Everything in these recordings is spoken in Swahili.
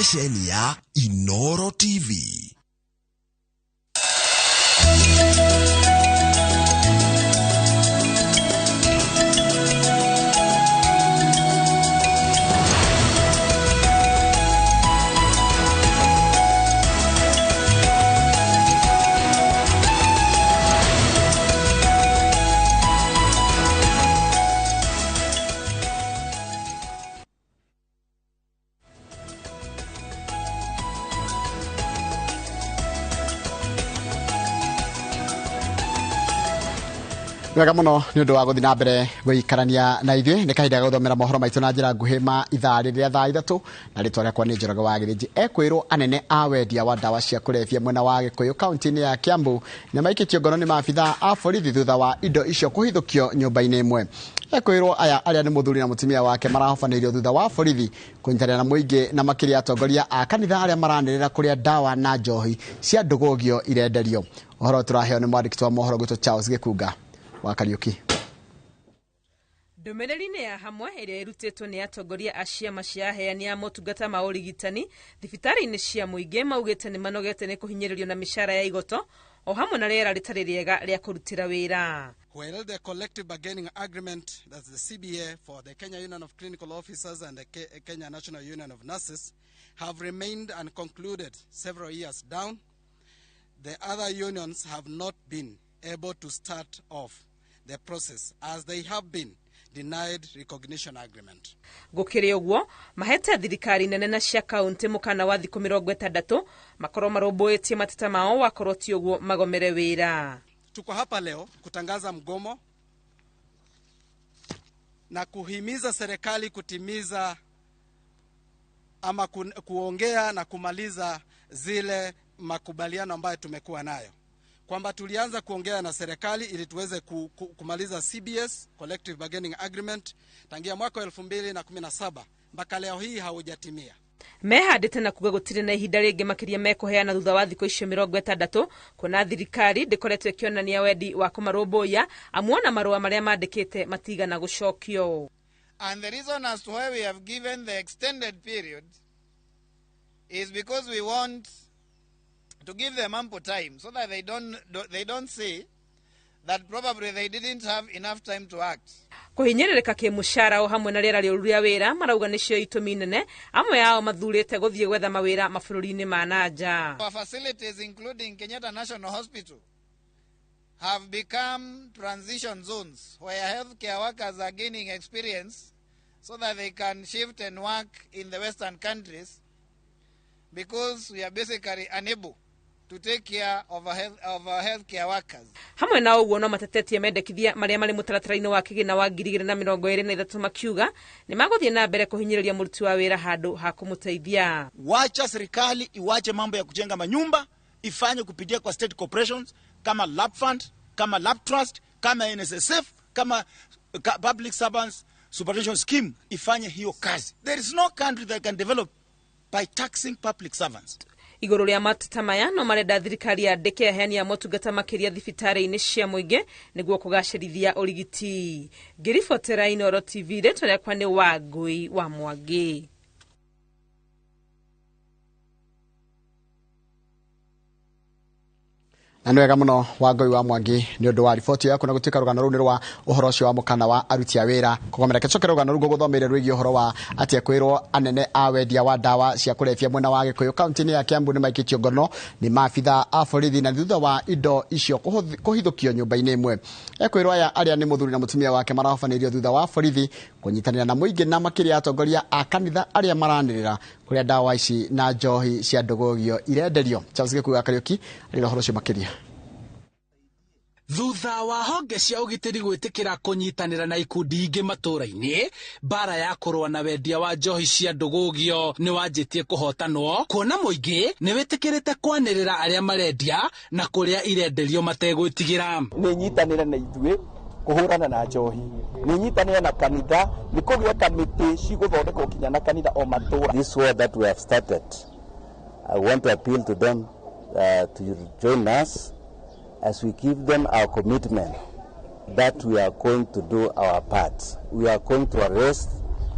stesheni ya Inooro TV. Wega muno ni undu wa guthi na mbere guikarania na ithuĩ nĩ kahinda ga gũthomera mohoro maitũ na njĩra nguhĩ ma ithaa rĩrĩa thaa 3 na rĩtwa rĩakwa nĩ Njoroge wa Gĩthĩnji. Ekwĩrwo anene a wendia wa ndawa cia kũrebia mwena wa Gĩkũyũ kaunti-inĩ ya Kiambu nĩ maikĩtio ngono nĩ maabithaa a borithi thutha wa indo icio kũhithũkio nyũmba-inĩ ĩmwe. Ekwĩrwo aya arĩa nĩ mũthuri na mũtumia wake marahobanĩirio thutha wa borithi kũnyitanĩra na mũingĩ na makĩria atongoria a kanitha arĩa maranĩrĩra kũrĩa ndawa na njohi cia ndũgũgio irenderio. Ũhoro tũraheo nĩ mwandĩki wa mohoro gwĩtwo Charles Gĩkunga wa Kariuki. Ndumirĩri-inĩ ya hamwe ĩrĩa ĩrutĩtwo nĩ atongoria a ciama cia aheani a motungata ma ũrigitani thibitarĩ-inĩ cia mũingĩ maugĩte nĩ manogete nĩ kũhinyĩrĩrio na mĩcara ya igoto o hamwe na rĩera rĩtarĩ rĩega rĩa kũrutĩra wĩra. While the collective bargaining agreement, that's the CBA for the Kenya Union of Clinical Officers and the Kenya National Union of Nurses, have remained unconcluded several years down, the other unions have not been able to start off the process as they have been denied recognition agreement. Gũkĩrĩ ũguo mahete thirikari nene na cia kaunti mũkana wa thikũ 60 makorwo marũmbũĩtie mateta mao wakorwo ti ũguo magomere wĩra. Tuko hapa leo kutangaza mgomo na kuhimiza serikali kutimiza ama kuongea na kumaliza zile makubaliano ambayo tumekuwa nayo. Kwamba tulianza kuongea na serikali ili tuweze kumaliza CBS, Collective Bargaining Agreement, tangia mwaka 2017 mpaka leo hii haujatimia. Mehandĩte na kuga gũtirĩ na ihinda rĩngĩ makĩria mekũheana thutha wa thikũ icio 60 kuna thirikari ndĩkoretwo ĩkĩonania wendi wa kũmarũmbũiya amuona marũa marĩa mandĩkĩte matigana gũcokio. And the reason as to why we have given the extended period is because we want to give them ample time so that they don't say that probably they didn't have enough time to act. Kũhinyĩrĩrĩka kĩmũcara o hamwe na rĩera rĩũru rĩa wĩra marauga nĩcio itũmi nene amwe yao mathurĩte gũthiĩ gwetha mawĩra mabũrũri-inĩ ma nanja. Our facilities including Kenyatta National Hospital have become transition zones where healthcare workers are gaining experience so that they can shift and work in the Western countries because we are basically unable to take care of our healthcare workers. Hamwe na ũguo no matetetie mendekithia marĩa marĩ mũtaratara-inĩ wa kĩgĩna wa 2023 makiuga nĩ magũthiĩ na mbere kũhinyĩrĩria mũruti wa wĩra handũ ha kũmũteithia. Wacha serikali iwache mambo ya kujenga manyumba, ifanye kupitia kwa state corporations kama lab fund, kama lab trust, kama NSSF, kama public servants superannuation scheme, ifanye hiyo kazi. There is no country that can develop by taxing public servants. Igũrũ rĩa mateta maya no marenda thirikari yandĩke aheani a motungata makĩria thibitarĩ-inĩ cia mũingĩ nĩguo kũgacĩrithia ũrigiti. Ngĩribotera Inooro TV rĩtwa rĩakwa nĩ Wangui wa Mwangi. Na wega muno Wangui wa Mwangi nĩ ũndũ wa riboti yaku na gũtuĩka rũgano rũu nĩ rwa ũhoro ũcio wa mũkana wa aruti a wĩra kũgomera kĩcokera rũgano rũu gũthomeire rwĩgiĩ ũhoro wa atĩ kwĩrwo anene a wendia wa ndawa cia kũrebia mwena wa Gĩkũyũ kaunti-inĩ ya Kiambu nĩ maikĩtio ngono nĩ maabithaa a borithi na thutha wa indo icio kũhithũkio nyũmba-inĩ ĩmwe. Ekwĩrwo aya arĩa nĩ mũthuri na mũtumia wake marahobanĩirio thutha wa borithi kũnyitanĩra na mũingĩ na makĩria atongoria a kanitha arĩa maranĩrĩra kũrĩa ndawa ici na njohi cia ndũgũgio irenderio. Charles Gĩkunga Kariuki arĩ na ũhoro ũcio makĩria. Thutha wa honge cia ũgitĩri gwĩtĩkĩra kũnyitanĩra na ikundi ingĩ matũũra-inĩ, bara ya kũrũa na wendia wa njohi cia ndũgũgio nĩ wanjĩtie kũhotanwo, kuona mũingĩ nĩ wĩtĩkĩrĩte kwanĩrĩra arĩa marendia na kũrĩa irenderio mategwĩtigĩra. Nĩ nyitanĩra na ithuĩ kũhũrana na njohi, nĩ nyitanĩra na kanitha, nĩ kũgĩa kamĩtĩ cigũthondekwo kinya na kanitha o matũũra. This war that we have started, I want to appeal to them to join us as we give them our commitment that we are going to do our part. We are going to arrest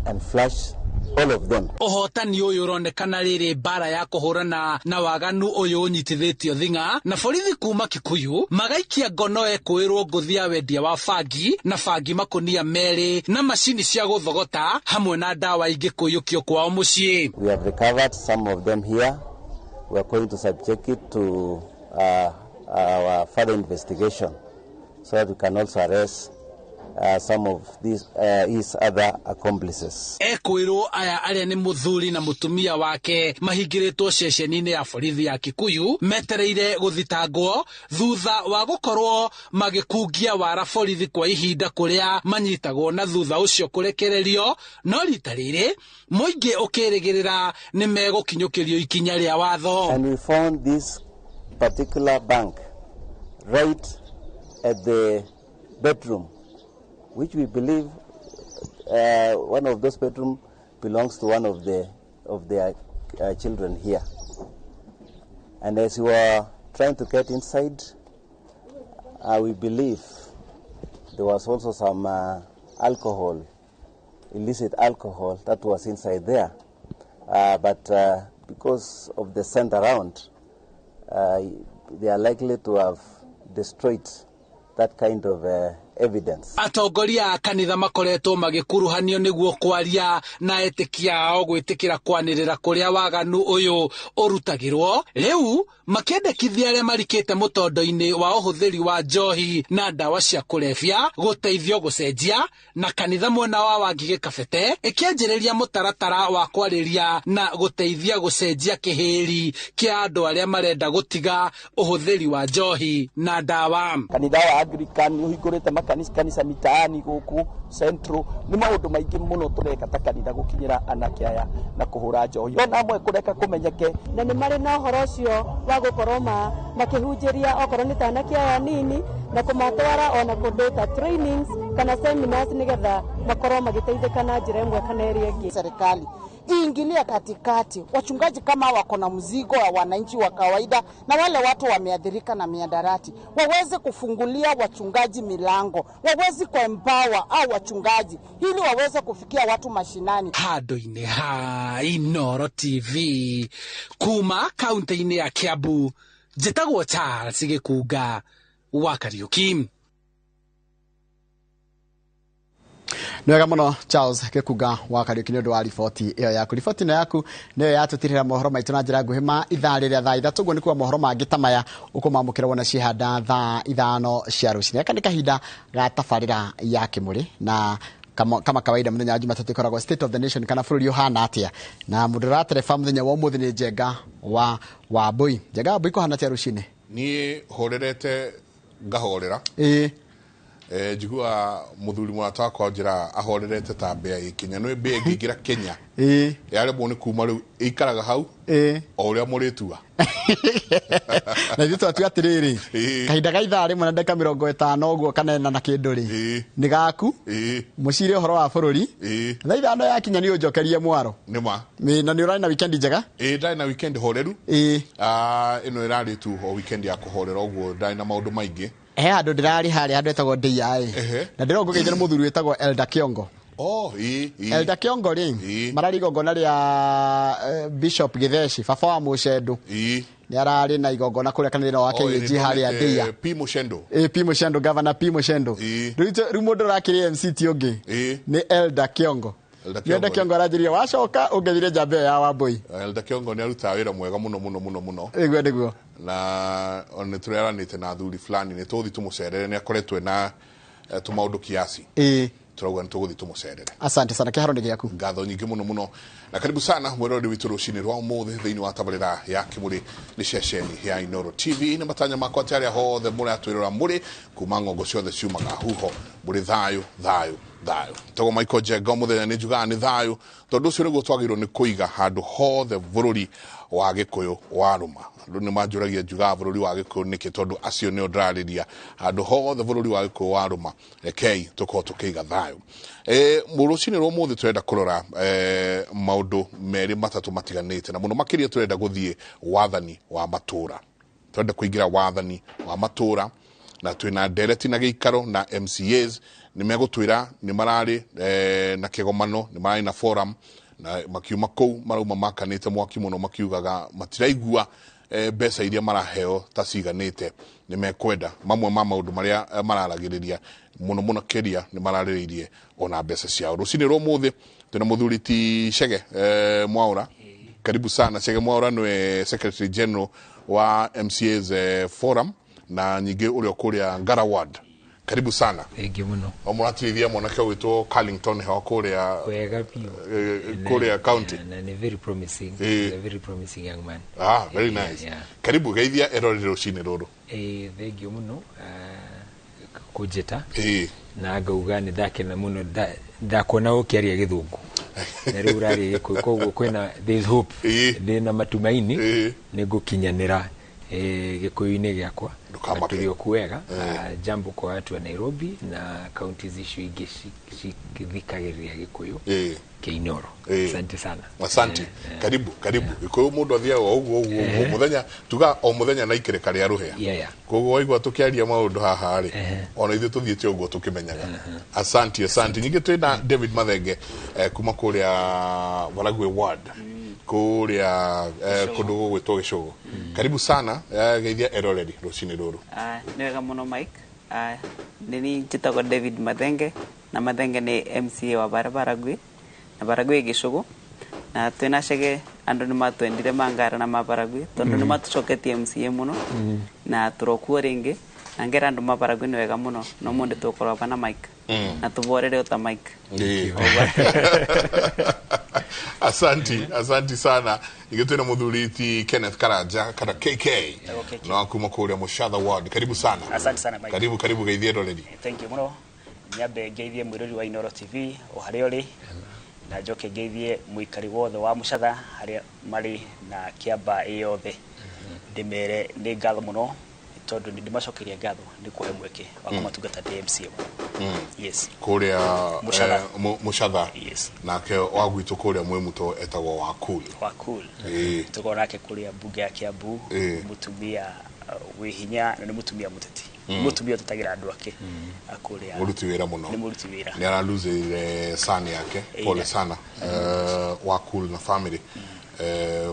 and flush all of them. Ohotani uyu uronekana riri bara ya kuhurana na waganu uyu unyitithitio thinga na borithi kuma Kikuyu magaikia ngono ekwirwo nguthia wendia wa fangi na fangi makunia meri na mashini cia guthogota hamwe na dawa ingi kuyukio kwao mucii. We have recovered some of them here. We are going to subject it to our further investigation so that we can also arrest some of these his other accomplices. Ekwirwo aya aria ni muthuri na mutumia wake mahingiritwo ceceni-ini ya borithi ya Kikuyu metereire guthitangwo thutha wa gukorwo magikungia wara borithi kwa ihinda kuria manyitagwo na thutha ucio kurekererio no rita riri muingi ukirigirira ni megukinyukirio ikinya ria watho. And we found this particular bank right at the bedroom, which we believe one of those bedrooms belongs to one of their children here. And as we were trying to get inside, we believe there was also some alcohol, illicit alcohol that was inside there. But because of the scent around, they are likely to have destroyed that kind of evidence. Atongoria kanitha makoretwo magikuruhanio niguo kwaria na etikia ao gwitikira kwanirira kuria waganu uyu urutagirwo riu makendekithia aria marikite mutondo-ini wa uhuthiri wa njohi na dawa cia kulevya guteithio gucenjia na kanitha mwena wa Wangige Kabete ikianjiriria mutaratara wa kwariria na guteithia gucenjia kihiri kia andu aria marenda gutiga uhuthiri wa njohi na dawa. Kanitha wa Anglican uhingurite makanisa mitaani guku central ni maundu maingi muno tureka ta kanitha gukinyira anake aya na kuhura njohi ona amwe kureka kumenyeke na ni mari na horo cio wa gukorwo makihunjiria okorwo ni tanake aya nini na kumatwara ona kundita trainings kana seminars nigetha makorwo magiteithika na njira imwe kana ĩrĩa ĩngĩ. Serikali iingilia katikati, wachungaji kama wako na mzigo wa wananchi wa kawaida na wale watu wameathirika na miadarati waweze kufungulia wachungaji milango, waweze kuempower au wachungaji ili waweze kufikia watu mashinani. Handu-ini ha Inooro TV kuma kaunti-ini ya Kiambu njitagwo Charles Gikuga wa Kariuki. Nwega muno Charles Gikuga wa Kariuki nĩ ũndũ wa riboti ĩyo yaku. Riboti ĩno yaku nĩyo yatũtirĩra mohoro maitũ na njĩra nguhĩ ma ithaa rĩrĩa thaa ithatũ. Ũguo nĩ kuo mohoro mangĩ ta maya ũkũmamũkĩra wona cihanda thaa ithano cia rũcinĩ. Aka nĩ kahinda ga tabarĩra ya Kĩmũrĩ na kama kawaida mũthenya wa Jumatatu ikoragwo State of the Nation kana bũrũri ũhana atĩa, na mũndũ ũratereba mũthenya wa ũmũthĩ nĩ Njenga wa Wambui. Njenga Wambui kũhana atĩa rũcinĩ? Niĩ horerete ngahorera njigua muthuri mwata wakwa njira ahorerete ta mbea ikinya no mbea ngingira Kenya yare bone kuma riu ikaraga hau o uria muritua na ithu twatu atiriri kahinda ga ithaa rimwe na ndeka 50 uguo kana na kindu ri ni gaku mucire uhoro wa bururi thaa ithano yakinya ni unjokerie mwaro nima na ni urari na weekend njega ndai na weekend horeru ino irari tu o weekend ya kuhorera uguo ndai na maundu maingi andu ndirari hari andu etagwo DI na ndirongogeithia muthuri wetagwo Elda Kiongo. Elda Kiongo ri marari gongona ria Bishop Githeshi baba wa Mushendu ni arari na igongona kuria kanithina wake yeji hari adia P Mushendo P Mushendo governor P Mushendo riu mundu rakiri MC ti ungi ni Elda Kiongo. Elda Kiongo arajiria wacoka ungethire jambe ya Wambui. Elda Kiongo ni aruta wira mwega muno igwe niguo na on tureranite na thuri fulani ni tuthi tumucerere ni akoretwe na tumaundu kiasi turauga ni tuguthi tumucerere. Asante sana kiharo ni giaku. Ngatho nyingi muno na karibu sana mwirori witu rucini rwa umuthi thiini wa tabarira ya Kimuri ni ceceni ya Inooro TV na matanya makwa tari hothe muri atwirora muri kuma ngongo ciothe ciumaga huho muri thayu togo Michael Njenga muthenya ni njuga ni thayu tondu ucio niguo twagirwo ni kuiga handu hothe bururi wa Gikuyu waruma. Andu ni manjuragia njuga bururi wa Gikuyu niki tondu acio ni ndrariria handu hothe bururi wa Gikuyu waruma rekei tuko tukiiga thayu. Murucini rwo muthi turenda kurora maundu meri matatu matiganite na muno makiria turenda guthie wathani wa matura. Turenda kuingira wathani wa matura na twina ndereti na giikaro na MCAs ni megutwira ni marari na kigomano ni marari na forum na makiuma kou marauma makanite mwaki muno makiugaga matiraigua mbeca iria maraheo ta ciganite ni mekwenda mamwe ma maundu maria mararagiriria muno keria ni marariririe ona mbeca ciao rucini rumuthi tuna muthuriti Chege Mwaura. Karibu sana. Chege Mwaura ni Secretary General wa MCA's Forum na nyingi uri okuria Ngara Ward. Karibu sana. Thank you muno. Omuratirithia mwanake witwo Carlington he okuria kwega pio kuria county. And very promising. He's a very promising young man. Very nice. Yeah. Karibu geithia erori rucini ruru. Thank you muno. Kujeta. Na ngauga ni thake na muno ndakuona ukiaria githungu. Na riu rari koguo kwena there's hope. Ndina matumaini ni gukinyanira gikuyu-ini giakwa ndukamake kuwega jambo kwa watu wa Nairobi na counties issue ingi cikithikagiriria gikuyu ke Inooro. Asante sana. Asante. Karibu gikuyu mundu athiaga uguo muthenya tuga o muthenya na ikireka ria ruhea koguo waigua tukiaria maundu haha ri ona ithu tuthiete uguo tukimenyaga. Asante nyingi twina David Mathenge kuma kuria Baragwe Ward kuria kundu gwitwo Gicugu. Karibu sana geithia eroreri rucini ruru. Ni wega muno Mike. Nini njitagwo David Mathenge na Mathenge ni MCA wa Baragwe na Baragwe Gicugu na twina Chege andu ni matwendire mangara na Baragwe tondu ni matucoketie MCA muno na turokuo ringi na ngera andu Baragwe ni wega muno no mundu tukorwa bana Mike na tuborere uta Mike. Asante sana. Ingetwena muthuriti Kenneth Karanja kana KK na kuma kuria Muchatha Ward. Karibu sana. Asante sana Mike. Karibu geithie ndoreri. Thank you muno. Nyabe geithie mwirori wa Inooro TV o hari uri na njoke geithie muikari wothe wa Muchatha hari mari na kiamba yothe ndimere ni ngatho muno tondu ndi macokeria ngatho ndi kuhe mweke wa kumatungata DMC. Yes. Kuria Muchatha. Yes. Nake wagwitu kuria mwemuto etagwo wa cool. Tuko nake kuria bunge ya Kiambu mutumia wihinya na ni mutumia muteti. Mutumia tutagira andu ake akuria. Muruti wira muno. Ni muruti wira. Ni araluze sani yake. Pole sana. Wa cool na family.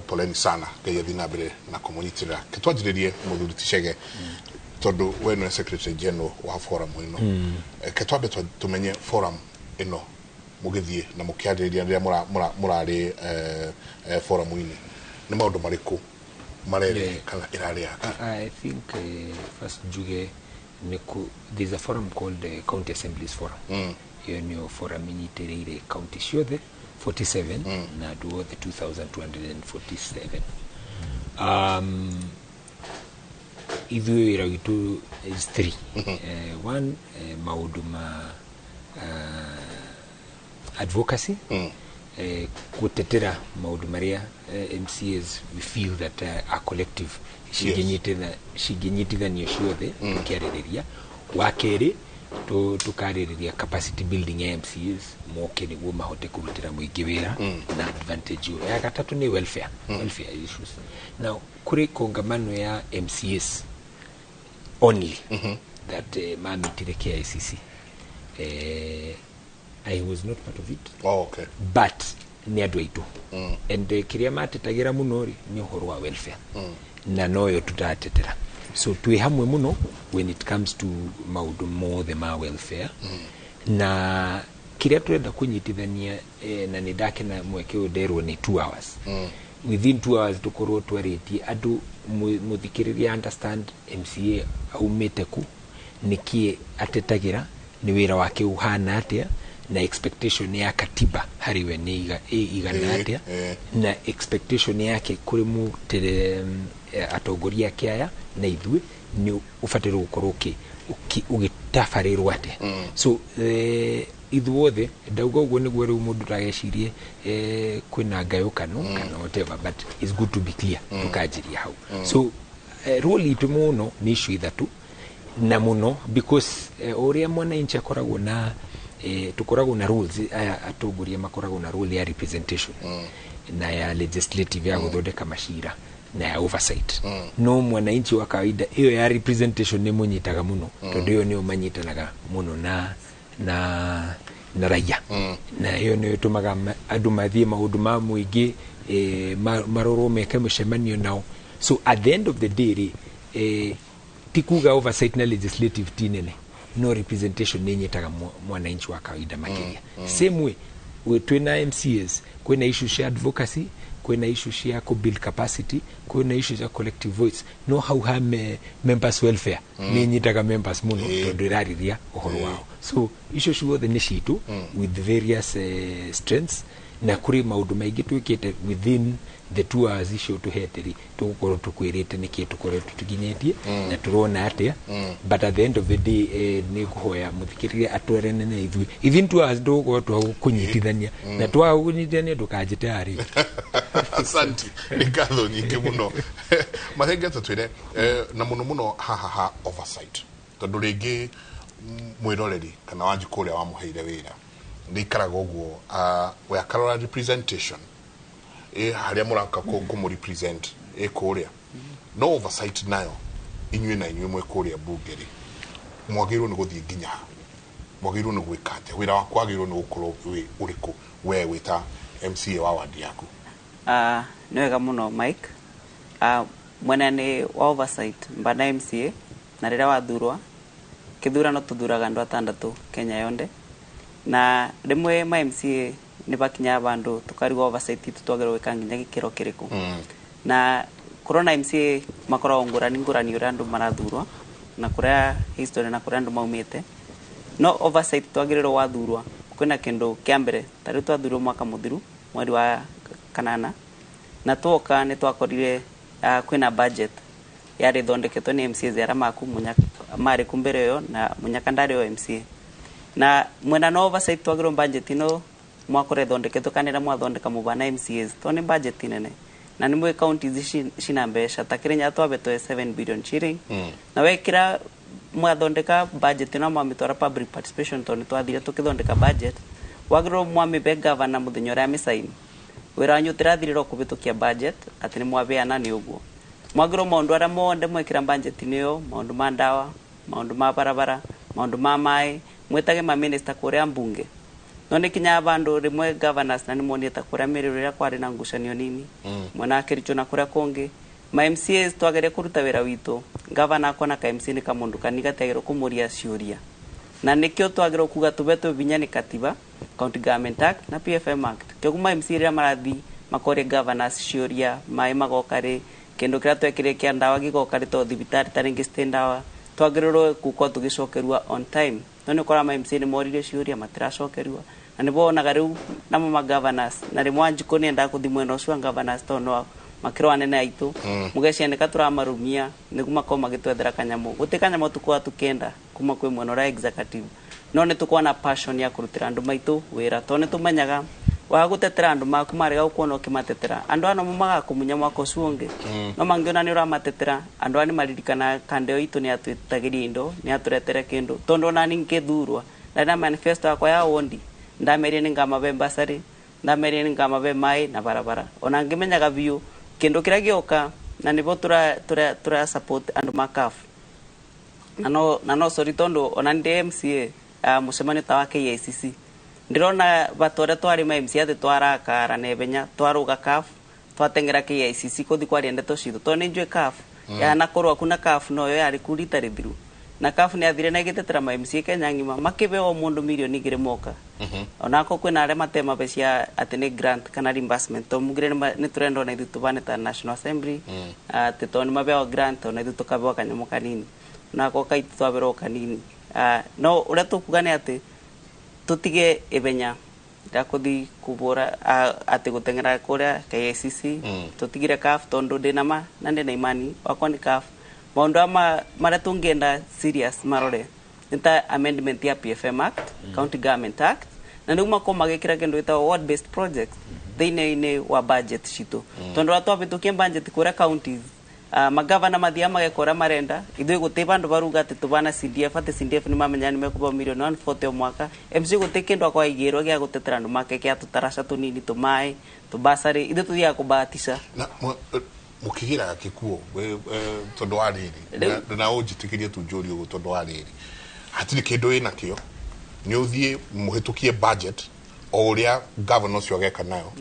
Poleni sana geithia thinambere na kumunyitirira kitwanjiririe muthuriti Chege tondu we no Secretary General wa forum ino ketwambe tumenye forum ino mugithie na mukiaririria ria murari forum ine ni maundu mariku marere kana irari yake. I think first Juge there's a forum called the County Assemblies Forum. Hiyo ni forum inyitirire county ciothe 47 na duo the 2247. Ithu ira gitu is 3. One maundu ma advocacy gutetera maundu maria MCAs we feel that are collective shiginyitithanio ciothe kiaririria wa keri tukaririria capacity building ya MCAs moke niguo mahote kurutira muingi wira na advantage ya gatatu ni welfare issues. Now kuri kongamano ya MCAs only that mamitire KICC I was not part of it. Okay. But ni andu aitu and kiria matetagira muno ri ni uhoro wa welfare na noyo tutatetera. So twi hamwe muno when it comes to maundu mothe ma welfare na kiria turenda kunyitithania na ni ndake na mweke uderwo ni 2 hours. Within 2 hours tukorwo twarĩtie andu muthikiriria understand MCA aumite ku nikie atetagira ni wira wake uhana atia na expectation ya katiba hariwe ni igana atia na expectation yake kuri mu atongoria kiaya na ithui ni ufatiro gukorwo ugitafarirwo ate. So ithuothe ndauga uguo niguo riu mundu ragecirie kwina ngayukano kana whatever, but it's good to be clear tukanjiria hau. So role itu muno ni issue ithatu na muno because oria mwana inchi akoragwo na tukoragwo na rules atongoria makoragwo na role ya representation na ya legislative ya guthondeka mashira na ya oversight. No mwananchi wa kawaida hiyo ya representation ni munyitaga muno tondu hiyo ni umanyitanaga muno na na raia na iyo nä tå maga andå mathiä maå ndå ma må ingä marorwo meke må cemanio nao. So at the end of the day ti kuga oversight na legislative ti nene, no representation nä nyitaga mwananchi wa kawaida makiria. Same way twina MCAs kwina issue cia advocacy, kwina issue cia build capacity, kwina issue cia collective voice, no how ha members welfare nä nyitaga members muno tondu irariria uhoro wao. So issue ciothe nä citå with various strengths na kuri maundu maingi twikite within the 2 hours icio tuheteri tugukorwo tukwirite niki tukorwo tutuginyetie na turona atia but at the end of the day ni kuhoya muthikiriria atwerene na ithui 2 hours ndugukorwo twakunyitithania na twakunyitithania ndukajite ari. Asante nikatho nyingi muno Mathenge tatwire na muno ha oversight tondu ringi mwiroreri kana wanji kuria wa muheire wira ndikaraga uguo we akarora representation haria muraka ko represent kuria no oversight nayo inywe na inywe mwe kuria bungeri mwagirwo ni guthie nginya mwagirwo ni gwikate wira wa kwagirwo ni gukorwo uriku we wita MCA wa wadi yaku. Ni wega muno Mike. Mwena ni wa oversight mbana MCA na rira wathurwa kithurano tuthuraga andu 6 Kenya yonde na rimwe ma MCA ni bakinya bandu tukarigwa oversight tutwagirwo wika nginya gikiro kiriku na corona MCA makora ngurani ura andu marathurwa na kuria history na kuria andu maumite no oversight twagiriro wathurwa kwina kindu kia mbere tari twathurwo mwaka muthiru mweri wa kanana na twoka ni twakorire kwina budget yari thondeketwo ni MCA zera maku mari kumbere yo na munyakandari yo MCA na mwena no oversight twagirwo budget no mwakore thondeketwo kanira mwathondeka mubana MCAs toni budget nene na nimwe counties cina mbeca takirinya twabetwo 7 billion shilling na wekira mwathondeka budget no mwamitwara public participation toni twathire tukithondeka budget wagirwo mwamibe governor muthenyo ra misaini wira nyutirathiriro kubitukia budget ati ni mwabeana ni uguo mwagirwo maundu ara monde mwekira budget niyo maundu ma ndawa maundu ma barabara maundu ma mai mwetage ma minister kuria mbunge no ni kinya bandu rimwe governors na ni monieta kuria miriro ya kwari na ngushanio nini mwana akiricho na kuria konge ma MCAs twagere kuruta wira witu governor akona ka MC ni kamundu kaniga tegero kumuria ciuria na nikyo twagero kuga tubeto binya ni katiba County Government Act na PFM Act kyo kuma MC ria marathi makore governors ciuria mai magokare kendo kira twekire kia ndawa gigokare to thibitari taringi stendawa twagiriro kuko tugicokerwa on time no kora ma MC ni morire ciuria matiracokerwa na ni bonaga riu na ma governors na ri mwanjiko ni enda kuthi mweno cio governors to no makiro anene aitu mugeciandika turamarumia niguma ko magitwethera kanyamu guti kanyamu tukwa tukenda kuma kwi mweno ra executive no ni tukwa na passion ya kurutira andu maitu wira to ni tumenyaga wa gutetera andu maku marega ukuona kimatetera andu ano mumaga kumunya mwako cuonge no mangiona ni uramatetera andu ani maririkana kandeo itu ni atwitagiria indo ni aturetere kindu tondo na ninkithurwa na manifesto yakwa ya wondi ndamerie ni ngamabe basari ndamerie ni ngamabe mai na barabara ona ngimenyaga biu kindu kiria gioka na nibo tura support andu makafu na no sorry tondo ona ndi MCA musemani tawa KICC ndirona batore twari ma MCA twara kara nebenya twaruga kafu twatengera KICC kuthi kwari ndeto citu to ni njwe kafu ya nakorwa kuna kafu no yo yari kurita rithiru na kafu ni athire na gitetera ma MCA Kenya ngima makibeo mundu milioni igire moka onako kwina are matema becia atene grant kana reimbursement to mugire ni turendo na ithu tubane ta National Assembly ati to ni mabeo grant na ithu tukabeo kanyamu kanini nako kaitu twabero kanini no ura tukugane ati tutige ibenya ndakuthi kubura ati gutengera kuria KICC tutigire kaf tondo denama na ndena imani wako ni kaf maundu ama mara tungenda serious marore nta amendment ya PFM Act County Government Act na nduma ko magekira kendo ita ward based projects thine wa budget shito tondo watu apitukie budget kuria counties magavana mathia magekora marenda ithui gutiba andu baruga ati tubana CDF ati CDF ni mamenya ni mekuba milioni 140 mwaka MC gutikindwa kwa igirwa gya gutetera andu make kya tutarasha tunini tumai tubasari ithu tuthia kubatisha na mukigira kikuo tondo ariri na ojitikirie tunjuri ugo tondo ariri hatiri kindu ina kio ni uthie muhitukie budget o uria governor cio geka nayo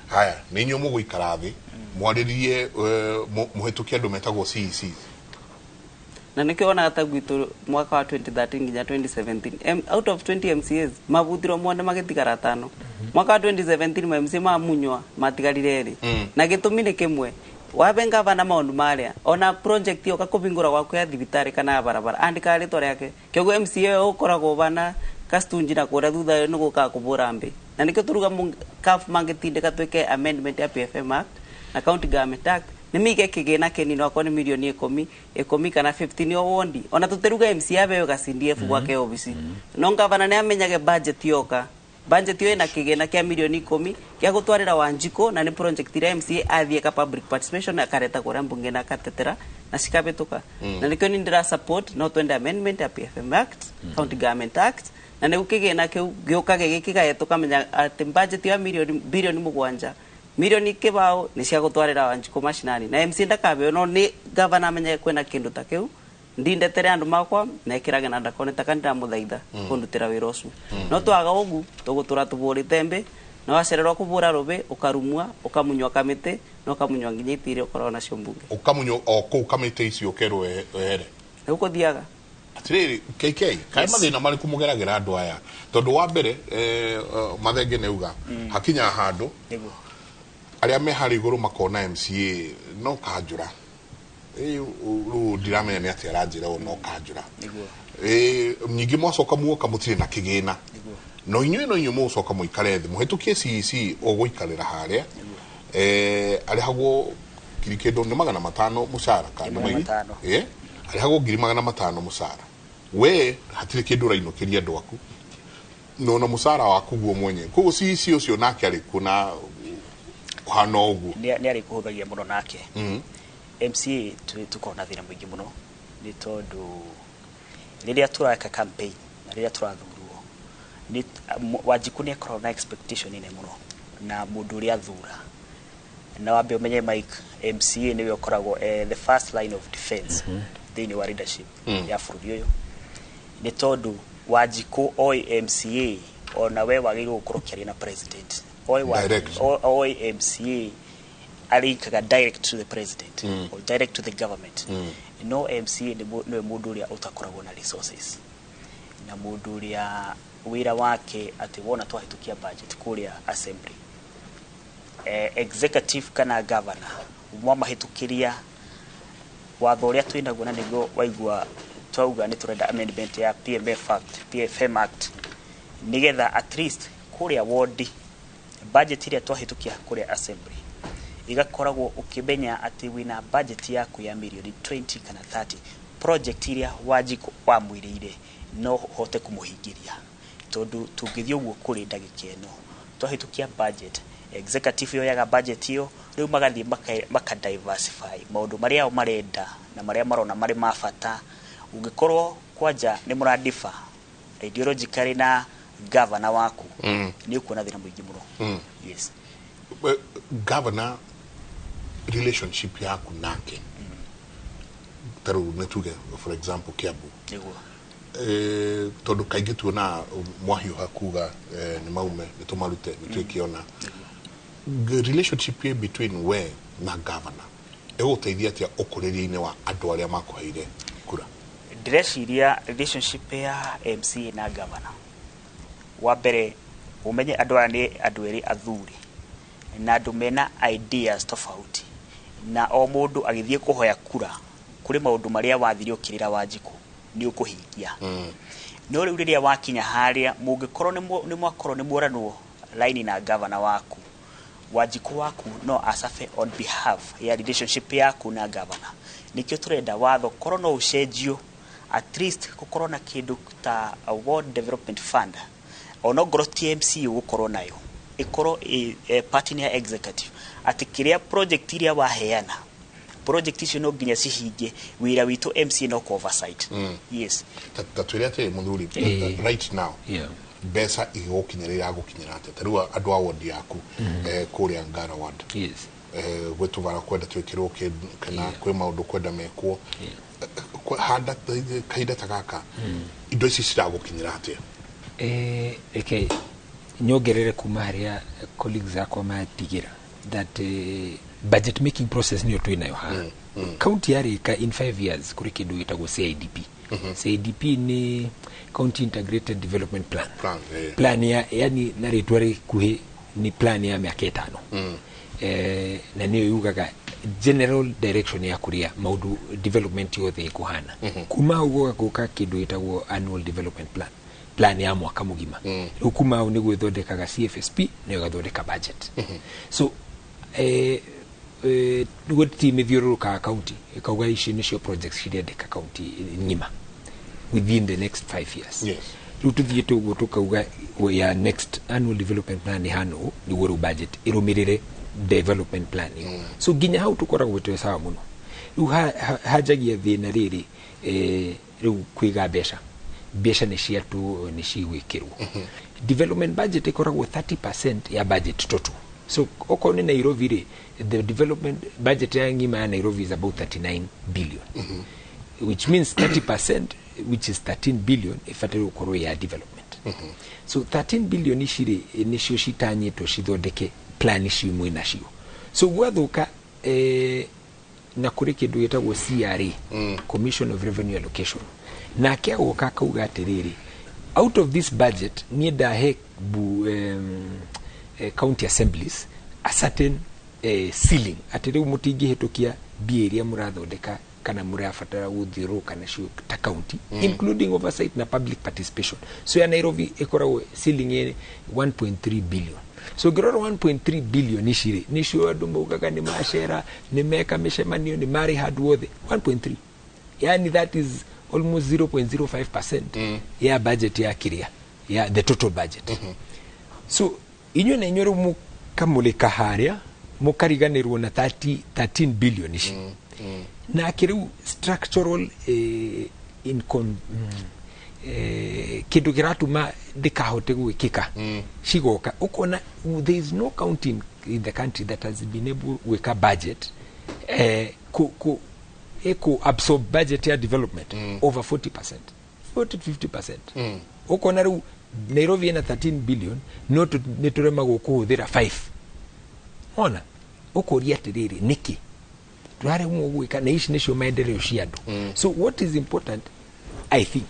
haya ni nyu muguikara thi mwaririe muhitukie andu metagwo CEC na nikiona hata gwitu mwaka wa 2013 nginya 2017 out of 20 MCAs mabutiro mwone magitigara 5 mwaka wa 2017 ma MCA mamunywa matigarire ri na gitumi ni kimwe wabenga bana maundu maria ona project yo kakubingura gwaku ya thibitari kana barabara andika ritwa riake kyogo MCA ukoragwo bana kastunji na kura thutha ni guka kubura mbi na nikyo turuga kaf mangitindika tweke amendment ya PFM Act na County Government Act nimige kigena keni no akoni milioni 10 kana 15 o wondi ona tuteruga MCA beyo ga CDF gwake obisi no ngavana ne amenyage budget yoka budget yo ina kigena kia milioni 10 kia gutwarira Wanjiko na ni project ira MCA athie ka public participation akareta kora mbunge na katetera na shikabetuka na nikyo ni ndira support no twende amendment ya PFM Act County Government Act na ne ukigena ke giukage gikigaeto kamenya ati budget ya bilioni 7 milioni kibao ni cia gutwarira Wanjiko mashinani na MC ndakabe no ni governor amenye kwena kindu ta kiu ndindetere andu makwa na ikirage na ndakone takandira muthaitha kundutira wira ucio no twaga ugu tugutura tuburi tembe na wacererwa kubura robe ukarumwa ukamunywa kamite no kamunywa nginya itire ukorwo na cio mbunge ukamunywa o ku kamite icio kerwo ehere uko thiaga atiriri KK kai mathina mari kumugeragira andu aya tondu wa mbere mathenge neuga hakinya handu aria me hari iguru makona MCA no kanjura ru diramenya ni ati aranjira no kanjura nyingi mwacoka muoka mutire na kigina no inyu mucoka muikare thi muhitukie CEC o guikarira haria ari hago kirikindo ni 500 mushara kana mai ari hago 500 mushara we hatire kindu rainukiria andu aku no mushara waku guo mwenye kugo CEC ucio nake ari kuna kuhana ugu ni ari kuhuthagia muno nake MCA tukona thina mwingi muno ni tondu riria turaka campaign na riria turathurwo ni Wanjiku ni akorwo na expectation ine muno na mundu ria thura na wambe umenye Mike MCA niwe ukoragwo the first line of defense thini wa leadership ya bururi uyu ni tondu Wanjiku oi MCA ona we wagirwo gukorwo na president oi MCA alikaga direct to the president or direct to the government no MCA ni mundu uria utakoragwo na resources na mundu uria wira wake ati wona twahitukia budget kuria assembly executive kana governor umwa mahitukiria watho uria twinaguo na nigo waigua twauga ni turenda amendment ya PFM Act nigetha at least kuria ward budget iria twahitukia kuria assembly igakoragwo ukimenya ati wina budget yaku ya milioni 20 kana 30 project iria Wanjiku wa mwirire no hote kumuhingiria tondu tungithio guo kuri ndagika eno twahitukia budget executive yo yaga budget yo riu magathie maka diversify maundu maria o marenda na maria marona mari mafata ungikorwo kwanja ni muradifa ideologically na governor waku ni ukuona thina mwingi muno yes governor relationship yaku nake taru netuge for example Kiambu tondu kaingi tuona mwahio hakuga ni maume nitumarute nituikiona relationship between we na governor eguteithia atia ukuriria-ini wa andu aria makuheire kura direciria relationship ya MCA na governor wa mbere umenye andu aya ni andu eri athuri na andu mena ideas tofauti na o mundu agithie kuhoya kura kuri maundu maria wathire ukirira Wanjiku ni ukuhingia no riu riria wakinya haria mungikorwo ni mwakorwo ni muranwo line na governor waku Wanjiku waku no asafe on behalf ya relationship yaku na governor nikyo turenda watho korwo no ucenjio at least gukorwo na kindu ta award development fund ono ngoro TMC gukorwo nayo ikorwo partner executive ati kiria project iria waheana project icio no nginya cihinge wira witu MC no oversight yes tatwiria ati muthuri right now besa igokinyirira gukinyira ati tarua andu a ward yaku kuria Ngara ward yes gwetu bara kwenda twikirwo kana kwe maundu kwenda mekwo handa kaida takaka indo ici ciragukinyira ati Okay, nyogerere kuma haria colleagues akwa matigira that budget making process niyo twinayo ha county yarika in 5 years kuri kindu gitagwo CIDP. CIDP ni County Integrated Development Plan. Plan ya yani na ritwari kuhe ni plan ya miaka 5. Na niyo yugaga general direction ya kuria maudu development yothe kuhana. Kuma ugo guka kindu gitagwo annual development plan ya mwaka mugima. Kuma au niguo thondekaga CFSP niyo gathondeka budget. So goti mithiururuka county ikauga ici nicio projects cirendeka county ngima within the next 5 years. Yes. Tuthiete uguo tukauga ya next annual development plan hano ni woro budget irumirire development plan. So ginya hau tukoragwo twe sawa muno. Riu hajagia thina riri riu kwiga mbeca ni ciatu ni cigwikirwo. Development budget ikoragwo 30% ya budget total. So oko ni Nairobi ri the development budget ya ngima ya Nairobi is about 39 billion. Which means 30%, which is 13 billion ifatiro koro ya development. So 13 billion ishiri nisho shitanyito shithondeke plan ici imwe nacio. So gwathuka na kuri kindu gitagwo CRA, Commission of Revenue Allocation, na kia goka kauga atiriri out of this budget ni ndahe county assemblies a certain ceiling atiriu mutingihitukia bieria murathondeka kana murafatara guthiuruka nacio ta county, including oversight na public participation. So ya Nairobi ikoragwo ceiling 1.3 billion. So groro 1.3 billion ishire nicio andu maugaga ni mashera ni meka mishemanio ni mari hard wothe 1.3, yani that is almost 0.05% ya budget ya kiria ya the total budget. So inyo na inyo mukamulika haria mukariganirwo na 13 billion ishi na kiriu structural kindu kiratuma ndikahote gwikika cigoka ukona there is no county in the country that has been able with a budget ku absorb budget ya development over 40%, 40-50%. Ukona riu Nairobi ina 13 billion no niturema gukuhuthira 5. Ona ukoria atiriri niki turare gwika na ici nicio maendeleo cia andu. So what is important, I think,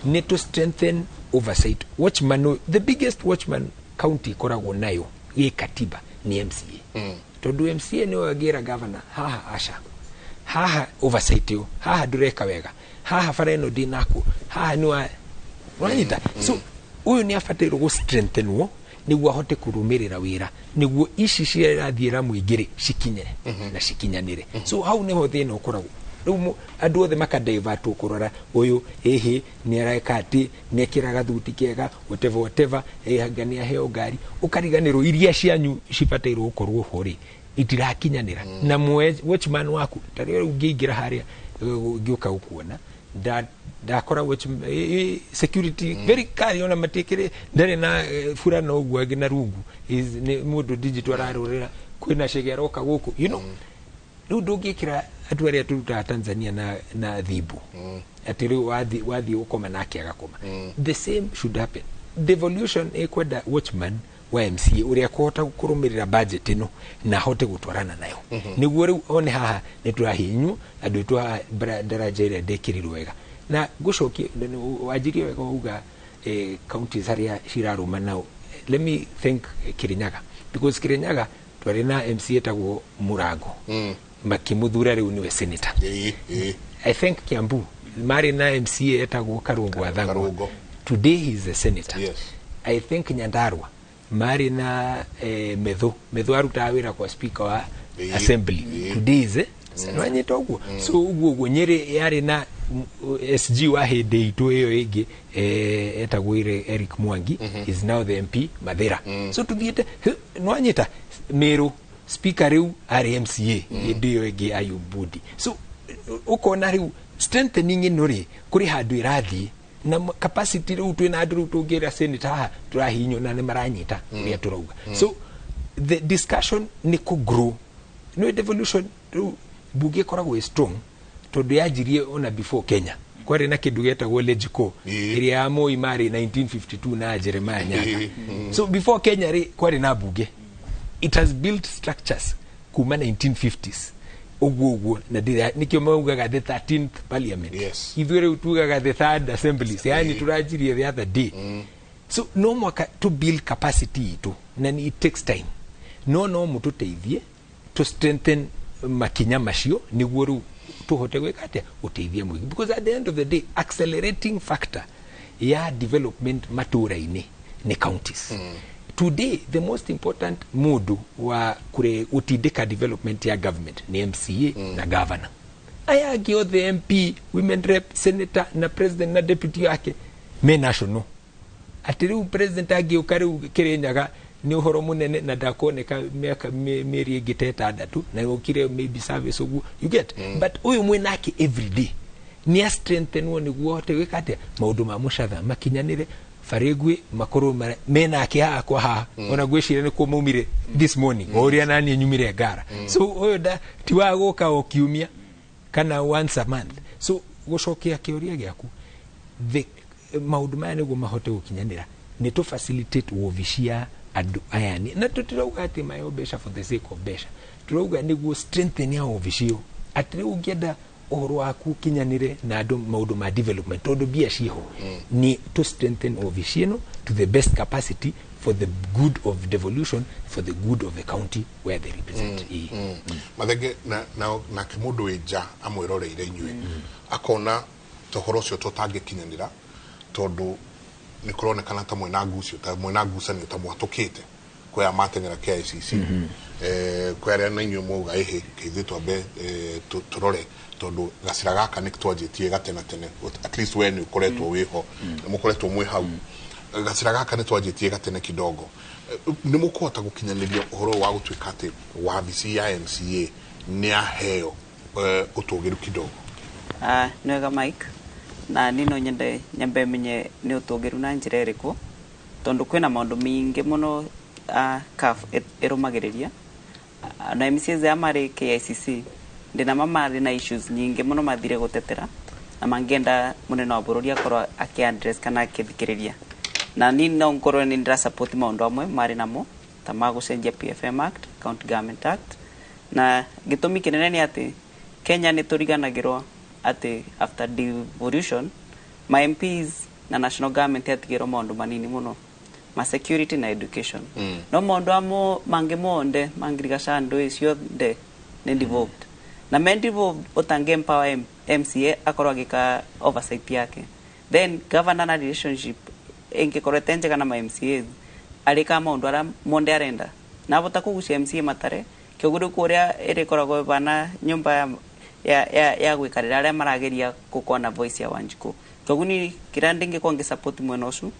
need to strengthen oversight. Watchman, the biggest watchman county koragwo nayo ye katiba ni MCA. Tondu MCA ni wagira governor haha asha haha oversight yo haha dureka wega haha fareno dinako haha ni wa wanyita. So uyu ni afatiro go strengthen wo niguo ahote kurumirira wira niguo ici cirathiira muingire cikinyere na cikinyanire. So hau niho thina ukoragwo riu andu othe makadivert ukurora uyu ehe ni areka ati ni ekiraga thuti kega whatever hangania heo ngari ukariganirwo iria cianyu cibatairwo gukorwo hori itirakinyanira na watchman waku tari ungiingira haria ngiuka ukuona ndakora security very kari ona matekere ndare na fura no gwa na rungu ni mundu digital arorera kwina shegeroka guku riu ndungikira andu aria turuta Tanzania na thibu ati riu wathi ukoma nake agakoma. The same should happen. Devolution ekwenda watchman wa MCA uria kuhota kurumirira budget ino na hote gutwarana nayo niguo riu one haha niturahinyu andu twa daraja ria ndekirirwo wega na gucokie wajirie wega uga counties haria ciraruma nao. Let me thank Kirinyaga, because Kirinyaga twari na MCA tagwo Murango makimuthura riu niwe senator. I think Kiambu mari na MCA etagwo Karungu Athango, today he is a senator. I think Nyandarua mari na Medho aruta wira kwa speaker wa assembly, today is wanyita uguo. So uguo Nyeri yari na SG wa hede itu iyo igi etagwo Eric Mwangi is now the MP Mathira. So tuthiete nwanyita Meru speaker riu RMCA ndio igi Ayubudi. So ukona riu strengthening inori kuri handu irathi na capacity riu twina andu tungira senator haha turahinyo na ni maranyita ria turauga. So the discussion ni ku grow no devolution riu buge koragwo strong tondu yajirie ona before Kenya kwari na kindu getagwo legico iria ya Moi mari 1952 na Jeremiah Nyanga. So before Kenya kwari na bunge, it has built structures kuma 1950s uguo na dira nikio maugaga the 13th parliament. Ithure utugaga the 3rd assemblies, yani turajirie the other day. So no more to build capacity to, and it takes time. No mututeithie to strengthen makinya macio niguo tuhote gwika atia uteithie mwingi, because at the end of the day accelerating factor ya development matura-ini ni counties. Today the most important modu wa kure utindika development ya government ni MCA na governor. Aya agio the MP, women rep, senator na president na deputy yake me national. Atiriu president agio kariu Kirinyaga ni uhoro munene na ndakoneka miaka meri igiteta adatu na ukire maybe service ugu you get. But uyu mwenake every day ni strengthen woni guote wikate maundu ma mucatha makinyanire faregwe makoro mena akia kwa ha ona gwishire ni ko maumire this morning oria nani nyumire ngara. So uyu da tiwa guka okiumia kana once a month. So gucokia kioria giaku the maundu maya niguo mahote gukinyanira ni to facilitate wovishia adu ayani na tutirauga ati mayo besha for the sake of besha, turauga niguo strengthen ya wovishio atire ugienda uhoro waku kinyanire na adu maundu ma development tondu bia ciho ni to strengthen wovishio to the best capacity for the good of devolution, for the good of the county where they represent. Mathenge na kimundu eja amwiroreire inyue akona tohoro cio tutangikinyanira tondu ni kuronekana ta mwena ngucio ta mwena ngucanio ta mwatukite kwa matengera KICC kwa aria na inyue muga ehe kithi twambe turore tondu gacira gaka ni twanjitie gatena tene, at least when ukoretwo wiho mukoretwo mwe hau gacira gaka ni twanjitie gatene kidogo. Ni mukuhota gukinyaniria uhoro wa gutwika ati wabici ya MCA ni aheo utugiru kidogo? Nwega Mike, na nino nyambe menye ni utugiru na njira iriku tondu kwina maundu mingi muno CAF irumagiriria na MCA za mari KICC ndina mamari na issues nyingi muno mathire gutetera na mangenda munene wa bururi akorwo akiaddress kana akithikiriria na nino ngorwo ni ndira support maundu amwe mari namo ta magucenjia PFM Act, County Government Act, na gitumi kinene ni ati Kenya ni turiganagirwo ati after devolution my MPs na national government yatigirwo maundu manini muno ma security na education. No maundu amo mangemonde mangirigasha ndo icio de ne devolved na men devolved utange empower MCA akorwo agika oversight yake, then governor na relationship ingikorete njega na ma MCAs alika maundu ara monde arenda na bota kugucia MCA matare kiogudu kuria irikoragwo bana nyumba ya gwikarira aria marageria gukona voice ya Wanjiku. Toguni kirandinge kwa support mwena ucu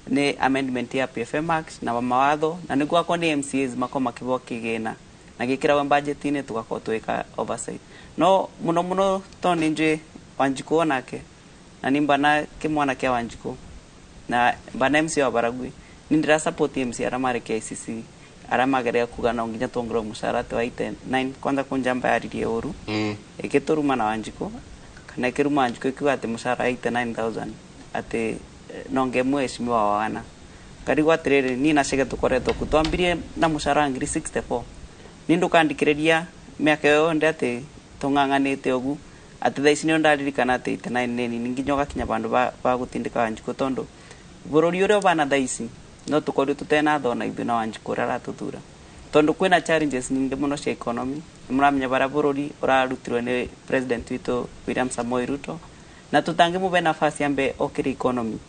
ni amendment ya PFM Act na mawatho na niguo akwa ni MCAs makoma kibo kigena na gikira budget ine tugakorwo twika oversight. No muno toni nje Wanjiku onake na nimbana kimwana kia Wanjiku na bana MCA wa Baragwi nindira support MCA aramare KICC aramageria kugana nginya tongro musara twaite 9 kwanza kunjamba yaririe oru eketoruma na Wanjiku kana kiruma Wanjiku ikiwa ati musara 89,000 ati nonge mweshimi wa wana karigo atirere ni na shege tukoretwo kutwambirie na musara ngiri 64 nindu kandikireria miaka yo ndate tonganganite ogu ati thaisi ni ndaririkana ati 89 neni ninginyoga kinya bandu ba gutindika Wanjiku tondu bururi uri bana thaisi no tukori tutena thona ithu na Wanjiku rara tutura tondu kwina challenges nyingi muno cia economy. Muramenya bara bururi urarutirwe ni president wito William Samoei Ruto na tutange mube nafasi ambe okiri economy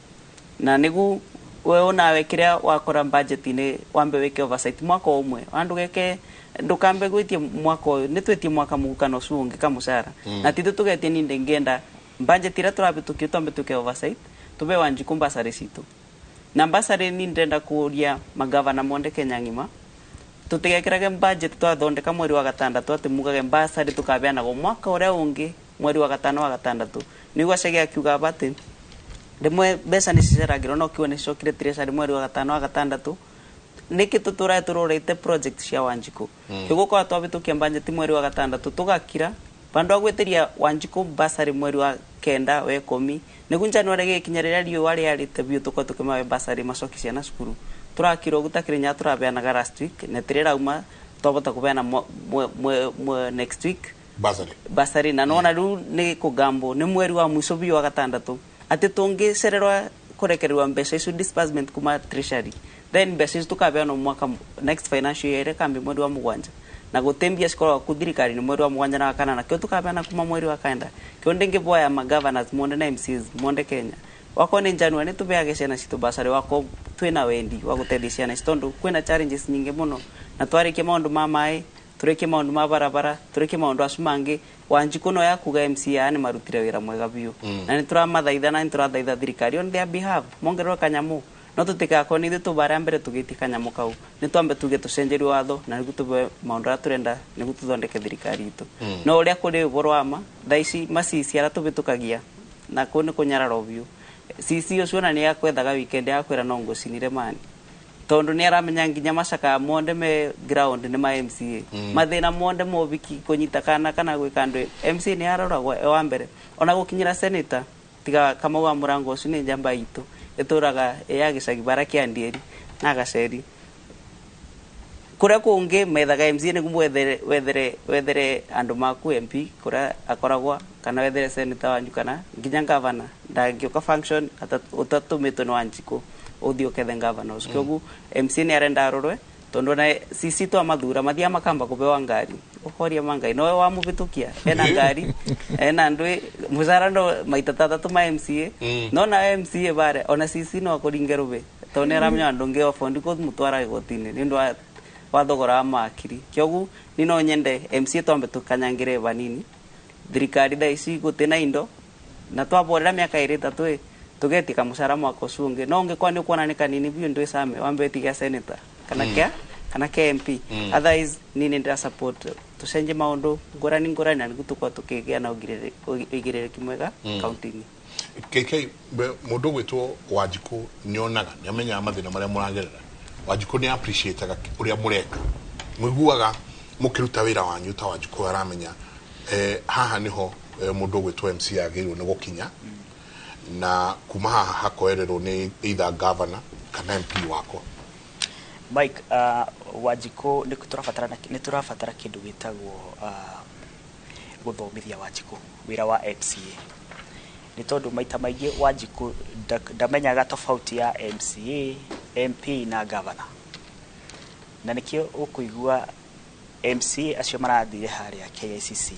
na nigu we unawe kiria wakora budget ni wambe weke oversight mwaka umwe andu geke ndukambe gwitie mwaka ni twetie mwaka mukano suungi kamusara na titu tugetie ni ndengenda budget ira turabitukio tombe tuke oversight tube Wanjiku mbasare situ na mbasare ni ndenda kuria magavana monde Kenya ngima tutigekirage budget twathondeka mweri wa gatandatu ati mugage mbasare tukabeana go mwaka uria ungi mweri wa gatano wa gatandatu niguo cege akiuga bati demwe besa ni ciceragirwo no kione cocire tiresari mweri wa gatano wa gatandatu niki tutura turorete project cia Wanjiku kiguko atwabitukia budget mweri wa gatandatu tugakira bandu agwetiria Wanjiku basari mweri wa kenda we 10 nigu January gikinyerera riũa rĩarĩte biũ tuko tukimawe basari macoki ciana cukuru turakirwo gutakirinya turabeanaga last week na tirirauma twabota kubeana next week basari na nona riu ni kugambo ni mweri wa mwisho biũ wa gatandatu ati tungicererwa kurekererwa mbeca icio disbursement kuma treasury then mbeca icio tukabeana mwaka next financial year kambi mweri wa mugwanja na gutembia cikorwa ku thirikari ni mweri wa mugwanja na kana na kio tukabeana kuma mweri wa kenda kio ndingi boya ma governors monde na MCs monde Kenya wako ni January ni tubeage ciana citu basari wako twina wendi wa guteithia ciana citondu kwina challenges nyingi muno na twarikie maundu ma mai tureke maundu ma barabara tureke maundu acumangi Wanjiku no yakuga MCA ni marutire wira mwega biũ na ni turamathaitha na ni turathaitha thirikari on their behalf mongererwo kanyamu no tutikako ni thu bara mbere tugiti kanyamu kau ni twambe tuge tucenjeri watho na nigu tube maundu aturenda nigu tuthondeke thirikari itu no uria kuri uboro ama thaici macisi ara tubitukagia na kuni kunyararo biũ sisi uciona ni yakwethaga weekend yakwira no ngucinire mani tondu ni aramenya nginya macaka monde me ground ni ma MCA mathina monde mobiki kunyita kana gwika andu MCA ni aroragwo wa mbere ona gukinyira senator tiga kama wa murango ucio ni njamba itu eturaga ya gicagi bara kia Ndieri na Gaceri kuria kungi methaga MCA ni wethere andu maku MP kuria akoragwa kana wethere senator wanyu kana nginya governor ndangioka function utatumitwo ni Wanjiku uthio kethe governors kiogu MCA ni arenda arorwe tondu na sisi to amathura mathia makamba kubewa ngari ukoria mangai no wa mubitukia ena ngari ena ndwe muzara ndo maita tatatu ma MCA no na MCA bare ona sisi no akuringerube tondu aramenya ndonge ofondi ko mutwara igotini ni ndo wa thogora makiri kiogu ni no nyende MCA tombe tukanyangire banini thirikari thaici gutena indo na twaborera miaka iri tatu tugetika mushara mwako cungi no ungekuwa ni kuona ni kanini biũ ndwe same wambe tiga senator kana MP otherwise nini nda support tucenje maundu ngurani na nigutukwa tukigia na ugirereki mwega county-ini KK mundu gwitwo Wanjiku nyonaga nyamenya mathina maria muragerera Wanjiku ni appreciate uria mureka mwiguaga mukiruta wira wanyu ta Wanjiku aramenya haha niho mundu gwitwo MC agirwo ni gukinya na kuma haha hakoererwo ni either governor kana MP wako Mike Wanjiku ni turafatara kindu gitagwo guthomithia Wanjiku wira wa MCA ni tondu maita maingi Wanjiku ndamenyaga tofauti ya MCA MP na governor na nikio ukuigua MCA acio marathire haria KICC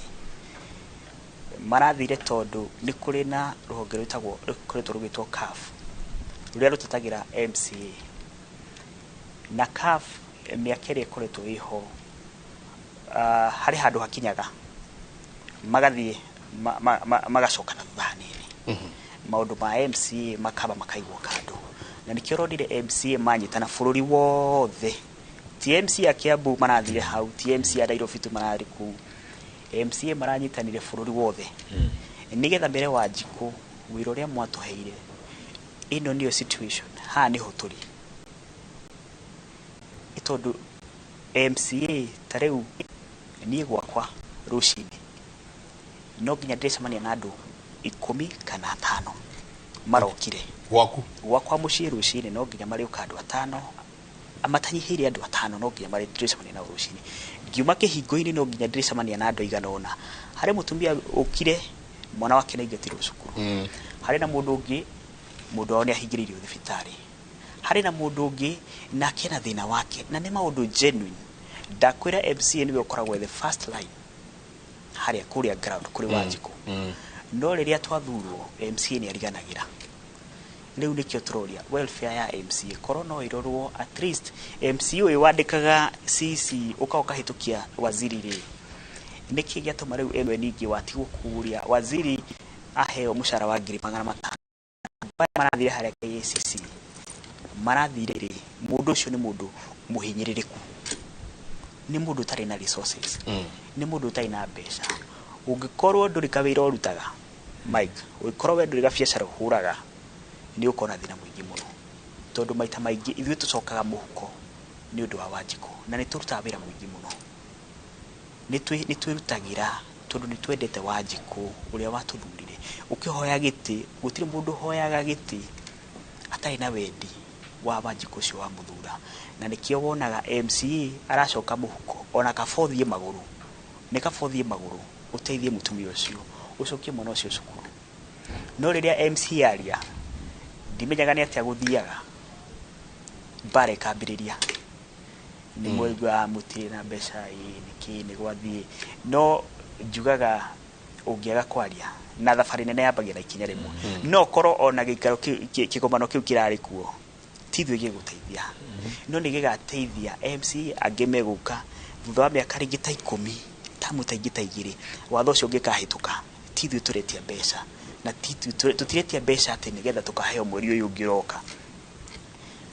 marathire tondu ni kuri na ruhonge rwitagwo rugitwo CAF ruria rutatagira MCA na CAF miakere kuretwo iho hari handu hakinyaga magathie magacoka na thanini maundu ma MCA makaba makaigwo kando na nikio rodire MCA manyitana bururi wothe ti MCA ya Kiambu marathire hau ti MCA ya Nairobi tu marari ku MCA maranyitanire bururi wothe nigetha mbere Wanjiku wira uria mwatuheire ino niyo situation ha niho turi itondu MCA tareu nie gwakwa rucini no nginya ndicemania na andu 10 kana 5 marokire gwakwa mucii rucini no nginya mari ukandu 5 amatanyihire andu 5 no nginya mari ndicemania na rucini ngiuma kihingo-ini no nginya ndicemania na andu iganona hari mutumia ukire mwana wake na igetirwo cukuru hari na mundu ungi mundu wao ni ahingiririo thibitari hari na mundu ungi na kena thina wake na ni maundu genuine ndakwira MCA niwe ukoragwo the first line hari kuria ground kuri Wanjiku no riria twathurwo MCA ni ariganagira riu nikio turoria welfare ya MCA korono irorwo at least MCA uyu wandikaga CC ukaoka hitukia waziri ri niki giatuma riu eno ningi watigwo kuria waziri aheo mushara wa 500 marathire haria KCC marathire ri mundu ucio ni mundu muhinyiririku ni mundu tari na resources ni mundu tari na mbeca ungikorwo nduri kawira urutaga Mike ugikorwo we nduri gabiacara huraga ni ukona thina mwingi muno tondu maita maingi ithuĩ tucokaga muhuko ni undu wa Wanjiku na ni turutaga wira mwingi muno ni twirutagira tondu ni twendete Wanjiku uria watuthurire ukihoya giti gutire mundu hoyaga giti atai na wendi wa Wanjiku cio wa muthura na nikio wonaga MCA aracoka muhuko ona kabothie maguru ni kabothie maguru uteithie mutumia ucio ucokie mwana ucio cukuru no riria MCA aria ndimenyaga ni atia guthiaga bare kambiriria ni moigwa mutire na mbeca niki ni gwathie no njugaga ungiaga kwaria na thabari nene yambagia na ikinya rimwe no koro ona gikaro kigomano kiu kirari kuo tithwe giguteithia no ni gigateithia MC angemeguka thutha wa miaka ringi ta 10 tamu ta ingita igiri watho ucio ngikahituka tithwe turetia mbeca na tithwe tutiretia mbeca ati nigetha tukaheo mweri uyu ngiroka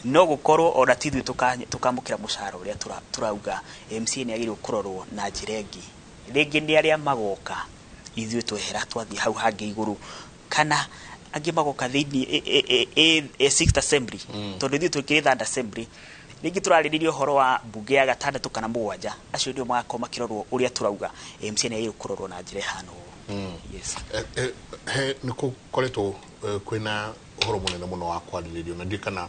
no gukorwo ona tithwe tukamukira mushara uria turauga MC ni agirwo kurorwo na njirengi ringi ni aria magoka ithuĩ twehera twathi hau hangi iguru kana angi magoka thiini 6th assembly tondu ithuĩ tukiri 3rd assembly ringi turariririo horo wa bunge ya gatandatu kana mugwanja acio ndio magakoma kirorwo uria turauga MC ni agirwo kurorwo na njira hano yes niko koretwo kwina horo munene muno wa kwariririo na ndikana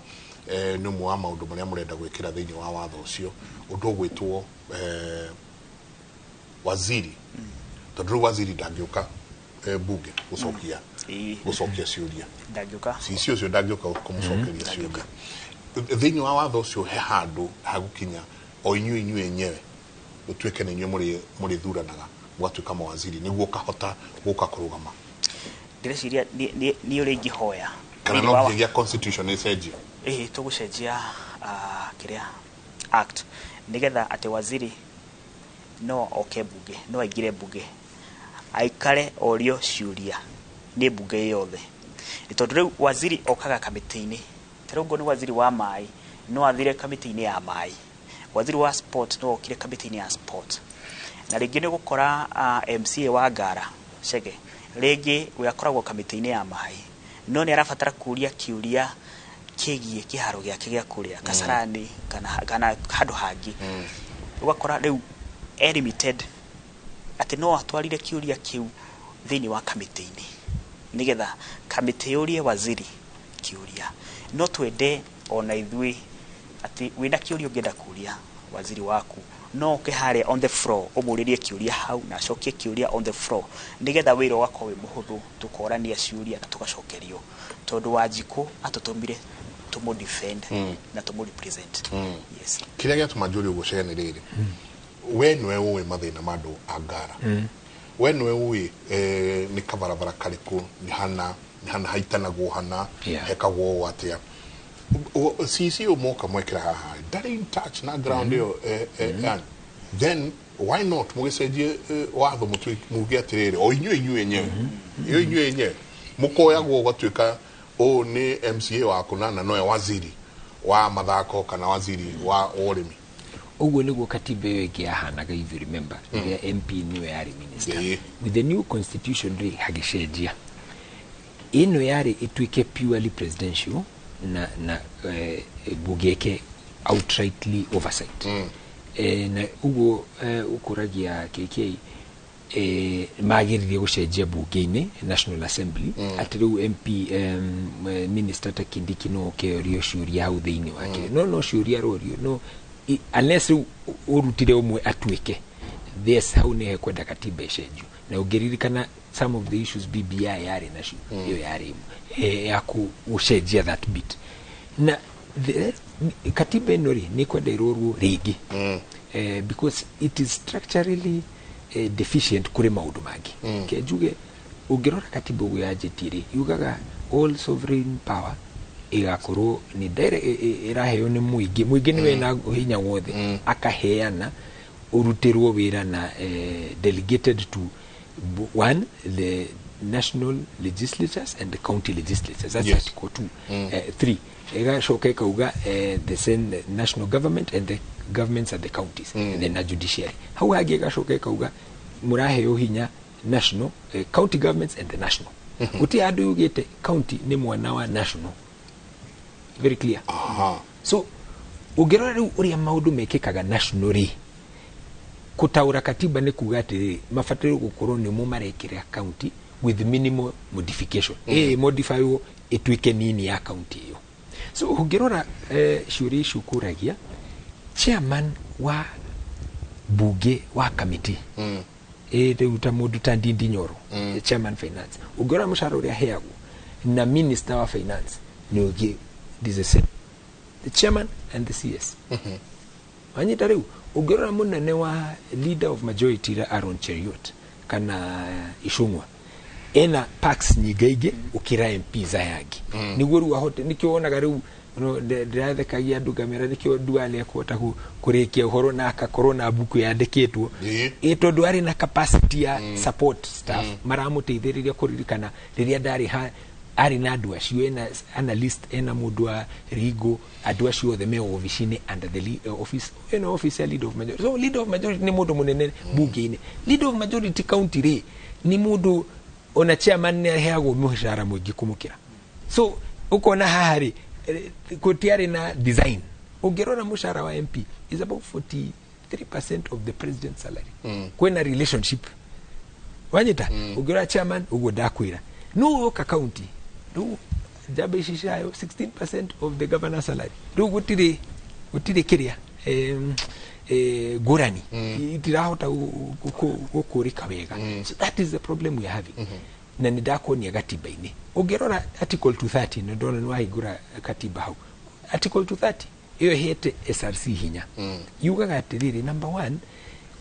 ni umwe wa maundu maria murenda gwikira thiini wa watho ucio undu gwitwo waziri tondu waziri ndangioka bunge gucokia ciuria ndangioka cicio cio ndangioka kumucokeria ciuria thiini wa watho ucio he handu hagukinya o inyuĩ enyewe utuike ni inyuĩ muri thuranaga mwatuika mawaziri niguo kahota guka kurugama ndĩreciria ni uri ingihoya kana no nginya constitution icenjie tugucenjia kiria act nigetha ati waziri no oke bunge no aingire bunge aikare orio ciuria ni bunge yothe tondu riu waziri okaga kamiti-ini terongo ni waziri wa mai no athire kamiti-ini ya mai waziri wa sport no okire kamiti-ini ya sport na ringi ni gukora MCA wa Ngara Chege ringi uyakoragwo kamiti-ini ya mai no ni arabatara kuria kiuria kigie kiharo giake gia kuria Kasarani kana handu hangi ugakora riu limited ati no atwarire kiuria kiu thiini wa kamiti-ini nigetha kamiti yurie waziri kiuria no twende ona ithui ati wina kiuria ungenda kuria waziri waku no kihare on the floor umuririe kiuria hau na acokie kiuria on the floor nigetha wira wako wi muhuthu tukorania ciuria na tugacokerio tondu Wanjiku atutumire tumu defend na tumu represent yes kiria giatuma njuri uguo cegani riri we nwe uwe mathina mandu angara we nwe uwe ni kabarabara kariku ni hana haitanagwo hana hekagwo atia sisi umoka mwekira haha ndari in touch na ground yo then why not mugicenjie watho muge atiriri o inyuĩ enyewe mukoyagwo gatuika o ni MCA wako na no waziri wa mathako kana waziri wa urimi uguo niguo katiba iyo ikiahanaga if you remember the MP niwe yari minister with the new constitution ri hagicenjia ino yari ituike purely presidential na bugeke outrightly oversight na uguo ukuragia KK magiririe gucenjia bunge-ini National Assembly atiriu MP minister Kindiki no keorio ciuria hau thiini wake no ciuria rorio no unless urutire umwe atuike this hau ni hekwenda katiba icenjio na ugiririkana some of the issues BBI yari nacio iyo yari ya kucenjia that bit na katiba ino ri ni kwenda irorwo ringi because it is structurally deficient kuri maundu mangi kejuge ungirora katiba ugu yanjitire yugaga all sovereign power igakorwo ni direct iraheo ni muingi ni wena hinya wothe akaheana urutirwo wira na delegated to one the national legislatures and the county legislatures that's article 3 igacoka kauga the national government and the governments at the counties and then the judiciary how hagi igacoka kauga muraheo hinya national county governments and the national uti andu yugite county ni mwana wa national very clear so ugirora riu uria maundu mekikaga nationally kutaura katiba ni kuga ati mafatiro gukorwo ni mu marekira county with minimal modification modify ituike nini ya county hiyo. So ungirora shuri shukuragia chairman wa buge wa committee uta mundu ta Ndindi Nyoro chairman finance ungirora mushara uria heagwo na minister wa finance ni ugi this is the chairman and the CS wanyita riu ungirora munene wa leader of majority Aaron Cheriot kana Ishungwa ena packs nyigaige ukira MP za yagi niguo ru ahote nikio onaga riu no ndirathekagia andu kamera nikio duale akota kurikia uhoro na akakorwo na buku yandikitwo tondu ari na capacity ya support staff maramuteithiriria kuririkana riria ndari ari na andu acio ena analyst ena mundu wa rigo andu acio othe me office-ini under the office office leader of majority. So leader of majority ni mundu munene bunge-ini. Leader of majority county ri ni mundu ona chairman ne heagwo mushara mwingi kumukira. So uko na hahari kutiari na design ungirora mushara wa MP is about 43% of the president's salary kwena relationship wanyita ungirora chairman ugo dakwira no ka county no jabe shishayo 16% of the governor's salary do gutire kiria gurani itirahota gukurika wega. So that is the problem we are having na nidakonia gatiba-ini ungirora article 230 no ndona no haigura katiba hau article 230 iyo hete SRC hinya yugaga atiriri number 1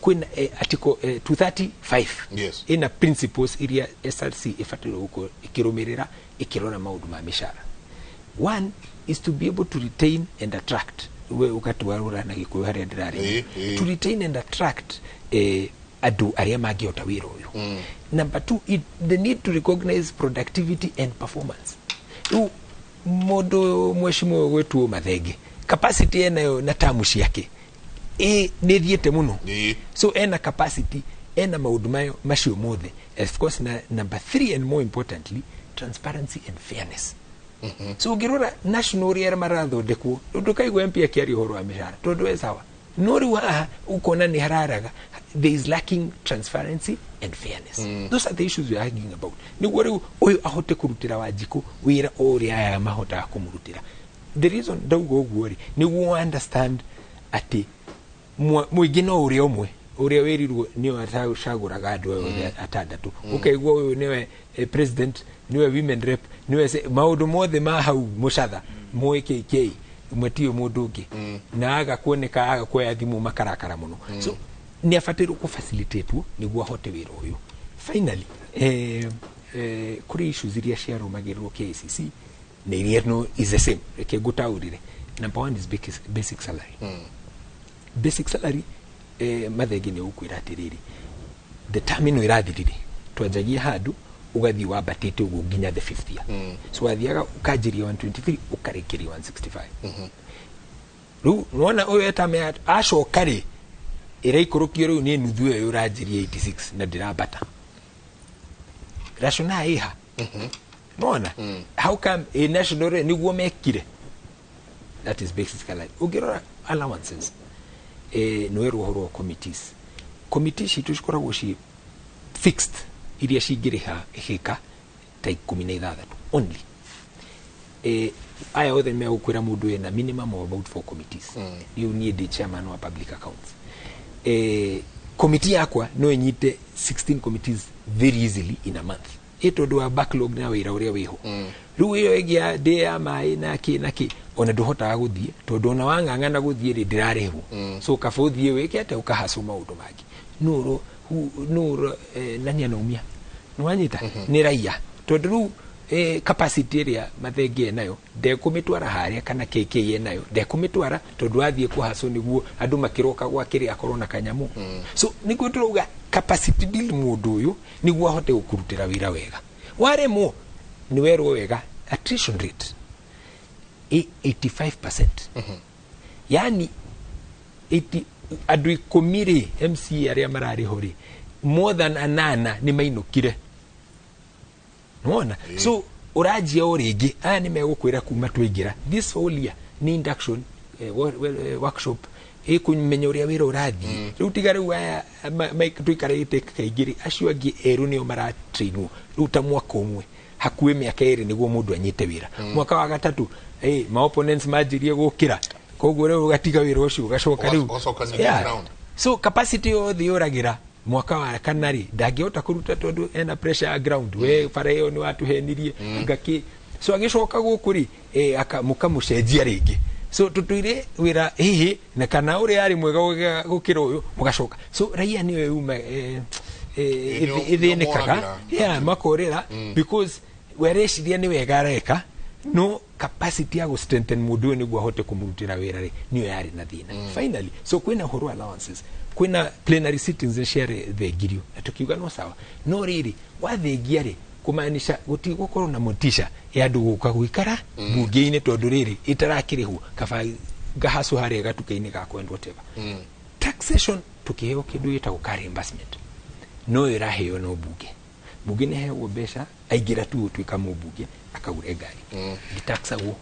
kwina article 235 yes ina principles iria SRC ifatiro huko ikirumirira ikirona maudu ma mishara. One is to be able to retain and attract we ukatwarura na gikuyu haria ndirari to retain and attract adu aria magiota wira uyu. Number 2, the need to recognize productivity and performance. Modo mweshimo wetu Mathenge capacity enayo na tamushi yake ni thiete muno so ena capacity ena maudu mayo macio mothe. Of course na number 3 and more importantly transparency and fairness. So girora national ria marathondekwo ndukaigwa MP akiari horo wa mishara tondu we sawa nori wa ukona ni hararaga there is lacking transparency and fairness. Those are the issues we are arguing about. Ni wori oyo ahote kurutira wajiko wira oria ya mahota kumurutira. The reason daugo gwori ni we understand ati muigi no uria omwe uria werirwo ni atashaguraga andu othe atandatu ukaigwa uyu niwe president niwe women rep niwe maudu mothe ma hau mucatha mwikk mwetio mundu ungi na agakuoneka agakoya thimu makarakara muno. So ni afatiro ku facilitate niguo ahote wira uyu. Finally kuri issues iria ciarumagirwo KCC na iria no is the same ke gutaurire. Number 1 is basic salary. Basic salary Mathenge ni ukwira atiriri the terminal irathirire twanjagia handu ugathi wa batete ugu nginya the 50 year so wathiaga ukajiria 123 ukarekeria 165 ru nona oyo etame acokari iraikũrũkio riu ni nuthu yo urajiria 86 na ndirabata rationa iha nona how come a national niguo mekire that is basic salary ugirora allowances no ruhoro committees itu cikoragwo ci fixed iria cingiriha hika ta 16 only aya othe me gukwira mundu ena minimum of about 4 committees you need a chairman wa public accounts committee yakwa no nyite 16 committees very easily in a month ito wa backlog na wira uria wiho riu iyo egia de ya mai na ki ona nduhotaga guthie tondu ona wang'ang'ana guthie ri ndirarehwo so kabuthie wikete ukahacu maundu mangi nuru nani anaumia nwanyita ni raia tondu riu capacity ria Mathenge nayo ndekumitwara haria kana KK nayo ndekumitwara tondu athie kuhacu niguo andu makiroka gwa kiri akorona kanyamu so niguo turuga capacity build mundu uyu niguo ahote gukurutira wira wega waremo ni werwo wega attrition rate 85%. Yani 80 adui komiri MC aria marari hori more than anana ni mainukire nona so urajia origi ni megukwira kuma twigira this whole year ni induction workshop kumenya uria wira urathi riu tiga riu aya tuikarite kaingiri acio angi eru nio maratrainwo riu ta mwaka umwe hakuwe miaka iri niguo mundu anyite wira mwaka wa gatatu ma opponents majirie gukira koguo riu gatiga wira ucio gacoka riu so capacity o the uragira mwaka wa kanari ndangihota kuruta tondu ena pressure ya ground we bara iyo ni watu henirie ngaki so agicoka gukuri mukamucenjia ringi so tutuire wira hihi na kana uri ari mwega gukira uyu mugacoka so raia niwe yuma ithinikaga makorera because wereciria ni wega areka no capacity ya strengthen mundu ni gwa hote kumurutira wira ri niyo yari na thina finally so kwina horo allowances kwina plenary sittings share the girio atukiuga no sawa no riri wathengia ri kumaanisha gutigukoro na motisha ya nduguka gwikara bunge-ini tondu riri itarakirihu kaba gahasu hari gatuka-ini ga kwend whatever taxation tukiheo kindu gitagwo car reimbursement no iraheo no bunge ni heo mbeca aigira tu twika mu bunge akagure ngari gitaxawo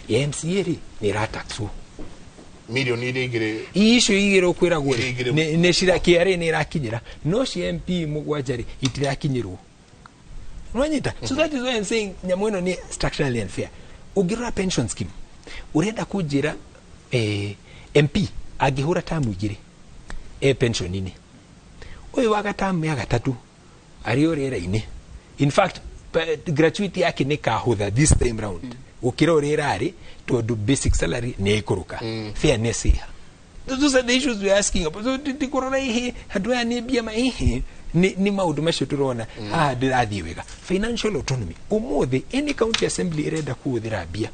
ya MCA ri ni rataxwo milioni igire icio igiro kwiragwo ne cirakiare ni irakinyira no MP mugwanjari itirakinyirwo Nwanyita. So that is why I'm saying nyamweno ni structurally unfair. Ugira pension scheme. Urenda kujira MP agihura tamu igire. Pension ini. Oyo waga tamu ya gatatu. Ariorera ine. In fact, gratuity yake ni kahudha this time round. Ukira orera ari to do basic salary ne ikuruka. Fairness here. Those are the issues we are asking about. So tikorora ihe hadwa ni bia ma ihe ni maundu macio turona ndirathie wega financial autonomy umuthi any county assembly irenda kuuthira bia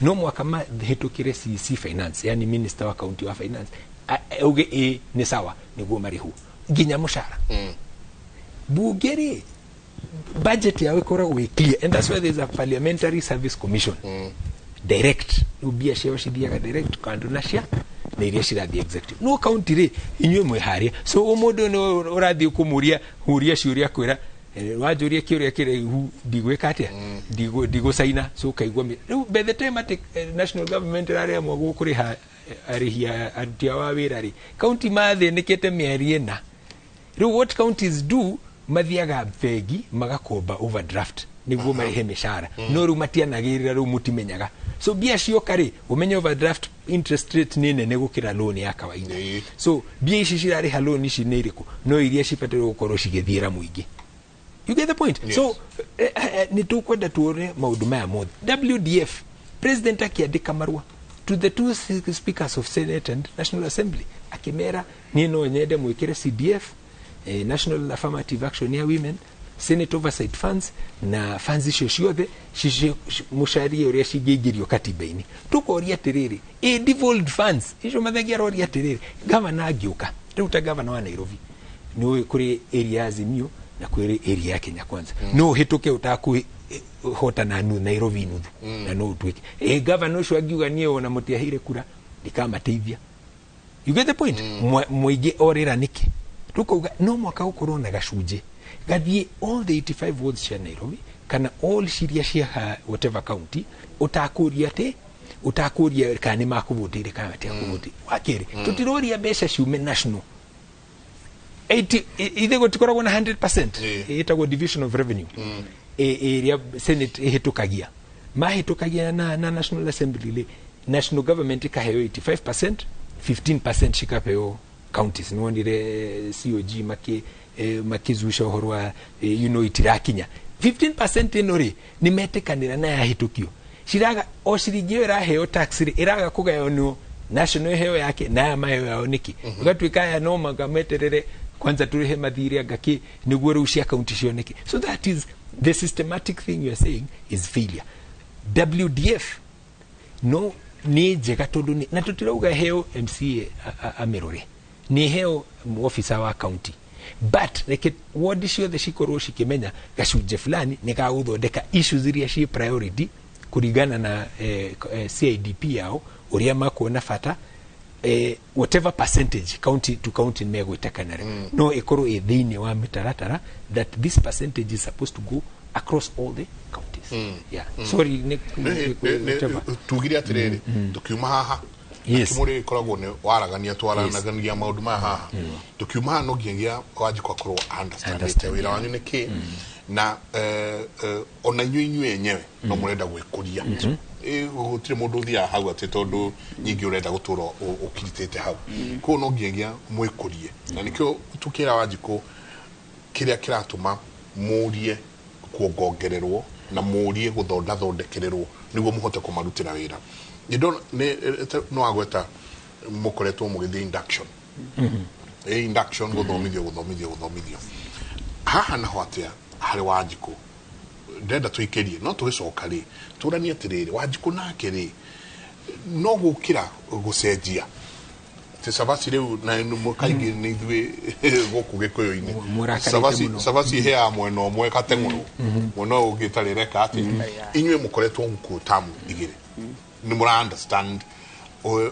no mwaka mahitukire CC finance yani minister wa county wa finance uge ni sawa niguo marihu ginya mushara bugeri budget yawe ikoragwo clear and that's why there's a parliamentary service commission direct ubia cio cithiaga direct kandu nacia na iria cirathi executive no county ri inywe mwiharia so umundu no urathi kumuria huria ciuria kwira wajuria kiuria kiraihu ndigwika atia ndigũcaina so kaigua riu by the time at national government raremwo gukuriha arihia arutia wa wira ri county mathĩnĩkĩte mĩeri ĩna riu what counties do mathiaga bengi magakomba overdraft niguo marihe mishara no riu matianagirira riu mutimenyaga so bia cioka ri umenye overdraft interest rate nene ne gukira loan ya kawaida so bia ici cirariha loan ici nĩ iriku no iria cibatarwo gukorwo cigithiira muingi you get the point so ni tukwenda tuone maundu maya mothe WDF president akiandika marua to the two speakers of Senate and National Assembly akimera nino nyende mwikire CDF National Affirmative Action ya Women Senate Oversight Funds na funds icio ciothe mushari uria cigigirio katiba-ini tukoria tiriri devolved funds icio mathengia roria tiriri governor agiuka riu ta governor wa Nairobi ni kuri area Azimio na kuri area ya Kenya Kwanza no hituke utaku hota na Nairobi nuthu na no utwike governor ucio agiuga nie ona mutiahire kura ndikamateithia you get the point muigi orira niki tukauga no mwaka ukorwo na gacunje gathie all the 85 wards cia Nairobi kana all ciria cia whatever county utakuria te utakuria kana makuvutire kana te akuvuti wakiri tutiroria mbeca ciume national 80 ithe gotikoragwo na 100% itagwo division of revenue area senate ihitukagia mahitukagia na National Assembly national government ikaheo 85% 15% cikapeo counties nonire COG makizusha uhoro wa itirakinya 15% inori ni metekanira na yahitukio shiraga o shirigio iraheo tax iraga kugayanio national heo yake na mayo yao niki ugatwika ya no magameterere kwanza turihe mathiri agaki niguo rucia county cioneki so that is the systematic thing you are saying is failure WDF no ni jega tondu ni na tutirauga heo MCA amirore ni heo officer wa county but like ward ciothe cikorwo cikimenya gacunje fulani ni ga guthondeka issues iria ci priority kurigana na CIDP yao uria makuona fata whatever percentage county to county megwitakana no ikorwo thiini wa mitaratara that this percentage is supposed to go across all the counties sorry tugire atiriri tukiuma haha kimuri koragwo ne waragania twaranaganiria maundu ma haha tukiuma no ngiengia Wanjikũ akorwo understand wira wanyu ni ki na ona nyinyu enyewe no murenda gwikuria gutire mundu thia hau ati tondu nyingi urenda gutura ukiritete hau ko no ngiengia mwikurie na nikyo tukira Wanjikũ kiria kiratuma murie kuongongererwo na murie guthondekererwo niguo muhote kumarutira wira no agweta mukoretwo mugithie induction induction guthomithio haha na hwatia hari Wanjikũ ndenda tuikerie no tugicoka ri turani atiriri Wanjikũ nake ri no gukira gucenjia te savasi leo na mukaigi niithwe goku gikuyu-ini savasi he amwe no mwe katenguru muno ugitarereka ati inywe mukoretwo ngukutamu igire ni mura understand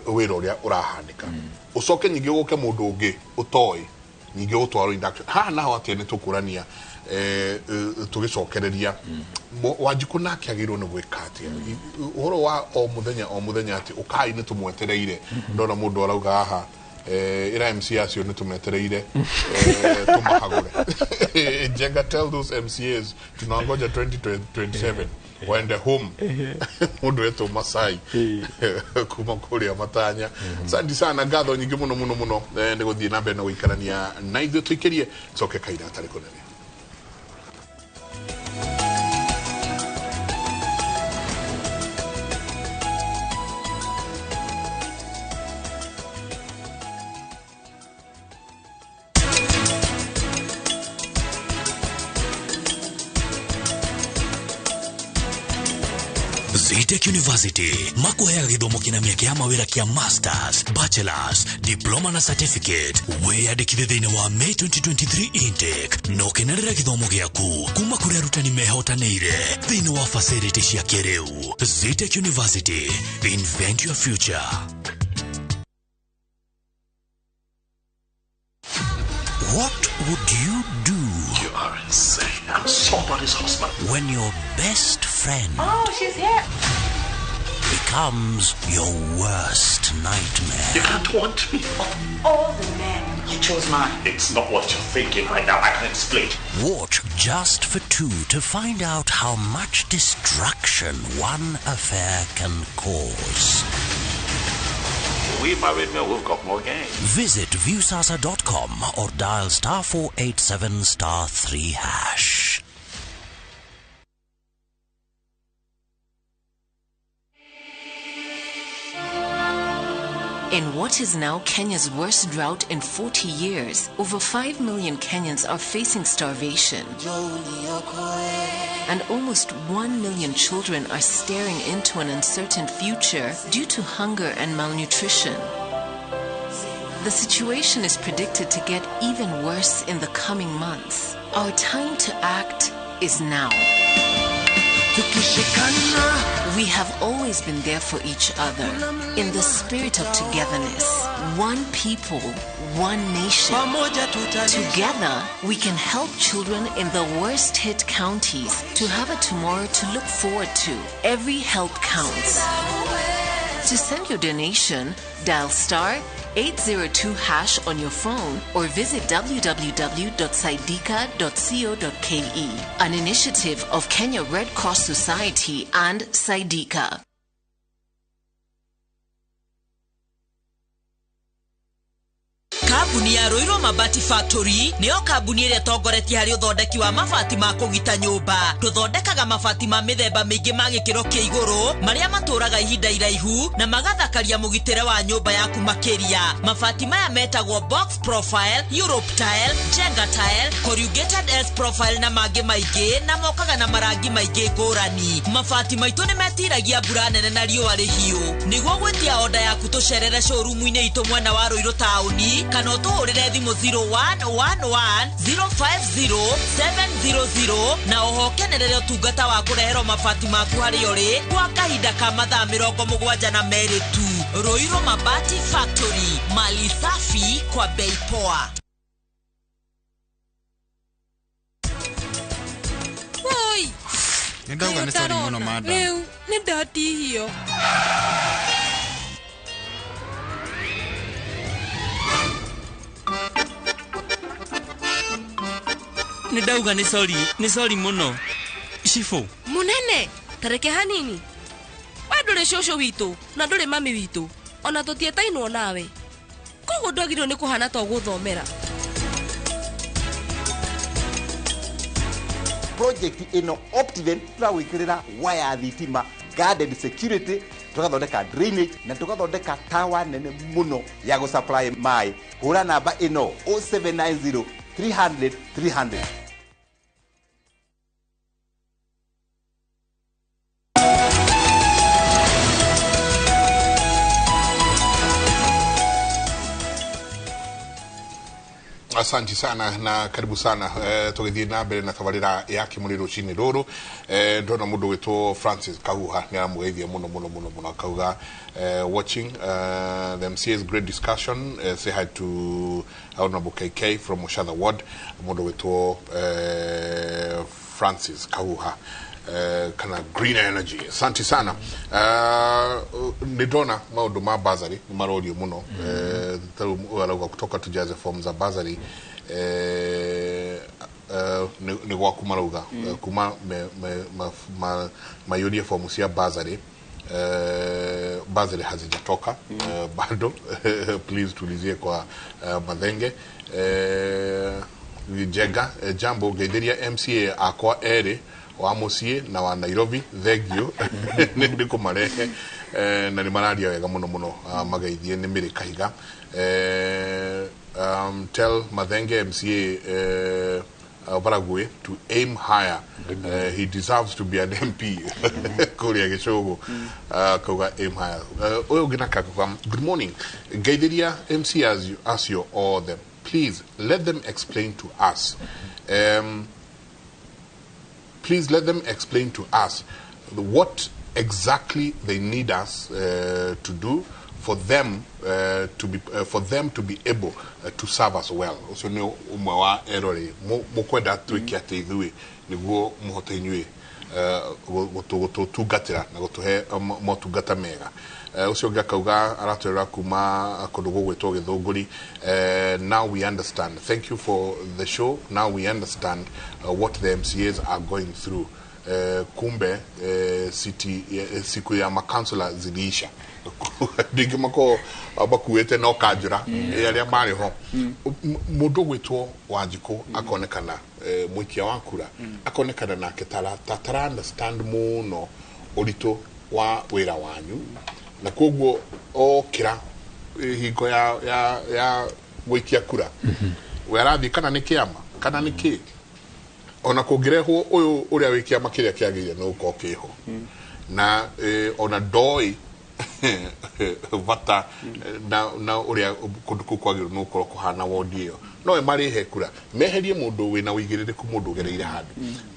wira uria urahandika ucoke nyingi ugoke mundu ungi utoi nyingi utwaro induction ha na hwate ni tukurania tugicokereria Wanjikũ nake agirwo ni gwikati uhoro wa o muthenya ati ukai ni tumwetereire ndona mundu arauga haha ira MC acio ni tumetereire tumahagure Jenga tell those MCAs tunangoja 2027 waende home mundu wetu Masai kuma kuria matanya sandi sana ngatho nyingi muno ni guthie na mbere na guikarania na ithuĩ tuikerie coke kaira atari kunene. Tech University makuhea githomo kina miaka ya mawira kia masters, bachelors, diploma na certificate. Wiyandikithie thiini wa May 2023 intake no kenerera githomo giaku kuma kuri arutani mehotanire thiini wa facility cia kiriu. Tech University, invent your future. What would you do? You are insane. I'm somebody's husband. When your best friend she's here. becomes your worst nightmare. You can't want me. Of all the men, you chose mine. It's not what you're thinking right now. I can explain. Watch Just for Two to find out how much destruction one affair can cause. We married men, we've got more game. Visit viewsasa.com or dial *487 *3#. In what is now Kenya's worst drought in 40 years, over 5 million Kenyans are facing starvation. And almost 1 million children are staring into an uncertain future due to hunger and malnutrition. The situation is predicted to get even worse in the coming months. Our time to act is now. We have always been there for each other in the spirit of togetherness. One people, one nation. Together, we can help children in the worst hit counties to have a tomorrow to look forward to. Every help counts. To send your donation, dial *802# on your phone or visit www.saidika.co.ke, an initiative of Kenya Red Cross Society and Saidika. Kambuni ya Roiro Mabati Factory niyo kambuni ĩrĩa tongoretie harĩ ũthondeki wa mabati ma kũgita nyũmba. Tũthondekaga mabati ma mĩthemba mĩingĩ ma gĩkĩro kĩa igũrũ marĩa matũraga ihinda iraihu na magathakaria mũgitĩre wa nyũmba yaku makĩria. Mabati maya metagwo box profile, Europe tile, Jenga tile, corrugated S profile na mangĩ maingĩ na mokaga na marangi maingĩ ngũrani. Mabati maitũ nĩ metiragia mbura nene na riũa rĩhiũ. Nĩguo gwĩtia order yaku tũcerere showroom-inĩ itũ mwena wa Roiro taũni kana ũtũhũrĩre thimũ 0111 050 700 na ũhokenerere ũtungata wa kũreherwo mabati maku harĩa ũrĩ kwa kahinda ka mathaa 72 tu. Roiro Mabati Factory, mali safi kwa bei poa. Oi! Ndauga ni sorry muno madam. Leo ni dati hiyo. Nidauga ni sorry muno. Shifu. Munene, tareke hanini. Wa ndure shosho witu, na ndure mami witu. Ona tutietainwo nawe. Kogo ndwagirwo ni kuhana to guthomera. Project ino Optiven turawikirira waya thitima, guarded security, tugathondeka drainage na tugathondeka tower nene muno ya go supply mai. Hura namba ino 0790 300 300. Asante sana na karibu sana tugithie na mbere na tabarira ya kimuriro chini ruru ndona mundu witwo Francis Kahuha ni amugeithia muno akauga watching the MCA's great discussion. Say hi to Honorable KK from Moshada Ward. Mundu witwo Francis Kahuha kana green energy. Asante sana. Nidona maundu ma bazari marorio muno taruga kutoka tujaze form za bazari ni gwa kumaruga kuma mayuria form cia bazari bazari hazijatoka bado. Please tulizie kwa Madhenge Vijega jambo geitheria MCA akwa ere wa musie na wa Nairobi thegio ni kumarehe na ni mararia wega muno magaithie ni miri kahiga. Tell Madhenge MCA Baragwe to aim higher. He deserves to be an MP. Kuria Geshogo Koga aim higher. Good morning. Gaidiria MC as you all them. Please let them explain to us. Please let them explain to us what exactly they need us to do for them to be able to serve us well. So no umwa errori mo kwenda twiki ate ithui niguo muhote inywe gutugatira na gutuhe motungata mega. Ucio ngakauga aratwira kuma kundu gwitwo githunguri. Now we understand. Thank you for the show. Now we understand what the MCAs are going through. Kumbe city siku ya makansula ziliisha ndingi mako abakuete no kanjura yaria mari ho mundu gwitwo Wanjiko akonekana mwikia wa kura akonekana na ketara tatara understand muno urito wa wira wanyu na koguo okira hingo ya gwikia kura werathi kana ni kiama kana ni ki ona kungirehwo uyu uria wikia makiria kiagire no uko kiho na ona doi vata na uria kundu kwagiro no uko kuhana wodi iyo no e mari hekura meherie mundu wina wigiririku mundu gereire handu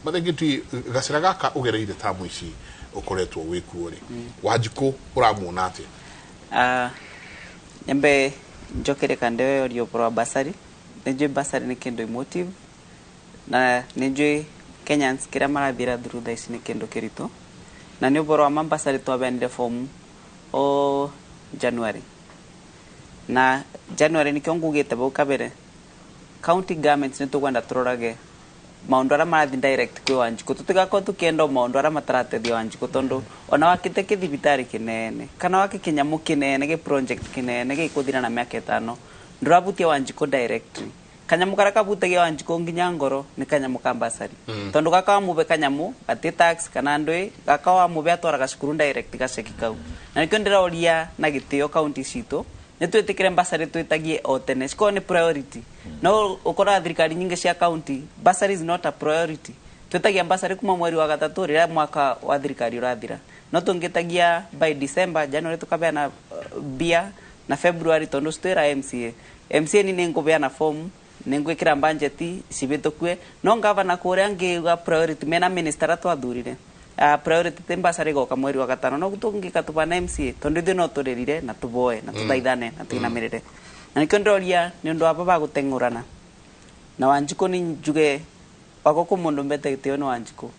mathengiti gacira gaka ugereire tamu ici ukoretwo wikuori Wanjiko uramuona ati nyambe njokere kande orio pro basari nje basari ni kendo emotive na nje Kenyans kira marathira through this ni kendo kirito na ni boro amambasari to abende form o January na January ni kyongugite bo kabere county governments ni tugwanda turorage maundu ara marathi direct kwi Wanjiko tutigako tukendo maundu ara matarate thi Wanjiko tondu ona wakite kithibitari kinene kana wakikinyamu kinene ge project kinene ge kuthira na miaka 5 ndurabutia Wanjiko directly kanyamu karaka butege Wanjiko nginya ngoro ni kanyamu kambasari tondu gaka mube kanyamu ati tax kana ndwe gaka wa mube atwara shukuru direct gashekikau na nikyo ndiraoria na gitio county cito nitwetikire mbasari twitagie otenes ko ni priority no ukora thirikari nyingi cia county basari is not a priority twitagia mbasari kuma mweri wa gatatu rira mwaka wa thirikari urathira no tungitagia by December January tukabeana bia na February tondu stera MCA ni ningubeana form ningwikira budget cibitokwe no governor kuria ngiuga priority mena minister atwathurire priority tembasari goka mweri wa gatano no gutungika tubana MCA tondu thi no turerire na tuboe na tuthaithane na tuinamirire na nikyo ndoria ni undu wa baba gutengurana na Wanjiko ni njuge wako mundu mbete gitio no Wanjiko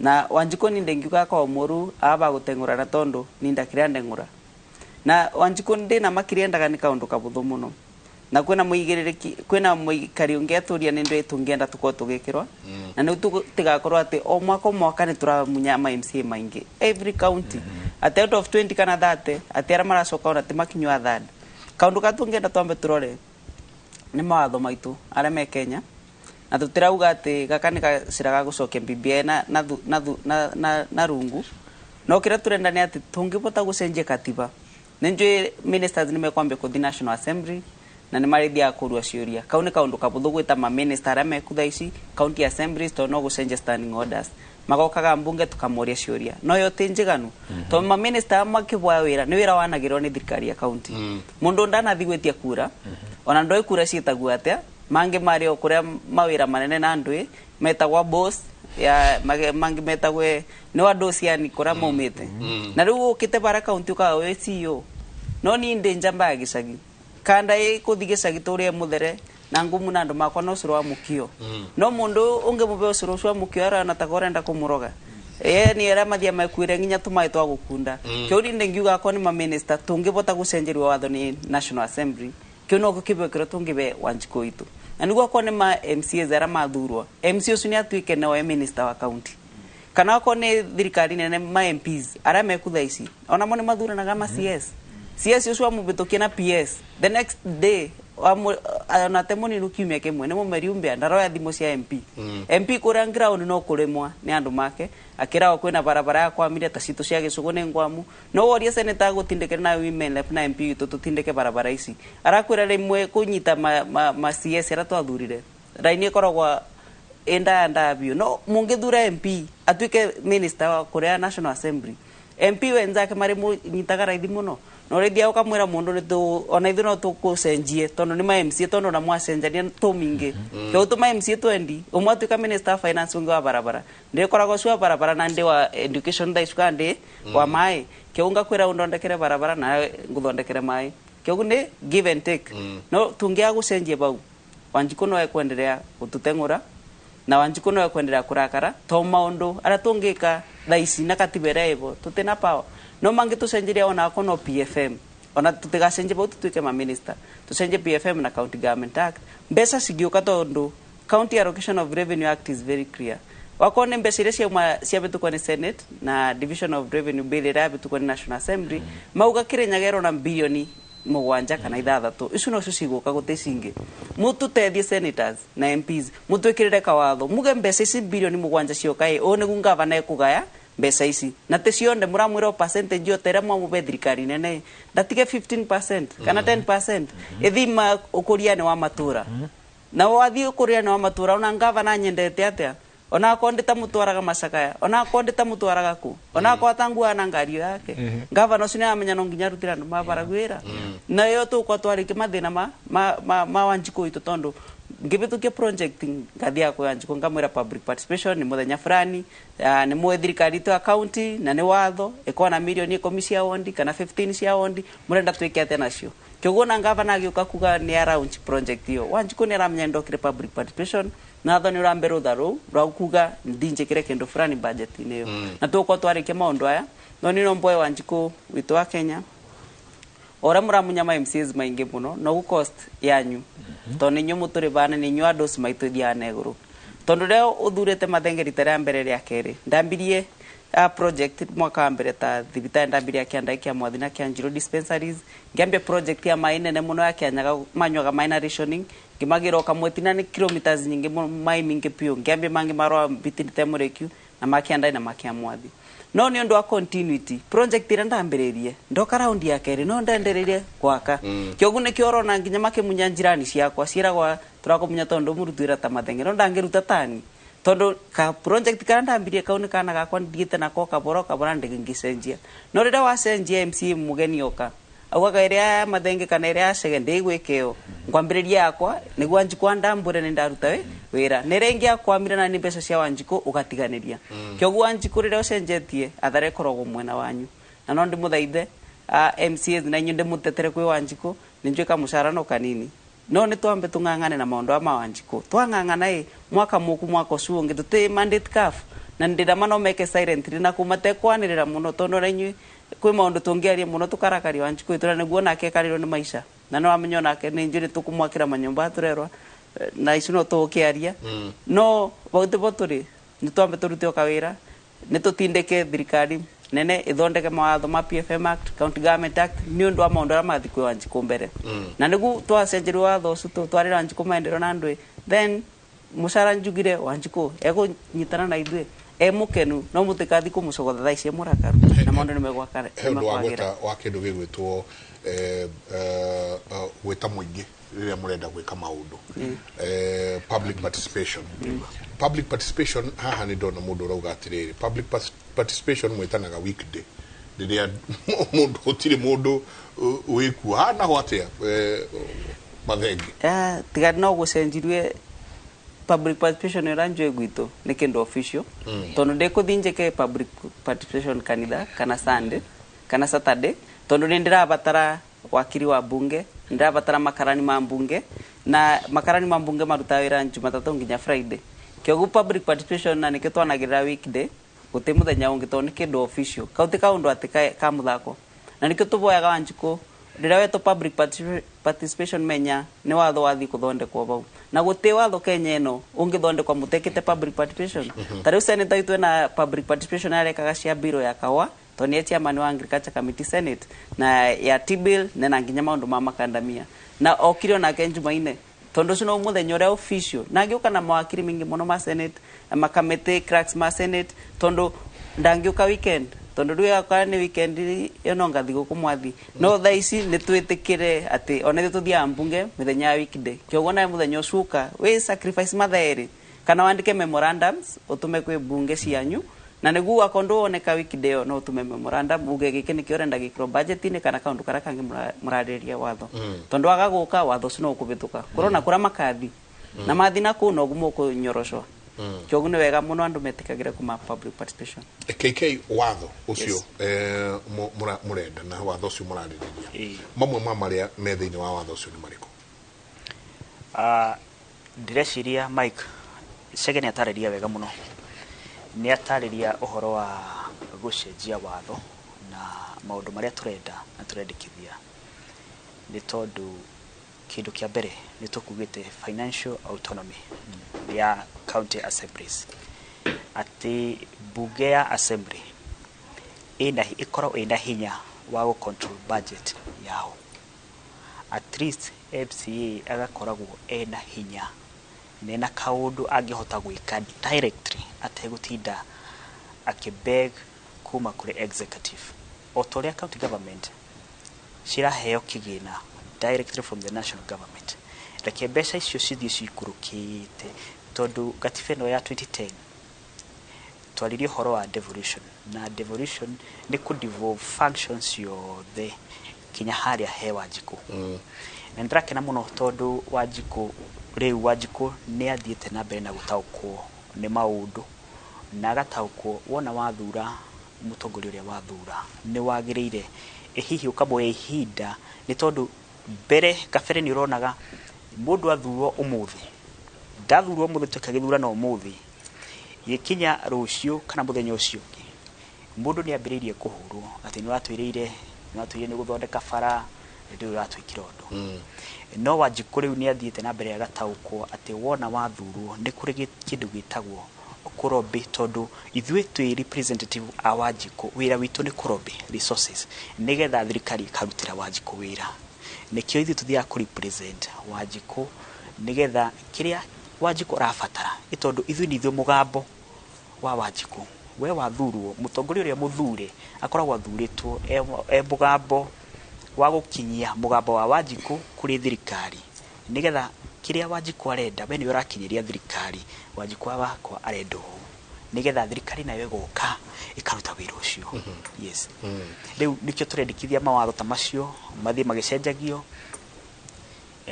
na Wanjiko ni ndengiuga kwa moru aba gutengurana tondu ni ndakira ndengura na Wanjiko ndi na makiriendaga ni kaundu kabuthu muno na kwina muigiriki kwina muikari ungeturia ni ndwe tungienda tuko tugikirwa na ni tigakorwo ati o mwaka ni turamunya ma MCA maingi every county at out of 20 kana 30 atira maracoka ona timakinywa third kaundu katungienda twambe turore ni mawatho maitu aria me Kenya na tutirauga ati gaka ni gacira ga gucokia BBI na rungu no kira turenda ni ati tungibota gucenjia katiba nenjwe ministers ni mekwambia kuthi National Assembly na ni marithia kurua ciuria kau ni kaundu kabuthu gwita ma minister aria mekutha ici county assemblies to no gucenjia standing orders magokaga mbunge tukamoria ciuria no yo tinjiganu to ma minister makibwa wira ni wira wanagirwo ni thirikari ya county mundu ndanathi gwitia kura ona ndoi kura ciitagwo atia mangi mario kuria mawira manene na ndui metagwa boss ya mangi metagwe ni wadosiani kura maumite na riu ukite bara county ukaga we CEO no ni ndenja mbaya gicagi kanda ikuthi gicagi turia muthere na ngumu na andu makwa no curu wa mukio no mundu unge mube ucuru wa mukio ara na tagorenda kumuroga ni era mathia makwire nginya tumai twa gukunda kiuri ndengiuga ko ni ma minister tungibota gucenjerwa watho ni National Assembly kio no kibekero tungibe Wanjiko itu na niguo ko ni ma MCA zara mathurwa MC ucio ni atuike no minister wa county kana ko ni thirikari nene ma MPs ara mekutha ici ona mo ni mathuranaga ma CS ucio amubitukia na PS the next day ona temoni nukiumia kemwe nemo meriumbia ndaro ya thimo cia MP kuria ground no kuremwa ni andu make akira kwina barabara ya kwamire tacito cia gicugo ni ngwamu no woria seneta gutindikira na women lep na MP tutindike barabara ici arakwira rimwe kunyita ma CS ara twathurire raini koragwa enda bio no mungithura MP atuike minister wa kuria National Assembly MP wenzake mari nyitaga raithi muno no redia ukamwira mundu ni tu ona ithu no tukucenjie tono ni ma MCA tono na mwacenjania tumingi yo tu ma MCA 20 umwe tuka minister of finance unga wa barabara ndikoragwo cio barabara na ndi wa education daisuka ndi wa mai kiunga kwira undondekere barabara na nguthondekere mai kiugu ni give and take no tungia gucenjie bau Wanjiko no ekwendelea gututengura na Wanjiko no ekwendelea kurakara to maundu ara tungika thaisi na katibera evo tutena power no mangi tucenjiria ona kono PFM ona tutigacenjia bau tutuike ma minister tucenjie PFM na County Government Act mbesa sigioka tondu County Allocation of Revenue Act is very clear wakone mbesa ile cia betuko ni Senate na Division of Revenue Bill ile betuko ni National Assembly mauga kirenyagero na bilioni mugwanja kana ithathatu icio no ciguka gutecingi mutu tethie senators na MPs mutwikirire kawatho muge mbesa ici bilioni mugwanja ciokai o nigu ngavana ekugaya mbesa ici na tecionde muramwira percentage yotera mwamube thirikari nene ndatige 15% kana 10% ithima ukuriane wa matura na wathi ukuriane wa matura ona ngavana nyendete atia ona akondeta mutwaraga macakaya ona akondeta mutwaraga ku ona akwatangua na ngario yake ngavana ucio ni amenya no nginya rutira andu mabaragwira na yo tukwa twarike mathina ma Wanjiko itu tondu ngibituke project ngathia kwa Wanjiko ngamwira public participation ni muthenya fulani ni mwethirikari tu county na ni watho ikona milioni 10 cia wondi kana 15 cia wondi murenda twike atia nacio kiugona ngavana agiuka kuga ni launch project yo Wanjiko ni aramenya ndokire public participation na thoni urambe rutharu raukuga ndinjikire kindu fulani budget ineo na tukwa twarike maundu aya no ni nomboe Wanjiko witu wa Kenya ora muramunya ma MCs maingi muno no gu cost yanyu to ni nyumu turi bana ni nywa dos maitu dia neguru tondu leo uthurete mathengeri tera mbere ria keri ndambirie a project mwaka mbere ta thibita ndambirie kianda kia mwathina kia Njiro dispensaries ngiambia project ya maine ne muno ya kianyaga manywaga minor rationing ngimagiro kamwetina ni kilometers nyingi mai mingi pio ngiambia mangi marwa bitini temurekiu na makianda na makia mwathi no ni ndo a continuity project ira ndambererie ndoka round ya keri no ndendererie gwaka kiogu ne kiorona nginya make munya njirani ciakwa ciragwa turakomunya tondu murutwira ta mathengero ndangiruta tani tondu ka project kana ndambirie kauni kana gakwa ndiite na ko kabora ndegingicenjia no rida wacenjia MC mugeni oka augaga iria mathenge kana iria second gwikeo ngwambiriria yakwa niguo Wanjiko ndambure ni ndaruta wira nirengia kwamira na ni mbeca cia Wanjiko ugatiganiria kiogu Wanjiko rira ucenjetie athare korogo mwena wanyu na no ndimuthaithe MCs na nyunde mutetere kwi Wanjiko ninjweka musharano kanini no ni twambe tungangane na maundu ma Wanjiko twangangana mwaka muku mwaka ucio ngi tuti mandate caf na ndira mano meke silently na kumate kwanirira muno tondo renyu kwi maundu tungiaria muno tukarakari Wanjiko itura niguo nake kariro ni maisha na no amenyo nake ni njuri tukumwakira manyumba turerwa na icio no tukiaria no bauti boturi ni twambe turute okawira ni tutindeke thirikari nene ithondeke mawatho ma PFM Act, County Government Act ni undu wa maundu mathikwe Wanjiku mbere na nigu twacenjiri watho ucio twarira Wanjiku maendeleo na ndwe then mucara njugire Wanjiku nyitana na ithuĩ mukenu no mutikathi kumucogotha thaa ici murakaru na maundu ni megwakare wa kindu gigwitwo gwita muingi riria murenda gwika maundu public participation public participation haha ni ndona mundu urauga atiriri public participation mwitanaga weekday riria mundu utiri mundu wiku hana hwatia mathengi tiga no gucenjirwe public participation iranjwe gwito ni kindu official tondu ndikuthinjike public participation kanitha kana Sunday kana Saturday tondu ndirabatara wakiri wa bunge ndirabatara makarani ma bunge na makarani ma bunge maruta wira Jumatatu nginya Friday kiogu public participation na nikitwanagira weekday guti muthenya ungi tondu kindu official kauti kaundu atika ka muthako na nikio tuboyaga Wanjiku rira weto public participation menya ni watho wathi kuthondekwo bau na guti watho Kenya eno ungithondekwa mutekete public participation tari seneta itwe na public participation arekaga cia biro ya kawa toni chairman wa Agriculture Committee Senate na ya T-bill na nginya maundu ma makandamia na okirio na Jumaine tondu cino muthenya uria official na ngiuka na mawakiri mingi muno ma Senate makamete cracks ma Senate tondu ndangiuka weekend tondu rwa kwa ni weekend eno ngathi gukumwathi no thaici ni twitikire ati ona tuthia mbunge mithenya weekday kiogo na muthenya ucuka we sacrifice mathaeri kana wandike memorandums utume kwi bunge cianyu na nigu akondo oneka weekday no utume memorandum uge giki ni kiorenda gikro budget ni kana kaundu kara kangi muradiria watho tondu agaguka watho cino ukubituka kurona kura makathi na mathina ku no gumo ku nyoroshwa kiogu ni wega muno andu metikagira kuma public participation KK watho ucio murenda na watho ucio muradiria mamwe ma maria me thiini wa watho ucio ni mariko direciria Mike Chege ni atariria wega muno ni atariria uhoro wa gucenjia watho na maundu maria turenda na turendikithia ni tondu kindu kia mbere ni tukugite financial autonomy ya county assemblies ati bunge ya assembly ikoro ina hinya wa control budget yao at least MCA agakoragwo ena hinya nena kaundu angihota gwika directly ategutinda akibeg kuma kuri executive otoria county government ciraheo kigina directly from the national government reke mbeca icio cithie cikurukite tondu gatifeno ya 2010 twaririo horo wa devolution na devolution ni ku devolve functions yothe kinya haria he Wanjiku na ndrakena muno tondu Wanjiku riu Wanjiku ni athiete na mbere na gutaukwo ni maundu na gataukwo wona wathura mutongori uria wathura ni wagirire hihi ukaboya ihinda ni tondu mbere kabere ni uronaga mundu athurwo umuthi ndathurwo umuthi tukagithura no umuthi yikinya rucio kana muthenya ucio mundu ni ambiririe kuhurwo ati ni watwirire ni guthondeka bara ndio ratwikira undu no Wanjiku riu ni athiete na mbere agataukwo ati wona wathurwo ni kuri kindu gitagwo kurobi tondu ithui twi representative a Wanjiku wira witu ni kurobi resources nigetha thirikari ikarutira Wanjiku wira nikio ithui tuthia ku represent Wanjiku nigetha kiria Wanjiku rafatara itondu ithui ni ithui mugambo wa Wanjiku we wathurwo mutongori uria muthure akoragwo athuritwo mugambo wa gukinyia mugambo wa Wanjiku kuri thirikari nigetha kiria Wanjiku arenda we ni urakinyiria thirikari Wanjiku wakwa arendo nigetha thirikari nayo igoka ikaruta wira ucio yes riu nikio turendikithia mawatho ta macio mathie magicenjagio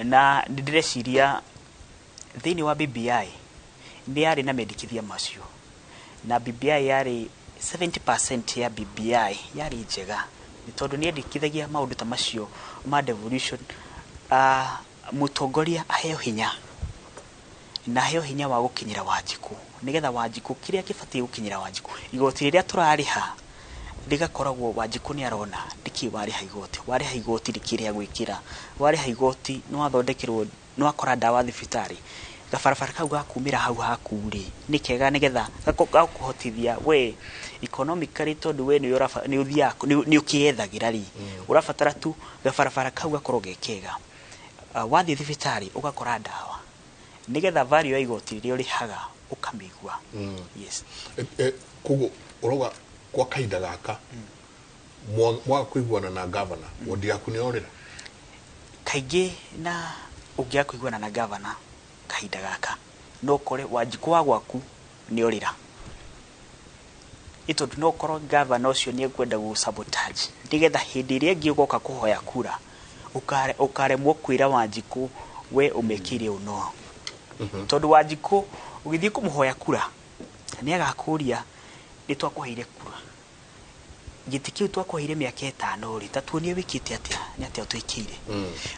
na ndireciria thiini wa BBI ni yari na mendikithia macio na BBI yari 70% ya BBI yari njega ni tondu ni endikithagia maundu ta macio ma devolution mutongoria aheo hinya na heo hinya wa gukinyira Wanjiku nigetha Wanjiku kiria kibatie gukinyira Wanjiku igoti riria turariha rigakoragwo Wanjiku ni arona ndiki wari haigoti rikiria gwikira wari haigoti no athondekirwo no akora dawa thibitari gabarabara kau gakumira hau hakuri ni kega nigetha gakuhotithia we economically tondu we ni uthia ni ukiethagira ri urabatara tu gabarabara kau gakorwo gekega wathi thibitari ugakora dawa nigetha value ya igoti riria urihaga ukamigwa yes kugo uroga kwa kaida gaka mwa kuiguana na governor wodi yaku ni orira kaige na ugia kuiguana na governor kaida gaka no kore Wanjiku wa gwaku ni orira ito no koro governor ucio ni ekwenda gu sabotage ndigetha hindi iria ngiugoka kuhoya kura ukaremwo kwira Wanjiku we umekire uno tondu Wanjiku ugithii kumuhoya kura ni agakuria ni twakuheire kura giti kiu twakuheire miaka 5 ri tatuonie wikite atia ni atia twikire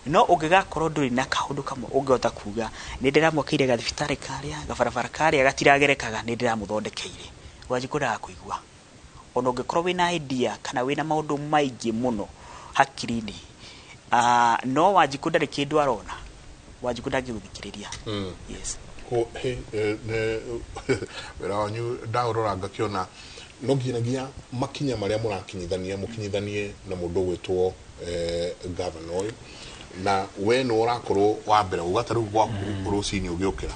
no ungigakorwo nduri na kaundu kamwe ungihota kuga ni ndiramwakire gathibitari karia gabarabara karia gatiragerekaga ni ndiramuthondekeire Wanjiku ndakuigua ono ungikorwo wina idea kana wina maundu maingi muno hakirini no Wanjiku ndari kindu arona Wanjiku ndangiguthikiriria yes ko ne weranyu daurora ngakiona no ginagia makinya maria mukinyithanie na mundu gwitwo governor na we no urakorwo wa mbere ugataru gwaku rucini ugiukira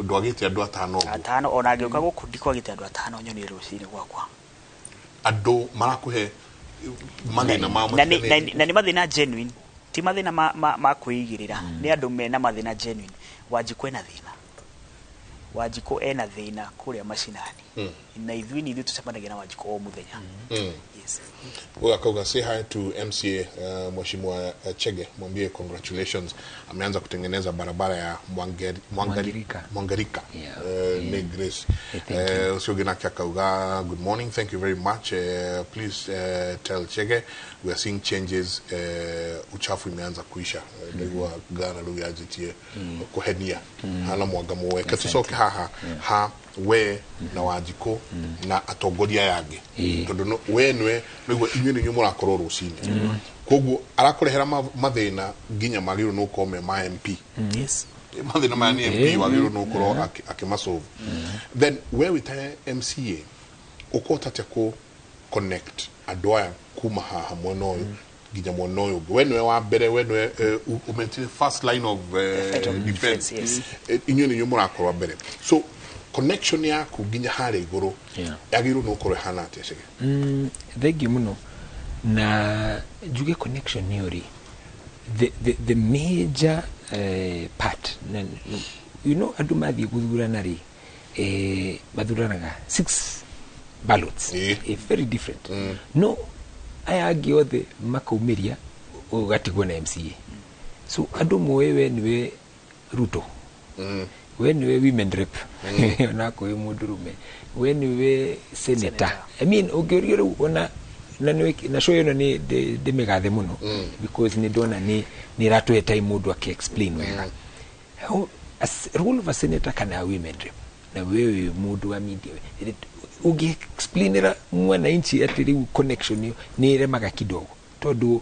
ndwagite andu atano ona ngiuka guku ndikwagite andu atano nyoni rucini gwakwa andu marakuhe mathina na ni mathina genuine ti mathina ma kuigirira ni andu mena mathina genuine Wanjiku ena thina Wanjiku ena thina kuria mashinani na ithuini tucemanagia na Wanjiku o muthenya yes Kauga say hi to MCA Mheshimiwa Chege mwambie congratulations ameanza kutengeneza barabara ya Mwangarika ni Grace usiogena Kauga good morning, thank you very much please tell Chege we are seeing changes uchafu imeanza kuisha ndio gana lugha yajitie kuhenia hala mwagamo weka tusoke ha we na Wanjiku na atongoria yange tondu we nwe niguo inyuĩ nĩ mũrakorwo rũcinĩ koguo arakurehera mathĩna nginya magĩrĩirwo no kome ma MP yes mathĩna ma MP wagĩrĩirwo no korwo akimasolve then we wita MCA ukota te ku connect andũ aya kuma haha mwena ũyũ nginya mwena ũyũ we nwe wa mbere we nwe umentire first line of defense inyuĩ nĩ mũrakorwo mbere so connection yaku nginya hare iguru yagirwo no kore hana ateshege thegi muno na juge connection theory the major part you know andu mathi guthurana ri mathuranaga 6 ballots very different no aya giothe makaumiria ugatigwo na MCA so andu moewe niwe Ruto when we women rep na ko mudurume when we senator I mean ogeriero ona na show yo ni de megathe muno because ni dona ni ratu time mudu aki explain wega as role of a senator kana women rep na wewe mudu wa media ugi explainera mwana inchi atiri connection ni remaga kidogo todo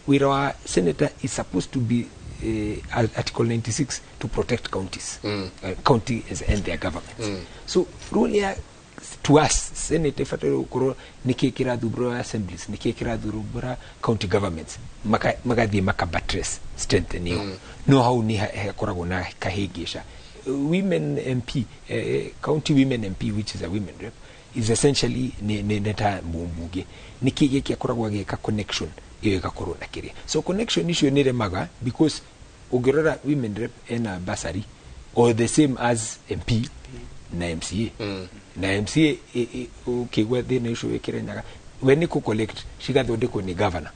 wira wa senator is supposed to be Article 96 to protect counties, counties and their governments. So, rule to us, Senate Fatero Kuro, Nikekira Dubra assemblies, Nikekira Dubra county governments, Magadi Makabatres, strengthen you. Know how Niha Koragona Kahegisha. Women MP, county women MP, which is a women rep, is essentially Neta Mumbuge. Nikeki Koragwage connection. So connection issue ni remaga because ugirora women rep ena basari or the same as MP na MCA na MCA ukigwa thina issue wekire nyaga when you collect shigathondeko ni governor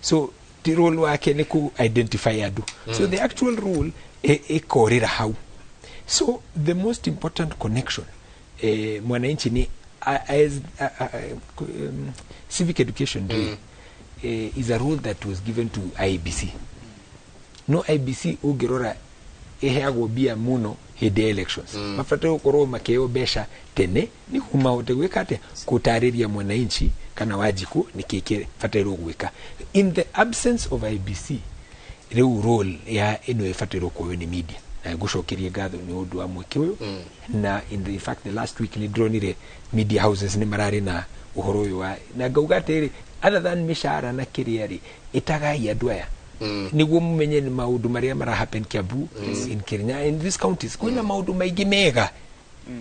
so the role wake ni ku identify adu so the actual role ikorira how so the most important connection mwananchi ni as civic education day is a role that was given to IBC. No IBC ugirora eheagwo bia muno hĩndĩ ya elections mabataire gũkorwo makĩheo mbeca tene nĩguo mahote gwĩka atĩa gũtarĩria mwananchi kana Wanjiku nĩkĩĩ kĩbatairwo gwĩka. In the absence of IBC rĩu role ya ĩno ĩbatairwo kuoywo nĩ media na ngũcokerie ngatho nĩ ũndũ wa mweke ũyũ na in fact the last week nĩ ndĩronire media houses nĩ mararĩ na ũhoro ũyũ wa na ngauga atĩrĩ other than mĩcara na kĩrĩa rĩ ĩtagai andũ aya nĩguo mũmenye nĩ maũndũ marĩa mara happen Kiambu in Kenya in these counties kwĩna maũndũ maingĩ mega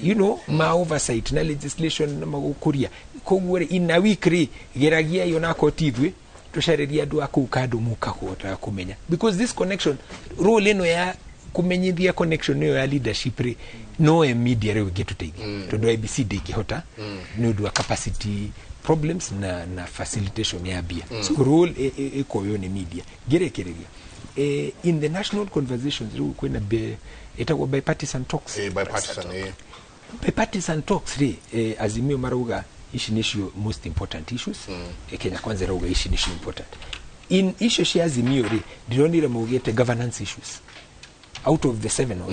you know ma oversight na legislation na magũkũria koguo rĩ in a week rĩ geragia yo na kotithwe tucareria andũ akũ kando mukahota kumenya because this connection role ino ya kumenyithia connection yo ya leadership rĩ no media rĩu ingĩtũteithia tondũ IBC ndĩngĩhota nĩ ũndũ wa capacity problems na facilitation ya bia so role ikoyo ni media gerekereria in the national conversations rĩu kwĩna etagwo bipartisan talks bipartisan talks rĩ Azimio marauga ici nicio most important issues Kenya kwanza rauga ici nicio important in issue cia Azimio rĩ ndironire maugĩte governance issues out of the 7 or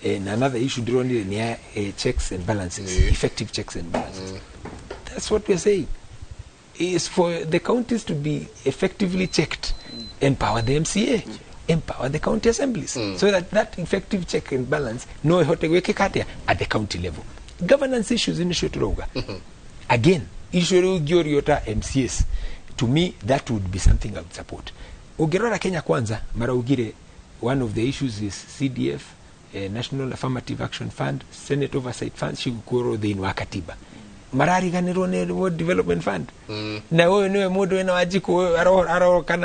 8 and another issue ndironire ni checks and balances effective checks and balances that's what we're saying is for the counties to be effectively checked empower the MCA empower the county assemblies so that effective check and balance no ihote gwĩkĩka at the county level governance issues in Shoturoga again issue gioriota MCAs to me that would be something I would support ugerora Kenya kwanza maraugire one of the issues is CDF National Affirmative Action Fund Senate Oversight Fund shigukuro thĩinĩ wa katiba marariganirwo nĩ World Development Fund na wewe niwe mũndũ wena Wanjiku aroka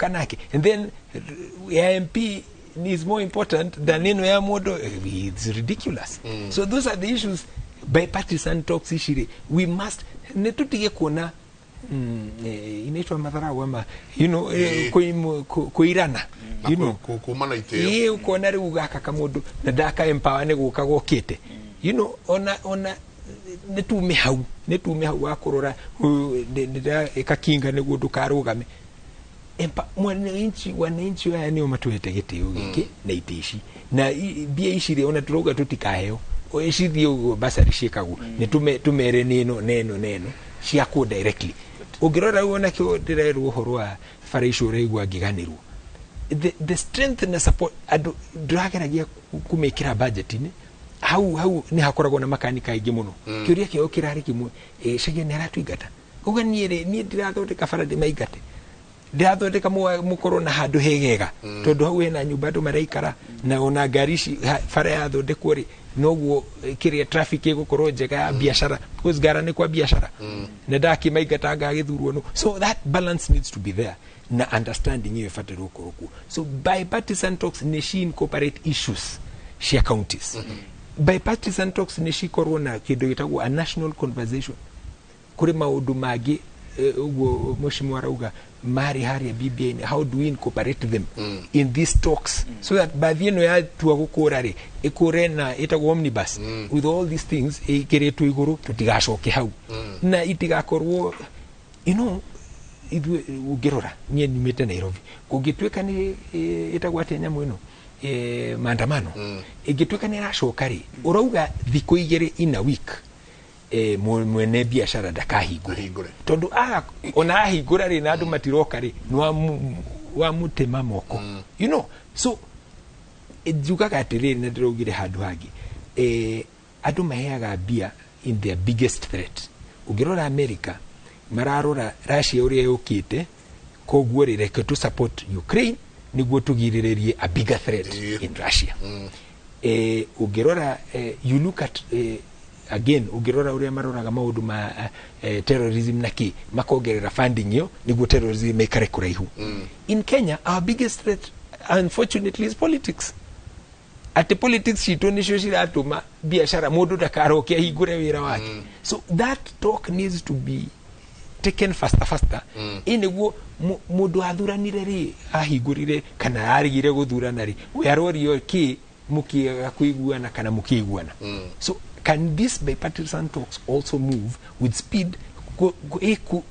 nake and then MP is more important than ino ya mũndũ it's ridiculous so those are the issues bipartisan talks ishire we must netutige kuona inaitwa madharau ama you know kuirana you know kumana iteo kuona rĩu gaka kamundu na ndaka empower nĩ gũka gũkĩte you know ona netume hau akurora ndira ikakinga nĩguo ndukarũgame wananchi aya nĩo matuhete gĩtĩo gĩkĩ na itĩci na bia ici ona turauga tutikaheo oicithie ũguo basari ciĩkagwo nĩ tumere neno cia ku directly ungirora uona kĩo ndĩrerwo ũhoro wa bara icio ũraigua ngĩganĩrwo the strength and support andũ ndĩrageragia kumĩkĩra budget-inĩ hau nĩ hakoragwo na makanika aingĩ mũno kĩũria kĩo kĩrarĩ kĩmwe cege nĩ aratuingata uga niĩ ndirathondeka bara ndĩmaingate ndirathondeka mũkorwo na handũ hegega tondũ hau hena nyũmba andũ maraikara na ona ngari ici bara yathondekwo rĩ noguo kĩrĩa traffic ĩgũkorwo njega ya biashara because gara nĩ kwa biashara na ndakimaingata ngagĩthurwo no so that balance needs to be there na understanding hiyo ibatarwo gũkorwo kuo so bipartisan talks nĩ incorporate issues cia counties bipartisan talks nĩ cikorwo na kĩndũ gĩtagwo a national conversation kũrĩ maũndũ mangĩ uguo mheshimiwa arauga mari haria BBI how do we incorporate them in these talks so that baadhi ĩno ya tua gũkũra rĩ ĩkũre na ĩtagwo omnibus with all these things ĩkĩrĩtwo igũrũ tũtigacoke hau na itigakorwo you know ungĩrora niĩ nimĩte Nairobi kũngĩtuĩka nĩ ĩtagwo atĩa nyamũ ĩno maandamano ĩngĩtuĩka nĩ ĩracoka rĩ ũrauga thikũ igĩrĩ in a week mwene biashara ndakahingũre tondu ona ahingũra rĩ na andũ matiroka rĩ wa mutema moko you know so njugaga atĩrĩrĩ na ndĩraugire handũ hangĩ andũ maheaga mbia in their biggest threat ũngĩrora America mararora Russia ũrĩa yũkĩte koguo rĩ reke tu support Ukraine nĩguo tũgirĩrĩrie a bigger threat in Russia ũngĩrora you look at again ungirora uria maroraga maundu ma terrorism na ki makongerera funding yo niguo terrorism ikare kuraihu in Kenya our biggest threat unfortunately is politics at politics cito nicio ciratuma biashara mundu ndakaroke ahingure wira wake so that talk needs to be taken faster iniguo mundu athuranire ri ahingurire kana arigire guthurana ri we arorio ki mukiega kuiguana kana mukiiguana so can this bipartisan talks also move with speed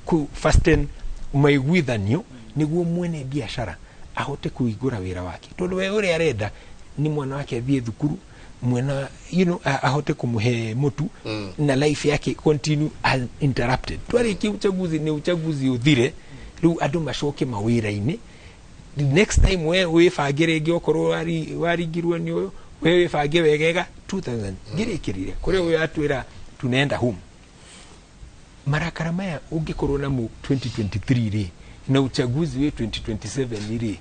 ku fasten maiguithanio niguo mwene biashara ahote kuigura wira wake tondu we uri arenda ni mwana wake athie thukuru mwana ahote kumuhe mutu na life yake continue uninterrupted. Twariki uchaguzi ni uchaguzi uthire riu andu macoke mawira-ini. The next time we wifangire ngi okorwo waringirwo ni uyu we wifange wegega 2000 ngirikirire kuria uyu atwira tunaenda home. Marakara maya ungikorwo na mu 2023 ri na uchaguzi we 2027 ri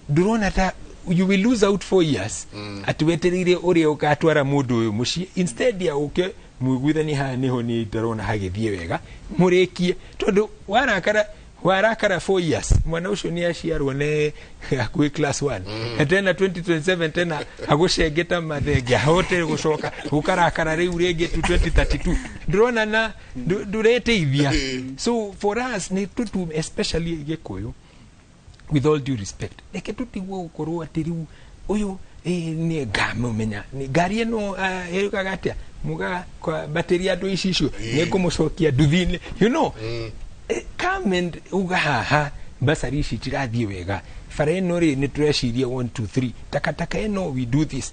ndurona ta you will lose out 4 years atuweterire uria ukatwara mundu uyu muci instead ya uke mwiguithani ha niho ni ndarona hagithie wega murekie tondu warakara 4 years mwana ucio ni aciarwo ne akui class 1 na tena 2027 tena agucengeta mathenge ahote gucoka gukarakara riu ringi tu 2032 ndurona na ndureteithia. So for us ni tutu especially Gikuyu, with all due respect reke tutigwo gukorwo ati riu uyu ni ngamumenya ni ngari ino erukaga atia muga kwa battery andu icio ni kumucokia nduthini come and ugahaha basari ici tirathie wega bara ino ri ni tureciria 1 2 3 takataka ino we do this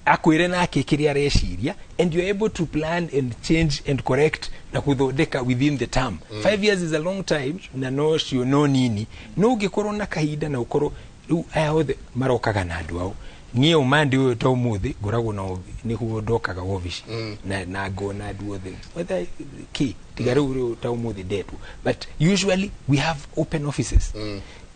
akwire na akikiria reciria and you are able to plan and change and correct na kuthondeka within the term. 5 years is a long time na no cio no nini no ngikorwo na kahinda na ukorwo riu aya othe marokaga na andu ao nie umandi uyu to muthi ngoragwo na nihuo ndokaga office na ngona andu othe whether ki tigaru ta umuthi ndetu but usually we have open offices.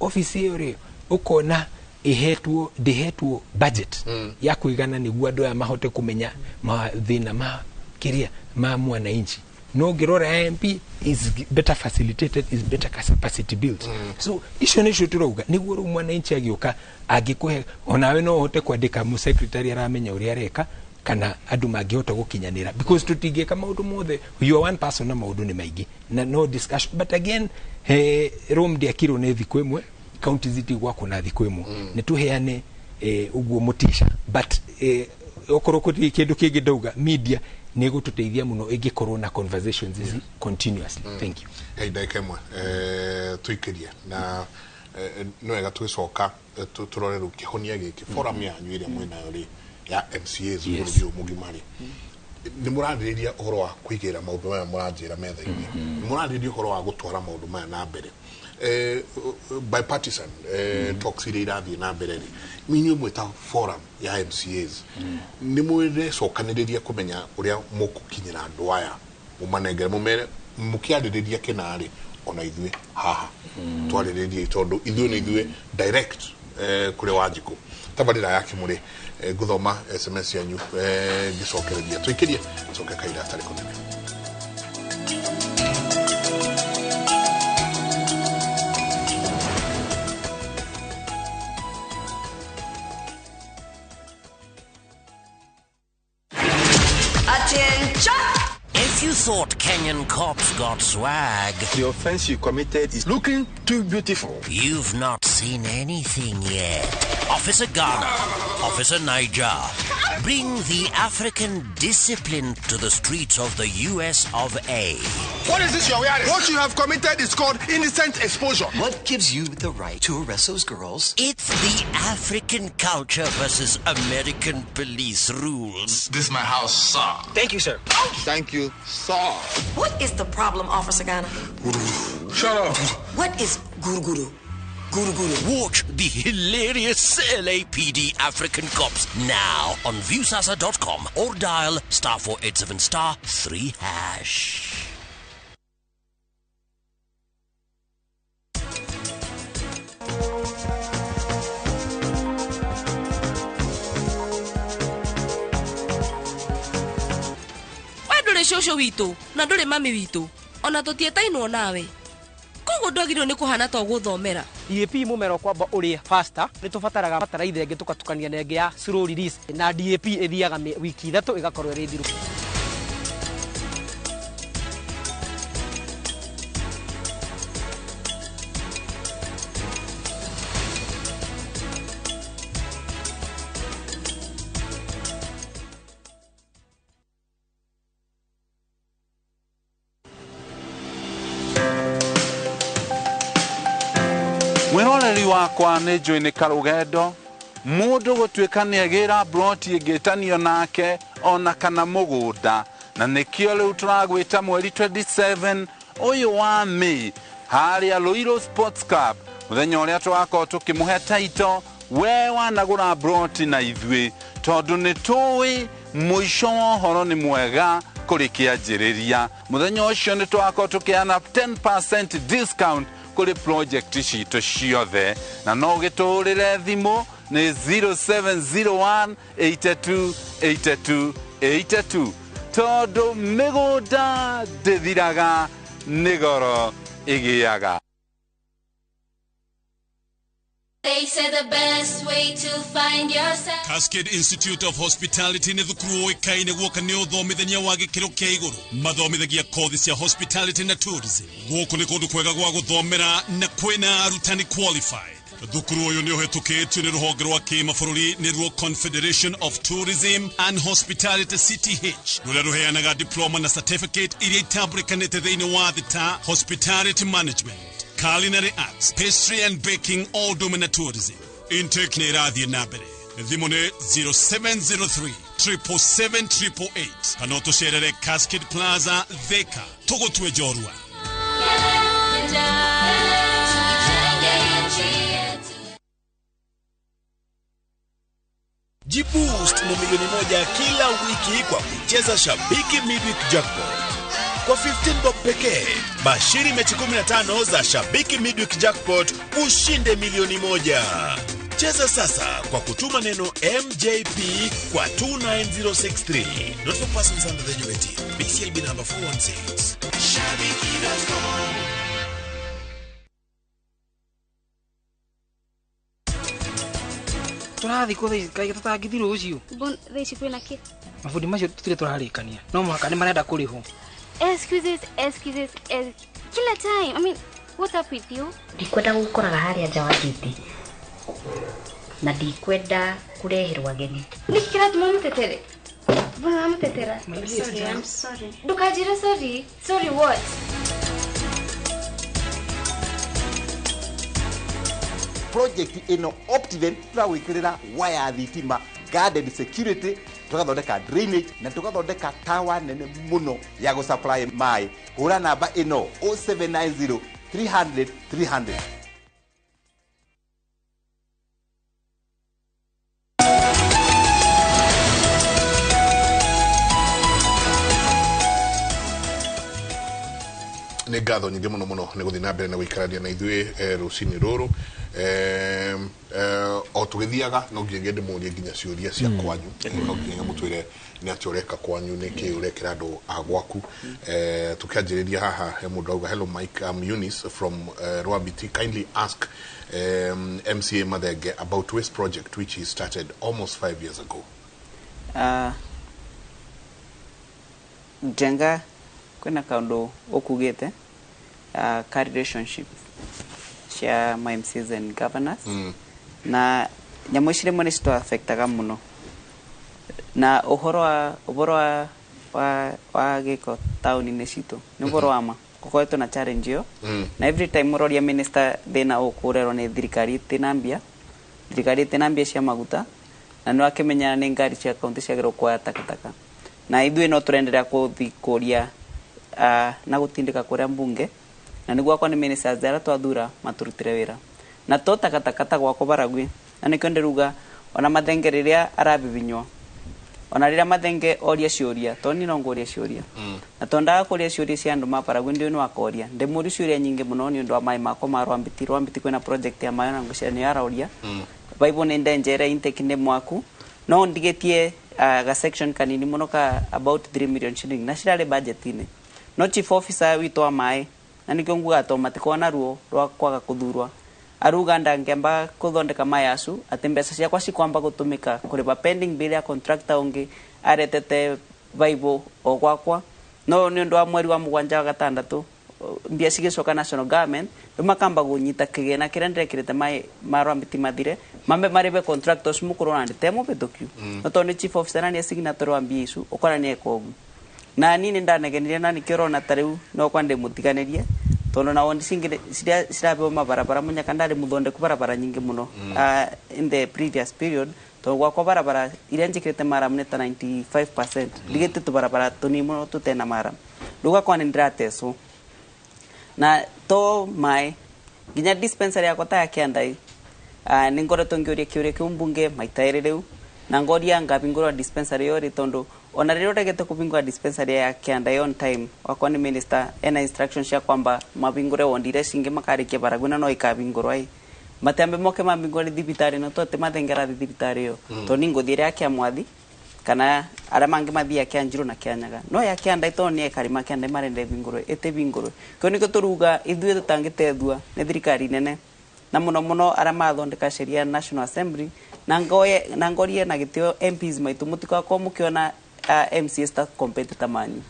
Office iyo ri ukona ihetwo budget ya kuigana niguo andu aya mahote kumenya mathina ma kiria ma mwananchi. No ngirora MP is better facilitated, is better capacity built. So icio nicio turauga niguo ru mwananchi agioka agikuhe onawe no hote kwandika mu secretary aramenya uria areka kana andu mangihota gukinyanira because tutingeka maundu mothe you are one person na maundu ni maingi na no discussion but again Rome dia kiro ne thiku imwe county city gwako na thiku imwe ni tuheane uguo mutisha but okorwo kuti kindu kingi ndauga media ni gututeithia muno ingikorwo na conversations ici continuously. Thank you. Hey daikemwe tuikirie na no ega twicoka turorera ukihonia giki forum yanyu iria mwina yori ya MCAs buru mugimari ni murandiriria uhoro wa kuigira maundu maya muranjira metha-ini ni murandiriria uhoro wa gutwara maundu maya na mbere bipartisan talks iria irathie na mbere ri minyu mwita forum ya MCAs ni mwire cokaniriria kumenya uria mukukinyira andu aya mumanengere mumere mukiaririria kinari ona ithue haha twariririe tondu ithue ni ithue direct kuri Wanjiku tabarira yake muri guthoma SMS yanyu gicokereria twikirie coke kaira atari kunene. If you thought Kenyan cops got swag, the offense you committed is looking too beautiful. You've not seen anything yet. Officer Ghana, Officer Niger, bring the African discipline to the streets of the US of A. What is this you're wearing? What you have committed is called indecent exposure. What gives you the right to arrest those girls? It's the African culture versus American police rules. This is my house, sir. Thank you, sir. Thank you, sir. What is the problem, Officer Ghana? Shut up. What is guru? Watch the hilarious LAPD African Cops now on viewsasa.com or dial *487*3#. Ndure shosho witu na ndure mami witu ona tutietainwo nawe koguo ndogirwo ni kuhana to guthomera DAP mumero kwamba uri faster ni tubataraga bataraitha ingi tukatukania na ingi ya slow release na DAP ithiaga wiki 3 igakorwo iri thiru. Mwiroreri wakwa nĩ njũĩ nĩ karũgendo mundu gutwika ni agira broti igitanio nake ona kana mugunda na nikio riu turagwita mweri 27 uyu wa Mei haria Loiro Sports Club muthenya uria twako tukimuhe title we wanagura broti na ithwi tondu ni tuwi muisho horo ni mwega kurikia njiriria muthenya ucio ni twako tukiana 10% discount kuri project citu ciothe na no giturire thimu ni 0701 82 82 82 tondu migunda ndithiraga nigoro igiaga. They say the best way to find yourself. Cascade Institute of Hospitality ni thukuru oikaine gwoka ni uthomithania wa gikiro kia iguru mathomithagia kothi cia hospitality na tourism gwoku ni kundu kwega gwa guthomera na kwina arutani qualified. Thukuru uyu ni uhetukitio ni ruhonge rwa kimabũrũri ni ruo Confederation of Tourism and Hospitality CTH ruria ruheanaga diploma na certificate iria itambulikanite thiini wa thĩ ta hospitality management, culinary arts, pastry and baking, all domain tourism. Intake ni irathie na mbere. Thimu ni 0703 777 kana utucerere Cascade Plaza Thika tugutwe jorua. Jiboost na milioni moja kila wiki kwa kucheza Shabiki Midweek Jackpot. Kwa 15 bob pekee, bashiri mechi 15 za Shabiki Midweek Jackpot ushinde milioni moja. Cheza sasa kwa kutuma neno MJP kwa 29063. Not for persons under the age of 18. BCLB number 416. Shabiki.com. turathi ko thai kai tutangithiro ucio bon thai kwina ki mafundi macio tutire turarikania no mwaka ni marenda kuriho. Excuses kila time. I mean, what's up with you? Ndikwenda gukoraga haria nja wa giti na ndikwenda kureherwo ageni. Nikira tumutetere bana mutetera. I'm sorry. Ndukajira sorry. Sorry what? Project ino Optiven turawikirira waya thitima, guarded security, tugathondeka drainage na tugathondeka tower nene muno ya go supply mai. Hura namba ino 0790 300 300. nä ngatho nyingä må no må no nä gå thiä na mbere na gå ikarania na ithuä rå-cinä rå rå o tå gä thiaga no nginya ngä ndä må rie nginya ciå ria cia kwanyu no nginya må twä re nä atä å reka kwanyu nä kä å rekera andå a gwaku tå kä anjä rä ria haha he må ndå auga hello Mike, I'm Eunice from Rwambiti. Kindly ask MCA Mathenge about waste project which he started almost 5 years ago. Jenga kwena kaundu okugete car relationship cia my MCs and governors na nyamo icire mo ni sto affectaga muno na uhoro wa giko town-ini citu ni uhoro wa ma kukoetwo na challenge yo na every time muroria minister thina ukurerwo ni thirikari tinambia cia maguta na no akimenya ni ngari cia county ciagirwo kwa takataka na ithuĩ no turenderea kuthikuria na gutindika kuria mbunge na niguo kwa ni ministers dara twathura maturutire wira na to takataka gwako Baragwi na nikio ndiruga ona Mathenge riria arabibinywa ona riria Mathenge oria ciuria to ni no ngoria ciuria na tonda kuria ciuria cia andu ma Baragwi ndio no akoria ndemuri ciuria nyingi muno ni undu wa mai mako ma Rwambiti kwena project ya mayo na ngucia ni arauria Bible ni ndengere intake ni mwaku no ndigetie ga section kanini muno ka about 3 million shilling na cirare budget ine no chief officer wito wa mai na nikio nguga automatic na ruo rwa kwaga kuthurwa aruga ndangemba kuthondeka mayasu ati mbeca ciakwa cikwamba gutumika kuriba pending bill ya contractor ungi aretete Bible o gwakwa no ni ndo wa mweri wa 7 wa gatandatu mbia cigicoka national government makamba gunyita kigena kiria ndirekirite mai Rwambiti mathire mambe maribe contractors mukuru na nditemo betokyu no to ni chief officer ni signatory wa mbia icu ukora ni ekogu na nini ndanegenire na nikirona tariu no kwande mutiganirie tondo na wondi singire sirabe mabarabara munyaka ndari muthonde ku barabara nyingi muno in the previous period to gwakwa barabara iria njikirite maram neta 95% ligete tu barabara tunimo tutena maram duga kwa ndirateso na to mai ginya dispensary yakwa ta yakiandai ningoretwo ngioria kiuria kiumbunge maitaire riu na ngoria ngabingurwa dispensary yori tondo ona rero regete kubingwa dispensary ya kiandai on time wakwa ni minister ena instructions ya kwamba mabingure wondire singe makarike baraguna no ikabingurwa matembe moke mabingure thibitari no tote mathengera thibitari yo to ninguthire akia mwathi kana ara mangi mathia kia njiro na kianyaga no ya kiandai to ni ekarima kiandai marende bingurwe ete bingurwe ko niko turuga ithuĩ tutangitethua ni thirikari nene na muno ara mathondeka sheria National Assembly na ngorie na gitio MPs maitu mutika kwa mukiona MCs ta competitor manyu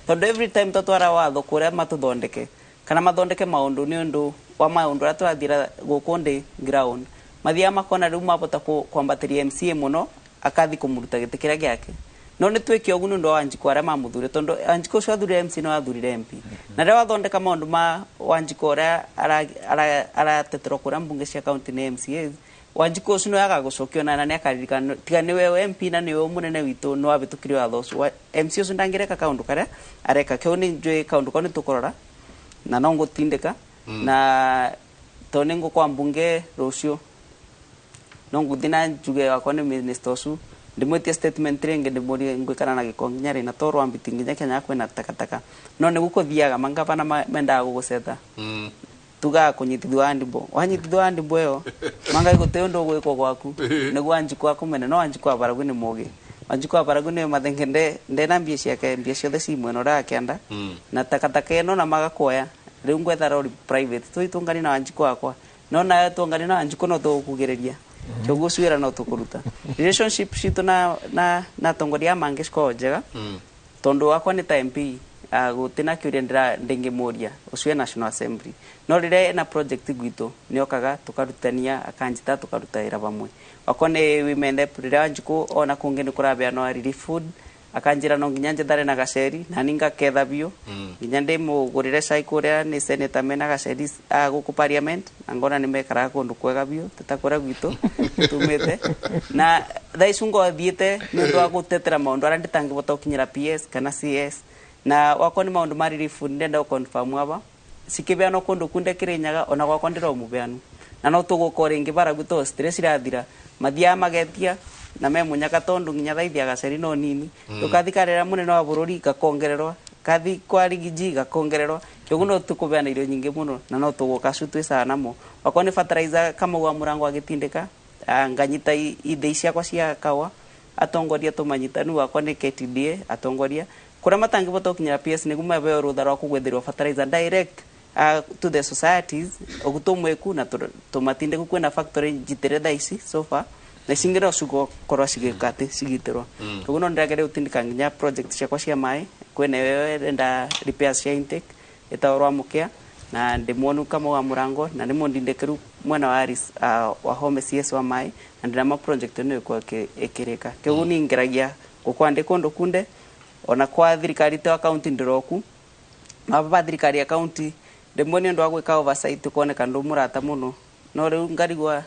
tondu every time tatwara watho kuria matuthondeke kana mathondeke maundu ni undu wa maundu atwathira gukundi ground mathia makona riu mabota kwambatiria MCA muno akathi kumuruta giti kiria giake no ni twike ogu nundu Wanjiku ara mamuthure tondu Wanjiku cio athurire MC no athurire MP na ria wathondeka maundu ma Wanjiku ara tetero kuria mbunge cia county ni MCAs Wanjiku cio no agagucokio na ni akaririkana tiga ni wewe MP na ni wewe munene witu no abitukire watho cio MC cio ndangireka kaundu karia areka keu ni njui kaundu ko ni tukorora na no ngutindika na to ni ngukwa mbunge rucio no nguthina njuge wakwa ni minister ucio ndimwetie statement ringi ndimuri ngwikana na gikonginya rina toro ambiti nginya Kenya kwena takataka no ni gukuthiaga mangavana menda guguceta tuga kunyitithwa ndimbo wanyitithwa ndimbo yo manga igute undu gwiko gwaku niguo Wanjiku akumene no Wanjiku abaragu ni mugi Wanjiku abaragu ni mathengende ndena mbia ciake mbia ciothe ci mweno rakienda na takataka eno na magakoya riu ngwetha rori private tuitungani na Wanjiku akwa no na tungani na Wanjiku no tukugereria kyogo swira no tukuruta relationship shitu na tongoria mange sko njega tondu wakwa ni ta MP gutina kiuria ndira ndingimuria ucio National Assembly no rire na project gwitu ni okaga tukarutania akanjita tukarutaira bamwe wakwa ni women rep rire Wanjiku ona kungi ni kurabia no relief food akanjira no nginya njethare na gaceri na ninga ketha bio nginya ndimugurire cai kuria ni senator mena gaceri guku parliament na ngona ni mekara kundu kwega bio tutakora gwitu tumete na thaisungo thiete ni ndo agutetera maundu ara nditangibota ukinyira PS kana CS na wako ni maundu mari rifu ndenda confirm aba sikibia no kundu kunde kirinyaga ona gwako ndiro mubeanu na no tugukora ingi bara gwitu stress irathira mathia magetia na me munyaka tondu nginya thaithia gaceri no nini tukathikarira munene wa bururi gakongererwa kathi kwa rigiji gakongererwa kyoguo no tukubeana irio nyingi muno na no tuguka cutwe sana mo wako ni fertilizer kama wa murango agitindika nganyita ithei ciakwa cia kawa atongoria tumanyitanu wako ni KTDA atongoria kuria matangi bota kinyira PS ni gumabeo rutha rwa kugwethirwa fertilizer direct to the societies ogutumweku na tumatinde kukwena factory jitere daisi so far na singira sugo korwa sigekate sigitirwa koguo no ndagere utindika nginya project ciakwa cia mai kwene wewe enda repairs cia intake etaurwa mukia na ndimwonu kama wa murango na nimo ndindekeru mwana wa Aris wa home CS wa mai na ndama project no kwa ekireka koguo ni ngeragia gukwande kondo kunde ona kwa thirikari te account ndiroku mababa thirikari account ndimwoni ndo agwika oversight kuoneka ndo murata muno no riu ngarigwa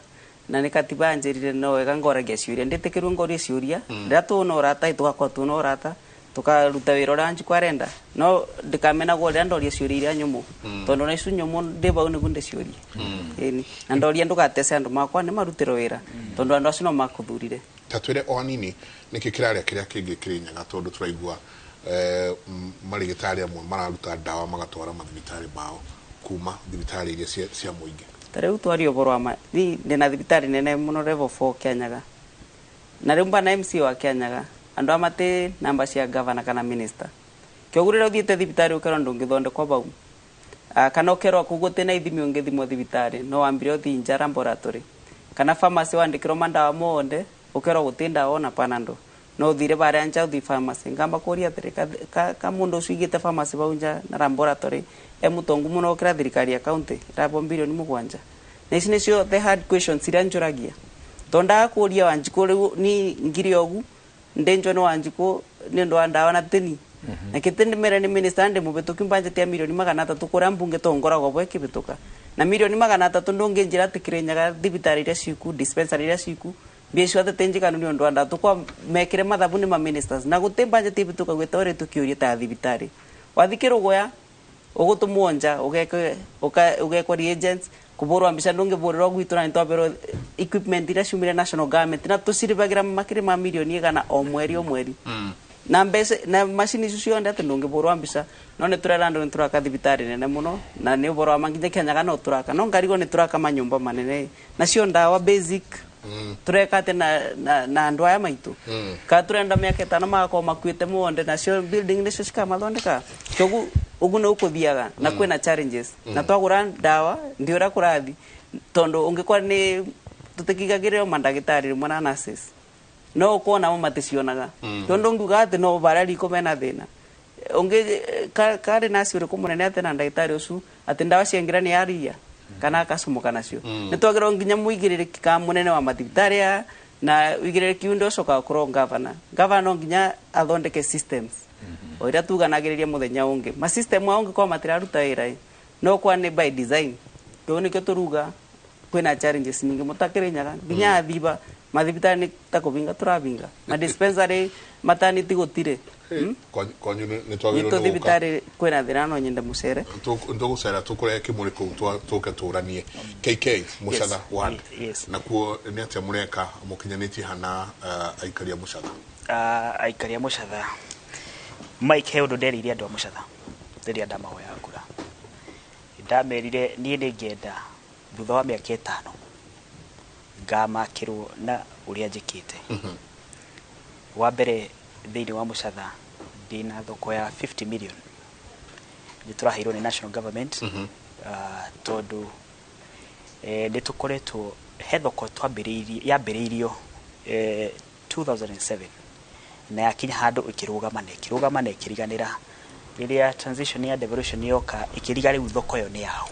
na ni katiba njirire no wega ngoragia ciuria nditekerwe ngoria ciuria ndatu no rata itugakwa tu no rata tukaruta wira ura Wanjiku arenda no ndikamena gwa ndoria ciuria iria nyumu tondu na icu nyumu ndiba ni gunde ciuria eni na ndoria ndugatese andu makwa ni marutiro wira tondu andu acio no makuthurire tatwire onini niki kiraria kiria kingi kirinyaga tondu turaigua marigitari amwe mararuta dawa magatwara mathibitari bao kuma thibitari iria cia muingi tareu twario borwa ma ni ndina thibitari nene muno level 4 Kianyaga na rumba na MC wa Kianyaga andu amate namba cia governor kana minister kyogurira uthiete thibitari ukero ndungithondekwa bau kana ukero kugote na ithimi ungithimo thibitari no wambire uthi nja laboratory kana pharmacy wandikiro mandawa monde ukero gutinda ona panando no thire bare anja uthi pharmacy ngamba kuria thirika ka mundu ucigite pharmacy bau nja na laboratory mutongu muno kira thirikari ya county rabo bilioni 7 na ici nicio the hard questions iria njuragia tonda kuria Wanjiku riu ni ngiri ogu ndenjo no Wanjiku ni ndo ndawa na teni na kitende mera ni minister ande mubituki budget ya milioni 300 kura mbunge tongoragwo bwe kibituka na milioni 300 ndonge njira tikirenyaga thibitari ria ciku dispensary ria ciku biesho ate tenjika ni ndo anda tukwa mekire mathabu ni ma ministers na guте budget ibituka gwetore tukiuria ta thibitari wathikiro goya ugutumwonja ugekwa agents kuborwa mbisha ndonge borero gwitura ni twabero equipment ira shumire national government na tusiribagira makire ma milioni igana o mweri na mbese na machine icio cionde ati ndonge borwa mbisha none turera ndo turaka thibitari nene muno na ni borwa mangije kenyaga no turaka no ngarigo ni turaka manyumba manene na cio ndawa basic tureka ate na andu aya maitu ka turenda miaka 5 mako makwite muonde na cio building nicio cikamathondeka togu uguno ukuthiaga na kwina challenges na twagura ndawa ndiura kurathi tondo ungikwa ni tutikigagire mandagitari mwana nurses no kuona maticionaga tondo nguga ati no barari ko mena thina unge kare nasi uri kumunene ati na ndagitari ucu ati ndawa ciengira ni aria kana akasumuka nacio ni twagirwo nginya muigiriki ka munene wa mathibitari na uigiriki undo coka kuro governor nginya athondeke systems oira tuganagiriria muthenya ungi ma system aungi kwa matiraruta ira no kwa ni by design to ni keturuga kwina challenges ningi mutakirinyaga nginya athiba mathibitari ni takuvinga turavinga ma dispensary maternity gutire konyu ni twagirwo ni thibitari kwina thira no nyende mucere ndugucera tukure kimuri ku tuke turanie KK mucatha ward na kuo ni atia mureka mukinyaniti hana aikaria mucatha aikaria mucatha Mike he undu nderire andu a mucatha riria ndamahoya kura ndamerire nie ni ngenda thutha wa miaka 5 ngamakirwo na uria njikite wa mbere thiini wa mucatha ndina thoko ya 50 million ni turaheirwo ni national government tondu ni tukoretwo he thoko yambiriirio 2007 na yakinya handu ikirugama na ikiriganira riria transition ya devolution yoka ikiriga riu thoko yo ni yao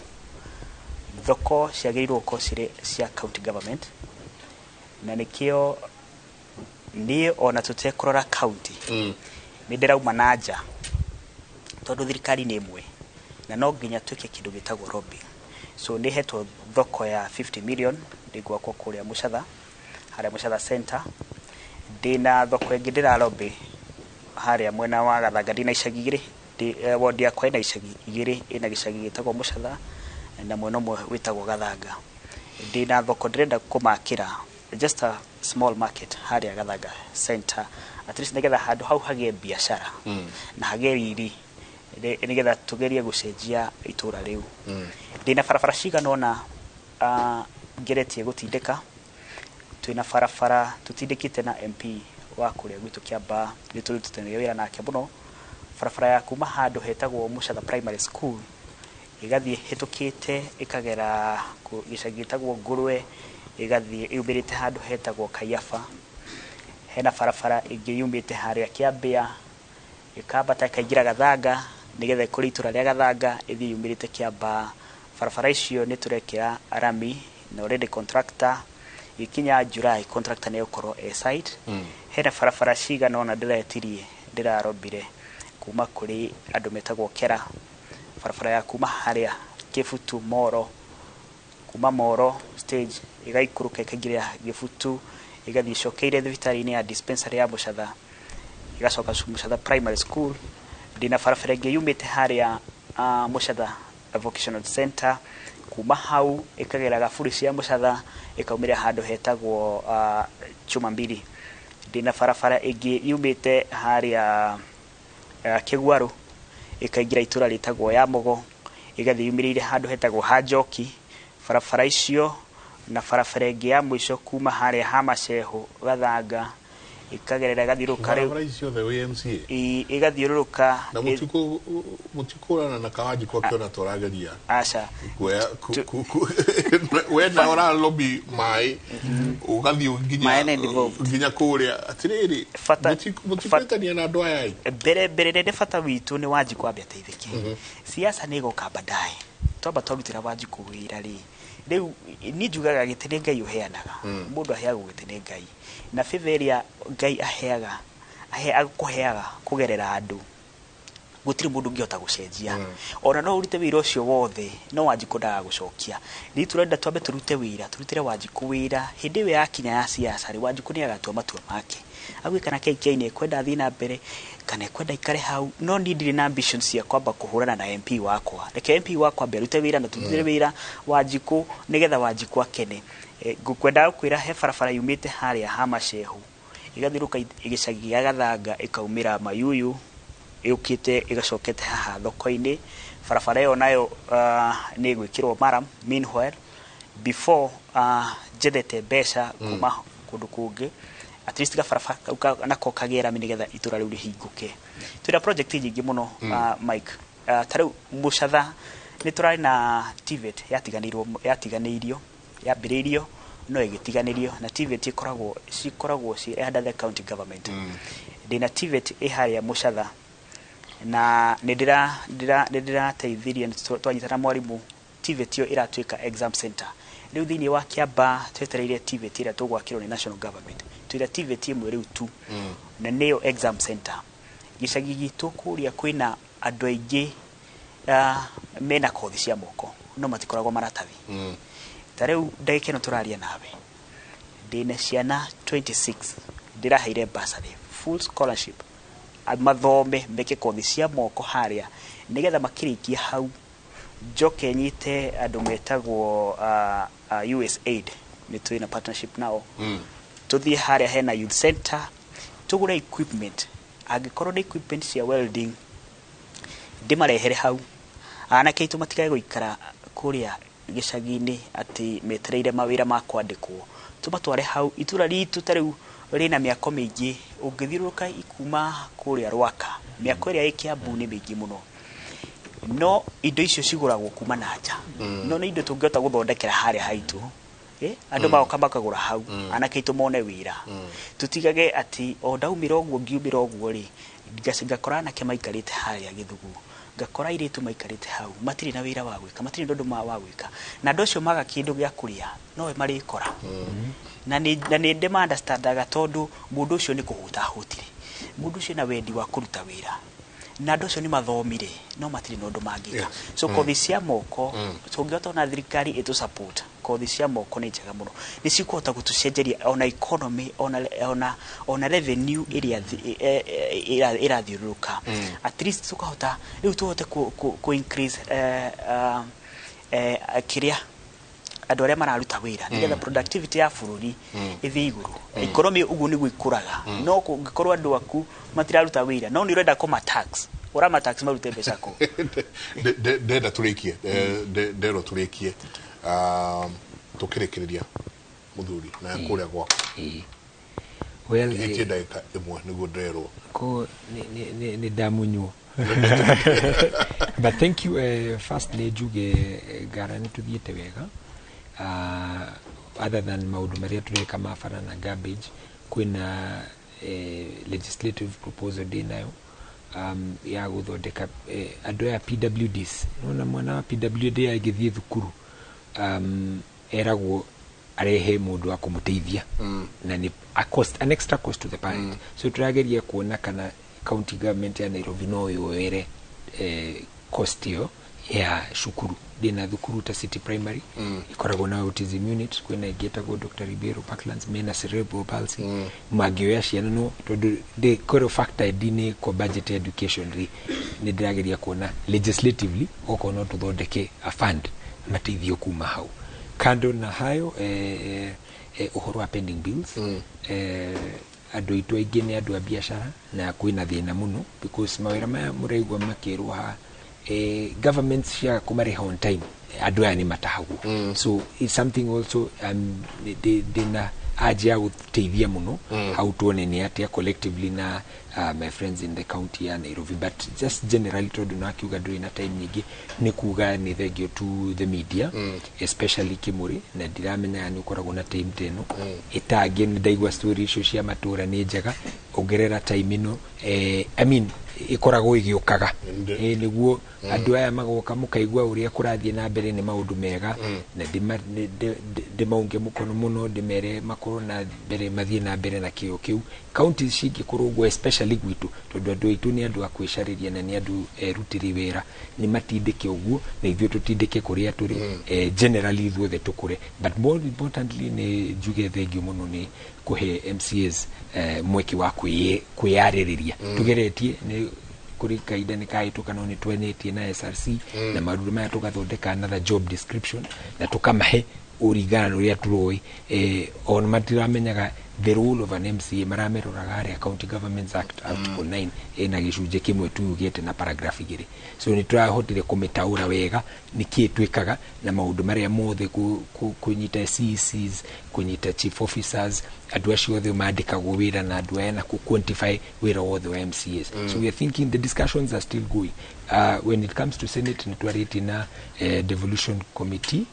thoko ciagirirwo ko cire cia county government na nikio ni ona tutekurora county ni ndirauma nanja tondu thirikari ni imwe na no nginya twike kindu gitagwo lobbying so ni hetwo thoko ya 50 million ndigwa kwa kuria mucatha haria mucatha center ndina thoko ingi ndira lobby haria mwena wa Gathanga ndina icagigire ward ya kwena icagigire ina gicagi gitagwo mucatha na mwena umwe witagwo Gathanga ndina thoko ndrenda kumakira just a small market haria Gathanga center at least nigetha handu hau hagie biashara na hagie riri nigetha tugerie gucenjia itura riu ndina barabara cigana ona ngeretie gutindika twina barabara tutindikite na MP wa kuria gwitu Kiamba niturututene wira nake muno barabara ya kuma handu hetagwo Mucatha Primary School igathie hitukite ikagera ku gicagi gitagwo Ngurwe igathie yumbirite handu hetagwo Kaiafa hena barabara ingi yumite haria Kiambia ikambata ikaingira Gathanga nigetha kuri itura ria Gathanga ithi yumbirite Kiamba barabara icio ni turekira arami na already contractor ikinya July contractor ne ukoro site hena barabara cigana ona ndiretirie ndirarobire kuma kuri andu metagwo Kera barabara ya kuma haria Kifutu Moro kuma Moro stage igaikuruka ikagira Gifutu igathie cokeire thibitari-ini ya dispensary ya Mucatha igacoka Mucatha Primary School ndina barabara ingi yumite haria Mucatha Vocational Center kuma hau ikagera Gaburi cia Mucatha ikaumira handu hetagwo Chuma Mbili ndina barabara ingi yumite haria Kigwaru ikaingira itura litagwo ya Mogo igathie yumirire handu hetagwo Hajoki barabara icio na barabara ingi ya mwisho kuma haria Hamacehu Gathanga ikagerera gathiruka riu barabara icio the WMCA igathiuruka na mutikurana na kawaji kwa kiona torageria acha wenda ora lobby mai ugathie nginya kuria atiriri mutikwetania na andu aya mbere ne fata witu ni waji kwambia teithiki siasa ni goka baadaye toba togitira waji kuwira ri riu ni njugaga gitene Ngai uheanaga mundu aheagwo gitene Ngai na favor ya Ngai aheaga akuheaga kugerera andu gutire mundu ngihota gucenjia ona no urite wira ucio wothe no Wanjiku ndaga gucokia ni turenda twambe turute wira turutire Wanjiku wira hindi we yakinya ya siasa ri Wanjiku ni agatua matua make agwe kana KK ni kwenda thina mbere kana kwenda ikare hau no ni ndire na ambitions cia kwamba kuhurana na MP wakwa reke MP wakwa mbere rute wira na turutire wira Wanjiku nigetha Wanjiku akene ngukwenda kwira he barabara yumite haria Hamacehu igathiruka igicagi gya Gathanga ikaumira Mayuyu yukite igacokete haha thoko-ini barabara yo nayo ni gwikirwo maram meanwhile before jethete mbeca kuma kundu kungi at least ga barabara nako kagera minigetha itura riu rihinguke twira project nyingi muno Mike tariu Mucatha ni turari na TVET yatiganirio yambiririo no igitiganirio na TVET ikoragwo ci under the county government ndina TVET iharia Mucatha na ndira teithiria twanyitana mwarimu TVET yo iratuika exam center riu thini wa Kiamba twetereire TVET ira tugwakirwo ni national government twira TVET imwe riu tu na neyo exam center gicagi gitu kuria kwina andu aingi mena kothi cia moko no matikoragwo maratathi tareu ndagike no turaria nawe ndina ciana 26 ndiraheire bursary full scholarship mathome meke kothi cia moko haria nigetha makirikia hau njoke nyite andu metagwo USAID ni twina partnership nao tuthie haria hena youth center tugure equipment agikorwo ni equipment cia welding ndimarehere hau anake itu matikae guikara kuria gicagi-ini ati metereire mawira ma kwandikwo tumatware hau itura ritu tariu rina miako mingi ungithiruka ikuma kuria Rwaka miako iria ikiambu ni mingi muno no indo icio ciguragwo kuma nanja no ni indo tungihota guthondekera haria haitu andu maoka makagura hau anake itu mone wira tutigage ati o ndaumira ogwo ngiumira ogwo ri ngacingakora anake maikarite haria Githugu ngakora iritu maikarite hau matiri na wira wa gwika matiri ndondo ma wa gwika na ndocio maga kindu gya kuria no mari kora na ni demand standarda tondu mundu ucio ni kuhuta hutire mundu ucio na wendi wa kuruta wira na ndocio ni mathomire no matiri ndondo mangika so kothi cia moko tungihota na thirikari itu support kothi cia moko ni njega muno ni cikuhota gutucenjeria ona economy ona revenue irathiuruka at least tukahota riu tuhote ku increase kiria andu aria mararuta wira nigetha productivity ya bururi ithi iguru economy ugu ni gwikuraga no kungikorwo andu aku matiraruta wira no ni urenda kuma tax urama tax marute mbeca ko ndenda turikie ndero turikie tukirikiria muthuri na kuria gwako well itie ndagika imwe niguo nderwo ko ni damunyo but thank you first ni juge garani tuthiete wega other than maudu maria tureka mafara na garbage kwina legislative proposal day nayo ya guthondeka andu ya PWDs nona mwana wa PWD agithie thukuru eragwo arehe mundu akumuteithia na ni an extra cost to the parent so turageria kuona kana county government ya Nairobi no yoere cost yo ya shukuru dina thukuru ta city primary ikoragwo na autism unit kwina igitagwo Dr. Ribeiro Parklands mena cerebral palsy magioya ciana no tondu de core factor dini ko budget education ri ni ndirageria kuona legislatively oko no tuthondeke a fund mateithio kuma hau kando na hayo uhoro wa pending bills andu itu aingi ni andu a biashara na kwina thina muno because mawira maya mureigwa makirwa ha governments cia kumariha on time andu aya ni matahagu so it's something also dina aja guteithia muno how tuone ni atia collectively na my friends in the county ya Nairobi but just generally tondu na kiuga during a time nyingi ni kuga ni thegio to the media especially Kimuri na ndiramenya ni ukoragwo na time teno itangi ni ndaigwa story icio cia matura ni njega ongerera time ino I mean ikoragwo igiukaga niguo andu aya magoka mukaigwa uria kurathie na mbere mbere nĩ maũndũ mega na ndĩmaunge mũkono mũno ndĩmere makorwo na mbere mathiĩ na mbere na kĩo kĩu counties cingĩkorwo ũguo especially gwitũ tondũ andũ aitũ nĩ andũ a kwĩcarĩria na nĩ andũ erutĩri wĩra nĩ matindĩke ũguo na ithuĩ tũtindĩke kũrĩa tũrĩ generally ithuothe tũkũre but more importantly nĩ njuge thengio mũno nĩ kũhe MCAs mweke wa kwĩyarĩrĩria tugeretie nĩ kuri kaida nĩ kahĩtũka no nĩ twenetie na SRC na maũndũ maya tũgathondeka another job description na tũkamahe ũringana ũrĩa tũrũĩ on matiramenyaga the role of an MCA marameroraga harĩa County Governments Act Article 9 ĩna gĩcunjĩ kĩmwe tu yugĩte na paragraph igĩrĩ so nĩ tũrahotire kũmĩtaũra wega nĩkĩĩ twĩkaga na maũndũ marĩa mothe kũnyita CECs kũnyita chief officers andũ acio othe mandĩkagwo wĩra na andũ aya na quantify wĩra wothe wa MCAs so we are thinking the discussions are still going when it comes to Senate nĩ twarĩtie na devolution committee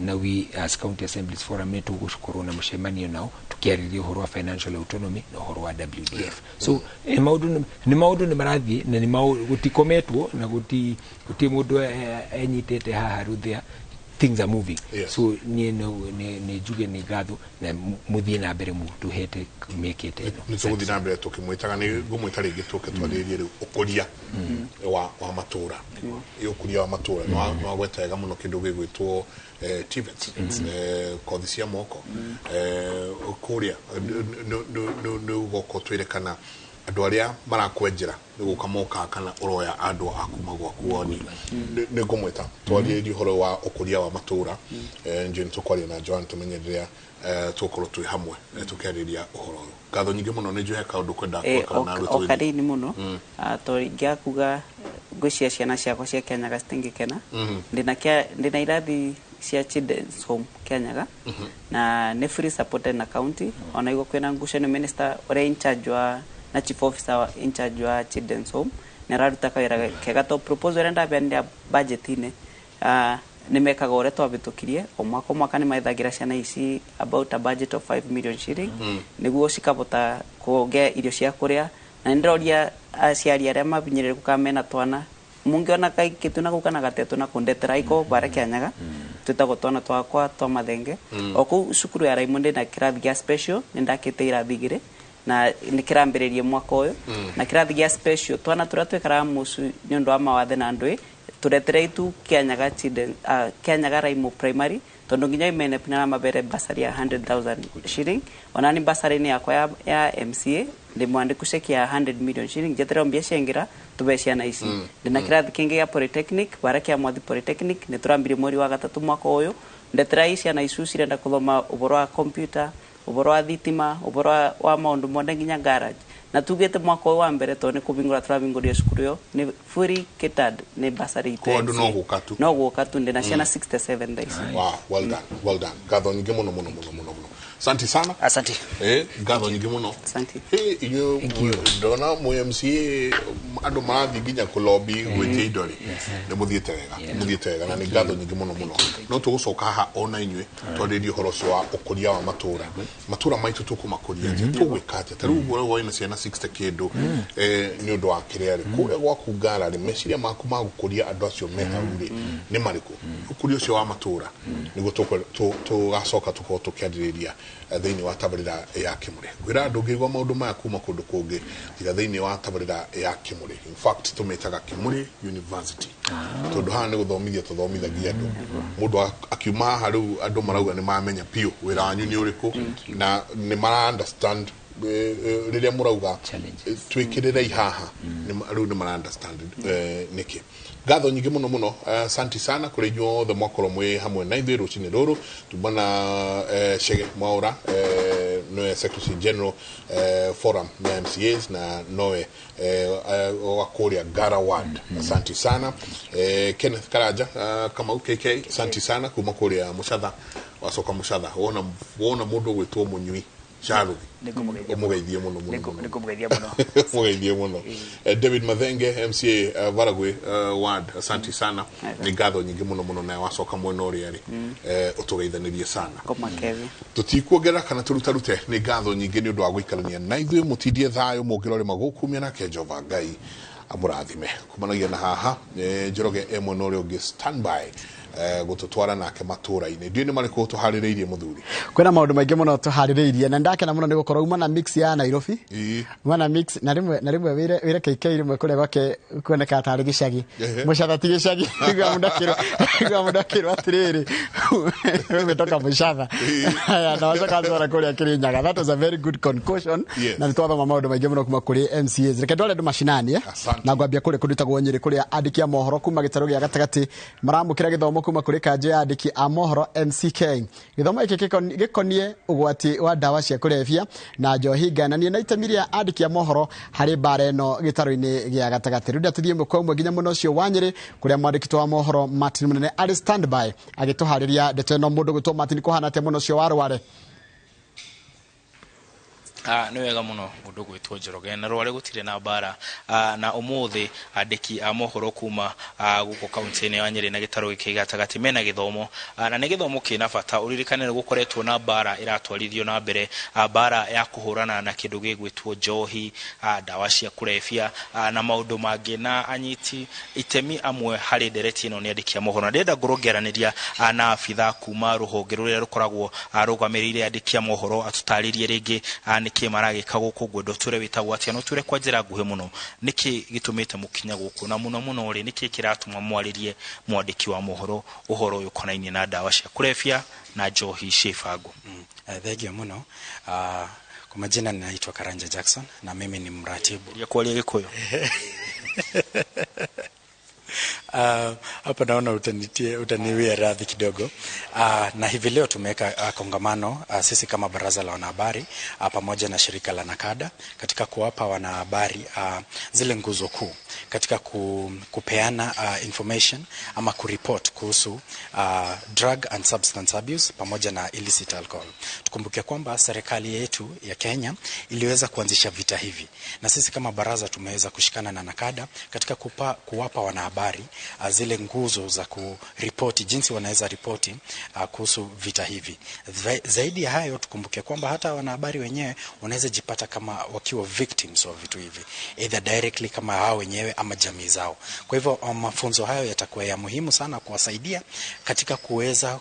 na we as county assemblies forum nĩ tũgũkorwo na mũcemanio nao tukiarĩrĩria ũhoro wa financial autonomy na ũhoro wa WDF so maũndũ nĩ marathiĩ na nĩ gũtikometwo na gũti mũndũ enyitĩte haha rũthĩa things are moving so niĩ nĩ njuge nĩ ngatho na mũthiĩ na mbere mũtũhete mĩkĩte nĩ tũgũthiĩ na mbere tũkĩmwĩtaga nĩ ngũmwĩta rĩngĩ tũke twarĩrĩrie rĩu ũkũria wa matũũra ũkũria wa matũũra nĩ wagweta wega mũno kĩndũ gĩgwĩtwo TVET kothi cia moko kũrĩa nĩ ũgoko twĩre kana andũ arĩa marakwenjera nĩ gũka moka kana ũroya andũ aku magwaku woni nĩ ngũmwĩta twarĩrĩrie ũhoro wa ũkũria wa matũũra njeni tũkwaria na Joan tũmenyerera tũkorwo twĩ hamwe tũkĩarĩria ũhoro ũyũ ngatho nyingĩ mũno nĩ njoya kaũndũ kwenda kwaka na arutwo o kanini mũno tondũ ingĩakuga ngwĩcia ciana ciakwa cia Kenyaga citingĩkena ndĩna irathi cia children's home Kenyaga na nĩ free supported na county ona igwo kwĩna ngucanio minister ũrĩa in charge wa na chief officer in charge wa children's home nĩ raruta kawĩra kega to proposal ĩrĩa ndabenia budget-inĩ nĩ mekaga ũrĩa twabĩtũkirie o mwaka nĩ maethagĩra ciana ici about a budget of 5 million shilling nĩguo cikabota kũgĩa irio cia kũrĩa na nĩ ndĩroria aciari arĩa mabinyĩrĩrĩku kana mena twana mũngĩona kaitũ gũka na gatetũ na kũndetera iko bara Kĩanyaga twĩtagwo twana twakwa twa mathenge o kũu cukuru ya Raymond na kĩrathi gĩa special nĩ ndakĩte irathi igĩrĩ na nĩ kĩrambĩrĩrie mwaka ũyũ na kĩrathi gĩa special twana tũrĩa twĩkaraga mũcu nĩ ũndũ wa mawathe na ndũĩ tũretere tu Kĩanyaga Kĩanyaga Raimo primary tondũ nginya imene pina mabere basari ya 100,000 shilling ona ni basari ni yakwa ya MCA ndimwandĩku cheki ya 100 million shilling jetera mbia ciengira tubeciana ici ndina kĩrathi kĩngĩ ya polytechnic bara kĩa mwathi polytechnic nĩ tũrambirie mweri wa gatatũ mwaka ũyũ ndetera ici na icu cirenda kuthoma ũboro wa computer ũboro wa thitima ũboro wa maũndũ mothe nginya garage na tugete mwaka wa mbere to nĩ kubingura turabinguria cukuru yo ni fully catered ni basari ite kwa no gũka ndina ciana 67 days wow well done gatho nyingi muno asante sana asante gatho nyingi muno asante inyo ndona mu MCA andu marathi nginya ku lobby gwitia indori ni muthiete wega na ni gatho nyingi muno no tugucoka ha ona inywe twaririe horo cio wa ukuria wa matura maitu tukumakuria tugwikate taru gwo ina ciana 60 kindu ni undu wa kirere kuria gwaku ngara ri meciria maku magukuria andu acio mehauri ni mariku ukuria ucio wa matura niguo tugacoka tuko tukiaririria thĩinĩ wa tabarĩra ya Kĩmũrĩ gwĩra andũ ngĩigua maũndũ maya kuma kũndũ kũngĩ tiga thĩinĩ wa tabarĩra ya Kĩmũrĩ in fact tũmĩtaga Kĩmũrĩ University tondũ haha nĩ gũthomithia tũthomithagia andũ mũndũ akiuma haha rĩu andũ marauga nĩ mamenya piũ wĩra wanyu nĩ ũrĩkũ na nĩ mara understand rĩrĩa mũrauga twĩkĩrĩre ihaha rĩu nĩ mara understand nĩkĩ gatho nyingi muno asante sana kuri inyuothe mwakorwo mwi hamwe na ithuĩ rũcinĩ rũrũ tumana Chege Mwaura noe Secretary General Forum na MCAs na noe wa Kuria Ngara Ward asante sana Kenneth Karaja kama UKK asante sana kuma kuria Muchatha wacoka Muchatha wona mundu gwitwo Munyui Sharugi umugeithie muno umugeithie muno David Mathenge MCA Baragwe Ward asante sana ni gatho nyingi muno na wacoka mwena ũrĩa ri utugeithanirie sana tutikuongera kana turutarute ni gatho nyingi ni undu wa guikarania na ithuĩ mutindie thayo mungirore magukumia na Jehova Ngai amurathime kumanagia na haha Njoroge emwe no ri ungi standby gututwara nake matura-ini ndio ni mariko tuhaririirie muthuri kwena maundu maingi muno tuhaririirie na ndakena muno nigukorwo uma na mix ya Nairobi uma na mix na rimwe wire KK rimwe kule gwake kuoneka atari gicagi mucatha ti gicagi igwa mundakirwo atiriri umetoka mucatha na wacoka thora kuria Kirinyaga. That was a very good concussion na nitwathoma maundu maingi muno kuma kuri MCAs reke ndware ndu mashinani na ngwambia kuri kundutagwo Nyeri kuria andiki a mohoro kuma gitaru gia gatagati maramukira githomo kuma kuri kanje ya andiki a mohoro MCK. Githomo iki gikonie ugwati wa dawa cia kulevya na njohi ngananie na itemi ria andiki a mohoro hari bare no gitaru-ini gia gatagati. Ruda tuthie mukwa umwe ginya muno cio wa Nyeri kuria mwandiki wa mohoro Martin Munene ari standby agituhariria ndeto no mundu gutwa Martin kuhana te muno cio warware. Ni wega muno mundu gwitwo Njoroge na rware gutire na bara na umuthi andiki a mohoro kuma guko kaunti-ini ya Nyeri na gitaru giki gatagati mena githomo na ni githomo kina bata uririkane gukoretwo na bara iratwarithio na mbere bara ya kuhurana na kindu gigwitwo njohi dawa cia kulevya na maundu mangi na anyiti itemi amwe hari ndereti ino ni andiki a mohoro. Ndenda ngurongeraniria na abitha kuma ruhonge ruria rukoragwo rugamirire andiki a mohoro atutaririe ringi niki maragika guku gwendo ture witagwo atia no ture kwa njira nguhe muno niki gitumite mukinya guku na muno ri niki kiratuma mwaririe mwandiki wa mohoro uhoro uyu konainie na dawa cia kulevya na njohi cifangu. Thegio muno kwa majina ninaitwa Karanja Jackson na mimi ni mratibu ya kualia Gikuyu. Hapa naona utaniwia radhi kidogo. Na hivi leo tumeweka kongamano sisi kama baraza la wanahabari pamoja na shirika la Nakada katika kuwapa wanahabari zile nguzo kuu katika kupeana information ama kureport kuhusu drug and substance abuse pamoja na illicit alcohol. Tukumbuke kwamba serikali yetu ya Kenya iliweza kuanzisha vita hivi na sisi kama baraza tumeweza kushikana na Nakada katika kuwapa wanahabari zile nguzo za kuripoti jinsi wanaweza ripoti kuhusu vita hivi. Zaidi ya hayo tukumbuke kwamba hata wanahabari wenyewe wanaweza jipata kama wakiwa victims wa vitu hivi either directly kama hao wenyewe ama jamii zao. Kwa hivyo mafunzo hayo yatakuwa ya muhimu sana kuwasaidia katika kuweza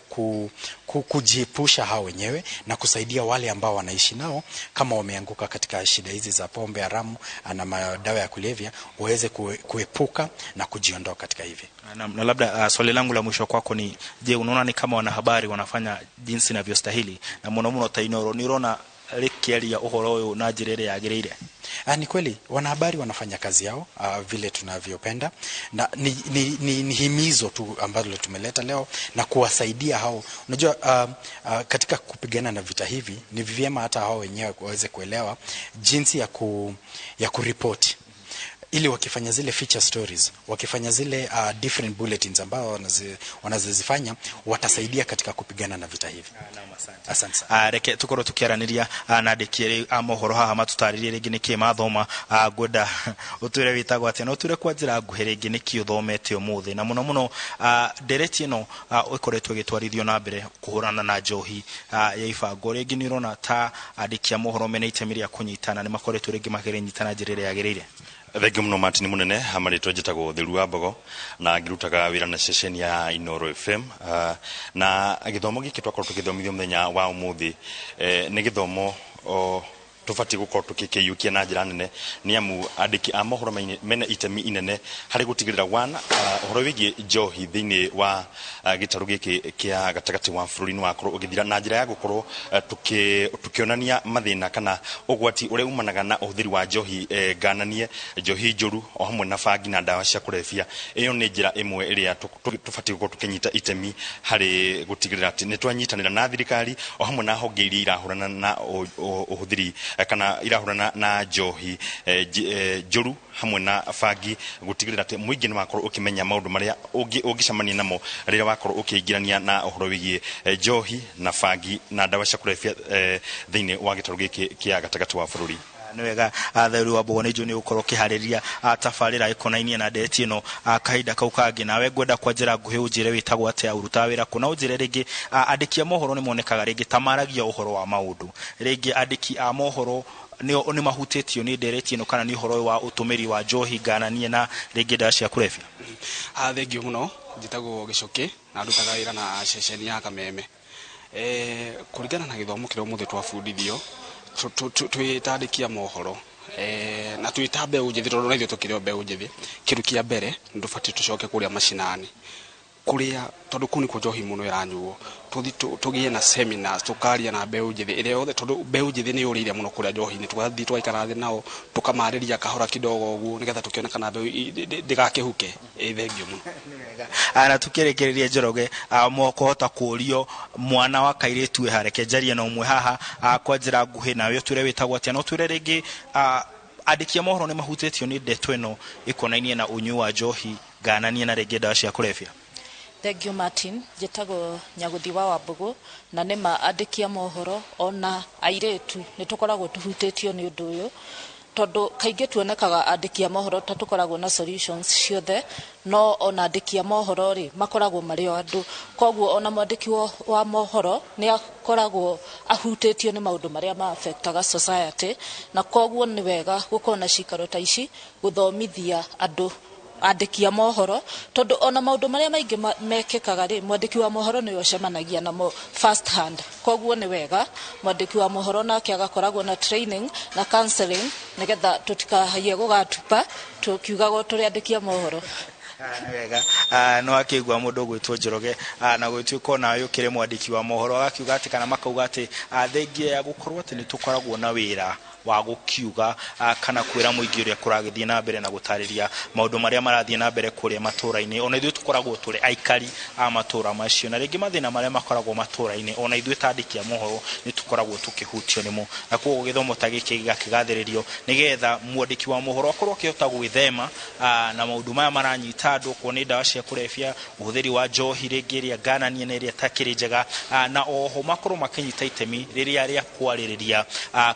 kujiepusha hao wenyewe na kusaidia wale ambao wanaishi nao kama wameanguka katika shida hizi za pombe haramu na madawa ya kulevya waweze kuepuka na kujiondoa katika hivi. Na labda swali langu la mwisho kwako ni je, unaona ni kama wanahabari wanafanya jinsi inavyostahili na muno ta Inooro ni unaona likiaria uhoro uyu na njira iria yagiriire? Ni kweli wanahabari wanafanya kazi yao vile tunavyopenda na ni himizo tu ambalo tumeleta leo na kuwasaidia hao. Unajua katika kupigana na vita hivi ni vyema hata hao wenyewe waweze kuelewa jinsi ya kuripoti ili wakifanya zile feature stories, wakifanya zile different bulletins ambao wanazozifanya watasaidia katika kupigana na vita hivi. Asante. Reke tukoro tukiaraniria na ndikiri amohoro haha matutaririe ringi niki mathoma ngoda utwire witagwo atia no ture kwa njira nguhe ringi niki uthomete umuthi na muno ndereti ino ikoretwo gitwarithio na mbere kuhurana na njohi ya ifango ringi ni urona ta andiki a mohoro mena itemi ria kunyitana ni makoretwo ringi makirenyitana njira iria yagirire. Thegio muno Martin Munene amaritwo njitagwo Thiru wa Mbogo na ngirutaga wira na station ya Inooro FM na githomo giki twakorwo tugithomithio muthenya wa umuthi ni githomo tufati gukorwo tukikiyukia na njira nene ni amu andiki a mohoro mena itemi inene hari gutigirira wana uhoro wigie njohi thiini wa gitaru giki kia gatagati wa bururi-ini wakorwo ugithira na njira ya gukorwo tukionania mathina kana ugwati uria umanaga na uhuthiri wa njohi ngananie njohi njuru o hamwe na bangi na dawa cia kulevya. Iyo ni njira imwe iria tufati gukorwo tukinyita itemi hari gutigirira ati ni twanyitanira na thirikari o hamwe na honge iria irahurana na uhuthiri kana irahurana na njohi njuru hamwe na bangi gutigirira ati muingi ni wakorwo ukimenya maundu maria ungicamania namo riria wakorwo ukiingirania na uhoro wigie njohi na bangi na dawa cia kulevya thiini wa gitaru giki kia gatagati wa bururi. nĩ wega Thairu wa Mbogo nĩ njũ nĩ ũkorwo kĩharĩria tabarĩra ĩkonainie na ndeti ĩno kahinda kau kangĩ nawe ngwenda kwa njĩra nguhĩ ũnjĩre wĩtagwo atĩa ũrutaga wĩra kũ na ũnjĩre rĩngĩ andĩki a mohoro nĩ monekaga rĩngĩ tamaragia ũhoro wa maũndũ rĩngĩ andĩki a mohoro nĩ mahutĩtio nĩ ndereti ĩno kana nĩ ũhoro wa ũtũmĩri wa njohi ngananie na rĩngĩ ndawa cia kũrebia. Thengiũ mũno njĩtagwo Gĩcũkĩ na ndutaga wĩra na ceceni ya Kameme. Kũringana na gĩthomo kĩrĩa ũmũthĩ twabundithio twĩtandĩkia mohoro na twĩta mbeũ njĩthĩ tondũ na ithuĩ tũkĩrĩ mbeũ njĩthĩ kĩndũ kĩa mbere ndũbatiĩ tũcoke kũrĩa macinani kũrĩa tondũ kũu nĩkuo njohi mũno ĩranyuo tũgĩe na seminars tũkaria na mbeũ njĩthĩ ĩrĩa yothe tondũ mbeũ njĩthĩ nĩ yũrĩire mũno kũrĩa njohi-inĩ tũgathiĩ tũgaikara thĩ nao tũkamarĩria kahora kidogo ũguo nĩgetha tũkĩone kana mbeũ ndĩgakĩhuke. Thengio mũno. Na tukĩrĩkĩrĩria Njoroge kũhota kũũrio mwana wa kairĩtu hareke njaria na ũmwe haha kwa njĩra nguhĩ nawe ũtwĩre wĩtagwo atĩa no twĩre rĩngĩ andĩki a mohoro nĩ mahutĩtio nĩ ndeto ĩno ĩkonainie na ũnyui wa njohi ngananie na rĩngĩ ndawa cia kũrebia. Thank you Martin, njĩtagwo Nyaguthi wa Wambugu na nĩma andĩki a mohoro ona airĩtu nĩ tũkoragwo tuhutĩtio nĩ ũndũ ũyũ tondũ kaingĩ tuonekaga andĩki a mohoro ta tũkoragwo na solutions ciothe no ona andĩki a mohoro rĩ makoragwo marĩ o andũ koguo ona mwandĩki wa mohoro nĩ akoragwo ahutĩtio nĩ maũndũ marĩa ma affectaga society na koguo nĩ wega gũkorwo na cikaro ta ici gũthomithia andũ andĩki a mohoro tondũ ona maũndũ marĩa maingĩ mekĩkaga rĩ mwandĩki wa mohoro nĩ ocemanagia namo first hand koguo nĩ wega mwandĩki wa mohoro nake agakoragwo na training na counseling nĩgetha tũtikahaie gũgatupa tũkiugaga tũrĩ andĩki a mohoro. Wega no akĩigua mũndũ gwĩtwo Njoroge na gwĩtuĩka nawe ũkĩrĩ mwandĩki wa mohoro agakiuga atĩ kana makauga atĩ thengia ya gũkorwo atĩ nĩ tũkoragwo na wĩra wa gũkiuga kana kwĩra mũingĩ ũrĩa kũragĩthiĩ na mbere na gũtarĩria maũndũ marĩa marathiĩ na mbere kũrĩa matũũra-inĩ ona ithuĩ tũkoragwo tũrĩ aikari a matũũra macio na rĩngĩ mathĩna marĩa makoragwo matũũra-inĩ ona ithuĩ ta andĩki a mohoro nĩ tũkoragwo tũkĩhutio nĩmo na koguo gĩthomo ta gĩkĩ gĩgakĩgathĩrĩrio nĩgetha mwandĩki wa mohoro akorwo akĩhota gwĩthema na maũndũ maya maranyita andũ okorwo nĩ ndawa cia kũrebia ũhũthĩri wa njohi rĩngĩ ĩrĩa ngananie na ĩrĩa takĩrĩ njega na oho makorwo makĩnyita itemi rĩrĩa rĩa kwarĩrĩria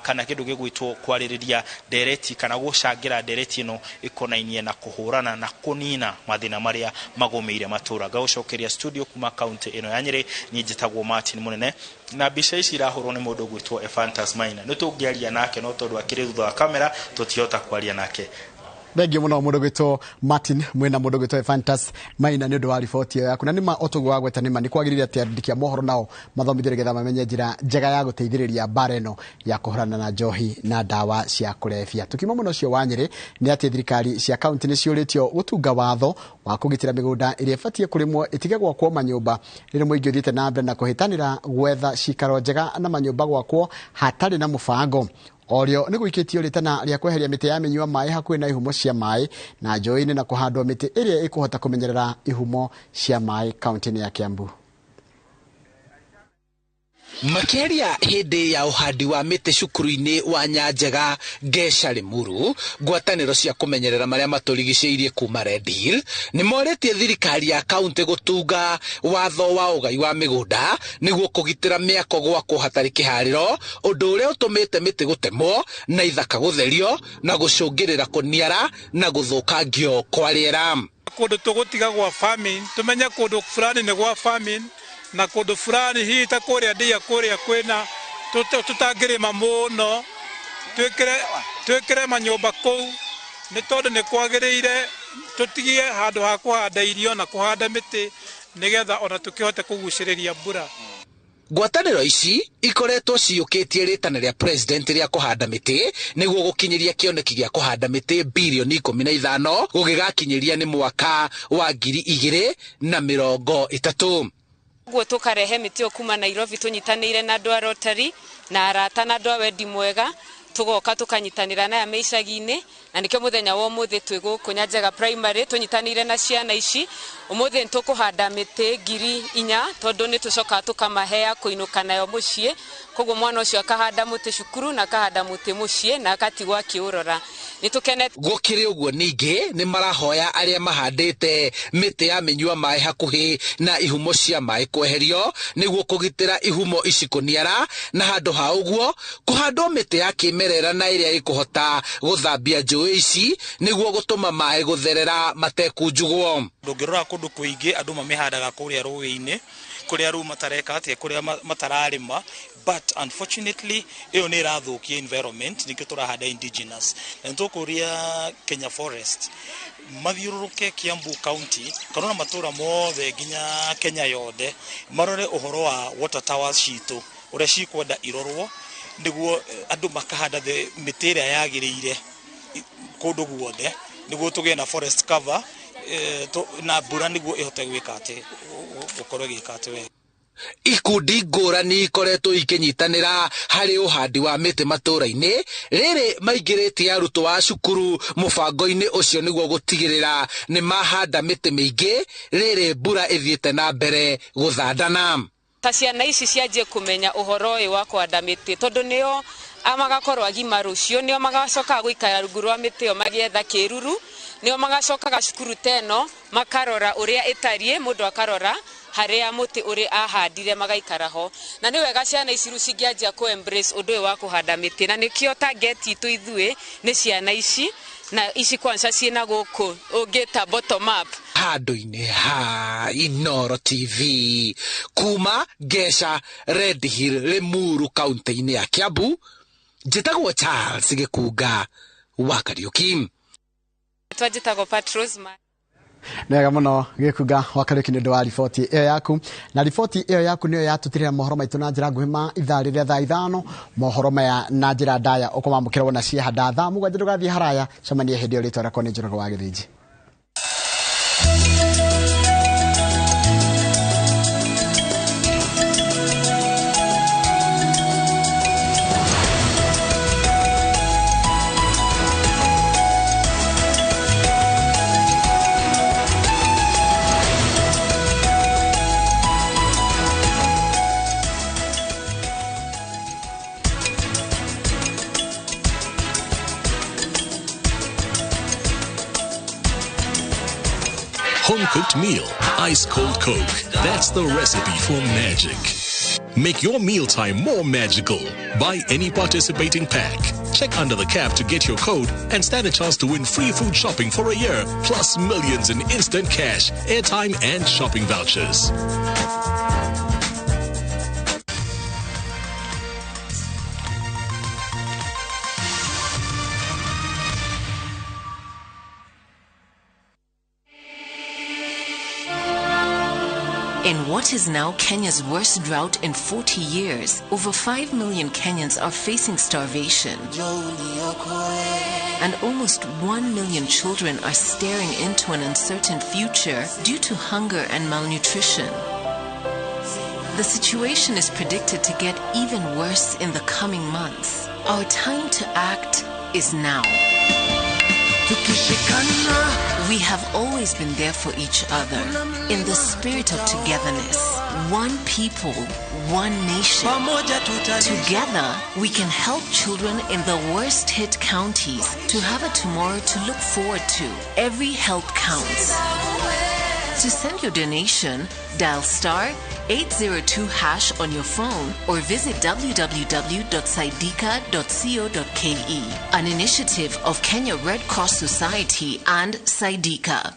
kana kĩndũ gĩgwĩtwo kwarĩrĩria ndereti kana gũcangira ndereti ĩno ĩkonainie na kũhũrana na kũnina mathĩna marĩa magũmĩire matũũra. Ngagũcokeria studio kuma kaunti ĩno ya Nyĩrĩ niĩ njĩtagwo Martin Mũnene na mbica ici irahũrwo nĩ mũndũ gwĩtwo Ephantus Maina nĩ tũngĩaria nake no tondũ akĩrĩ thutha wa kamera tũtihota kwaria nake. Thengiũ mũno mũndũ gwĩtwo Martin mwĩna mũndũ gwĩtwo Ephantus Maina nĩ ũndũ wa riboti ĩyo yaku na nĩma ũtũgũ wa gweta nĩma nĩ kwagĩrĩire atĩ andĩki a mohoro nao mathomithio nĩgetha mamenye njĩra njega ya gũteithĩrĩria mbara ĩno ya kũhũrana na njohi na ndawa cia kũrebia. Tukiuma mũno ũcio wa Nyĩrĩ nĩ atĩ thirikari cia kaunti nĩ ciũrĩtio gũtunga watho wa kũgitĩra mĩgũnda ĩrĩa ĩbatiĩ kũrĩmwo ĩtige gwakwo manyũmba rĩrĩa mũingĩ ũthiĩte na mbere na kũhĩtanĩra gwetha cikaro njega na manyũmba gwakwo hatarĩ na mũbango. Orio nĩ gũikĩtio rĩtana rĩa kweheria mĩtĩ ya mĩnyua maĩ hakuhĩ na ihumo cia maĩ na njũĩ-inĩ na kũhandwo mĩtĩ ĩrĩa ĩkũhota kũmenyerera ihumo cia maĩ kaunti-inĩ ya Kiambu. Makĩria hĩndĩ ya ũhandi wa mĩtĩ cukuru-inĩ wa Nyanjega Ngeca Limuru ngwatanĩro cia kũmenyerera marĩa matũrigicĩirie kuma Red Hill nĩ morĩtie thirikari ya kaunti gũtunga watho wa ũgai wa mĩgũnda nĩguo kũgitĩra mĩako gwakwo hatarĩ kĩharĩro ũndũ ũrĩa ũtũmĩte mĩtĩ gũtemwo na ithaka gũtherio na gũcũngĩrĩra kũniara na gũthũkangio kwa rĩera. Kũndũ tũgũtiga gwa farming tumenye kũndũ fulani nĩ gwa farming na kũndũ fulani hihi ta kũrĩa ndia kũrĩa kwĩna tũtangĩrĩma mũno twĩkĩre manyũmba kũu nĩ tondũ nĩ kwagĩrĩire tũtigie handũ ha kũhanda irio na kũhanda mĩtĩ nĩgetha ona tũkĩhote kũgucĩrĩria mbura. Ngwatanĩro ici ikoretwo ciũkĩtie rĩtana rĩa president rĩa kũhanda mĩtĩ nĩguo gũkinyĩria kĩoneki gĩa kũhanda mĩtĩ bilioni 15 gũgĩgakinyĩria nĩ mwaka wa 2030. Guo tukarehe mĩtĩ okuma Nairobi tunyitanĩire na andũ a Rotary na arata na andũ a wendi mwega tugoka tukanyitanĩra na icagi-inĩ na nĩkĩo mũthenya wa ũmũthĩ twĩ gũkũ Nyanjega primary tunyitanĩire na ciana ici ũmũthĩ nĩtũkũhanda mĩtĩ 4,000 tondũ nĩtũcoka tũkamahea kũinũka nayo mũciĩ koguo mwana ũcio akahanda mũtĩ cukuru na akahanda mũtĩ mũciĩ na akatigwo akĩũrora. Gũkĩrĩ ũguo ningĩ nĩ marahoya arĩa mahandĩte mĩtĩ ya mĩnyua maĩ hakuhĩ na ihumo cia maĩ kweherio nĩguo kũgitĩra ihumo ici kũniara na handũ ha ũguo kũhandwo mĩtĩ ya kĩmerera mĩtherera na ĩrĩa ĩkũhota gũthambia njũĩ ici nĩguo gũtũma maĩ gũtherera matekunjugwo. Ndũngĩrora kũndũ kũingĩ andũ mamihandaga kũrĩa rũĩ-inĩ kũrĩa rĩu matareka atĩa kũrĩa matararĩma, but unfortunately ĩyo nĩ ĩrathũkia environment nĩkĩo tũrahanda indigenous. Na nĩtũkũria Kenya Forest mathiũrũrũke Kiambu County kana matũra mothe nginya Kenya yothe marore ũhoro wa water towers citũ ũrĩa cikwenda irorwo nĩguo andũ makahanda mĩtĩ ĩrĩa yagĩrĩire kũndũ guothe nĩguo tũgĩe na forest cover na mbura nĩguo ĩhote gwĩka atĩ gũkorwo ĩgĩka atĩ wega. Ikundi ngũrani ikoretwo ikinyitanĩra harĩ ũhandi wa mĩtĩ matũra-inĩ rĩrĩ maingĩrĩtie arutwo wa cukuru mũbango-inĩ ũcio nĩguo gũtigĩrĩra nĩ mahanda mĩtĩ mĩingĩ rĩrĩ mbura ĩthiĩte na mbere gũthandana. Ta ciana ici cianjie kũmenya ũhoro ũyũ wa kũhanda mĩtĩ tondũ nĩo magakorwo agima rũciũ, nĩo magacoka gũikara rungu rwa mĩtĩ ĩyo magĩetha kĩruru, nĩo magacokaga cukuru teno makarora ũrĩa ĩtariĩ, mũndũ akarora harĩa mũtĩ ũrĩ ahandire magaikara ho. Na nĩ wega ciana ici rĩu cingĩanjia ku embrace ũndũ ũyũ wa kũhanda mĩtĩ, na nĩkĩo target itũ ithuĩ nĩ ciana ici na ici kwanza ciĩna gũkũ ũngĩta bottom up. Handũ-inĩ ha Inooro TV kuma Gesha Red Hill Limuru kaunti-inĩ ya Kiambu, njĩtagwo Charles Gĩkunga wa Kariuki. Twajĩtagwo Patrose. Nega muno Gĩkunga wa Kariuki nĩ ũndũ wa riboti ĩyo yaku, na riboti ĩyo yaku nĩyo yatũtirĩra mohoro maitũ na njĩra nguhĩ ma ithaa rĩrĩa thaa ithano, mohoro maya na njĩra ndaya ũkũmamũkĩra na ciehanda thaa mũgwanja ndũgathiĩ haraya, cemania hĩndĩ ĩyo rĩtwa rĩakwa nĩ Njoroge wa Gĩthĩnji. Home-cooked meal, ice-cold Coke. That's the recipe for magic. Make your mealtime more magical. Buy any participating pack. Check under the cap to get your code and stand a chance to win free food shopping for a year, plus millions in instant cash, airtime, and shopping vouchers. In what is now Kenya's worst drought in 40 years, over 5 million Kenyans are facing starvation. And almost 1 million children are staring into an uncertain future due to hunger and malnutrition. The situation is predicted to get even worse in the coming months. Our time to act is now. We have always been there for each other in the spirit of togetherness. One people, one nation. Together, we can help children in the worst hit counties to have a tomorrow to look forward to. Every help counts. To send your donation, dial *802# on your phone or visit www.sidika.co.ke, an initiative of Kenya Red Cross Society and Sidika.